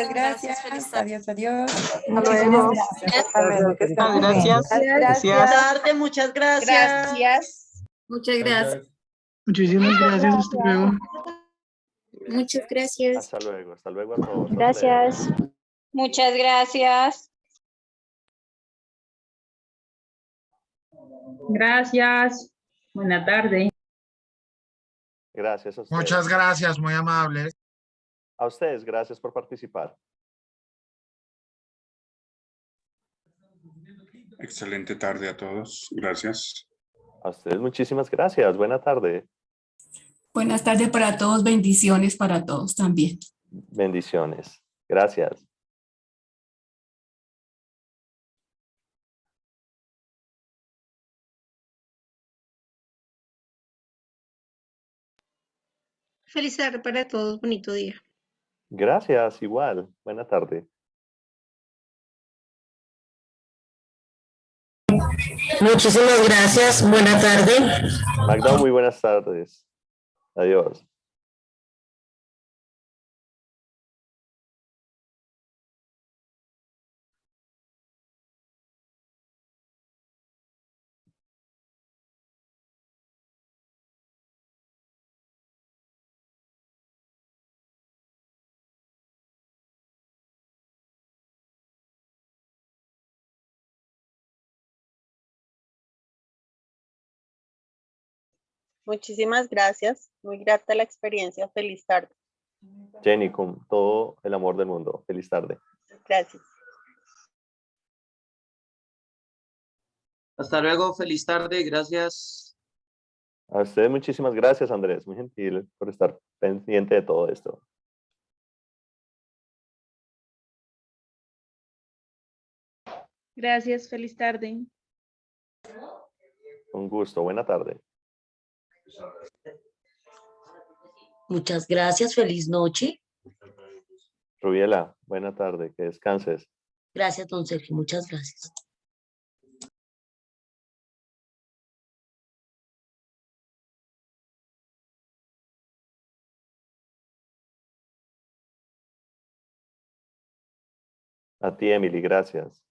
Gracias, feliz tarde. Adiós. Luego. Gracias. Gracias. Tarde, muchas gracias. Gracias. Muchas gracias. Muchísimas gracias, hasta luego. Muchas gracias. Hasta luego a todos. Hasta luego. Gracias. Muchas gracias. Gracias. Buena tarde. Gracias a ustedes. Muchas gracias, muy amables. A ustedes, gracias por participar. Excelente tarde a todos. Gracias. A ustedes, muchísimas gracias. Buena tarde. Buenas tardes para todos, bendiciones para todos también. Bendiciones. Gracias. Feliz tarde para todos, bonito día. Gracias, igual. Buena tarde. Muchísimas gracias. Buena tarde. Magda, muy buenas tardes. Adiós. Muchísimas gracias. Muy grata la experiencia. Feliz tarde. Jenny, con todo el amor del mundo. Feliz tarde. Gracias. Hasta luego, feliz tarde, gracias. A ustedes, muchísimas gracias, Andrés. Muy gentil por estar pendiente de todo esto. Gracias, feliz tarde. Un gusto. Buena tarde. Muchas gracias. Feliz noche. Rubiela, buena tarde. Que descanses. Gracias, don Sergio. Muchas gracias. A ti, Emily, gracias.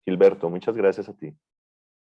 Gilberto, muchas gracias a ti.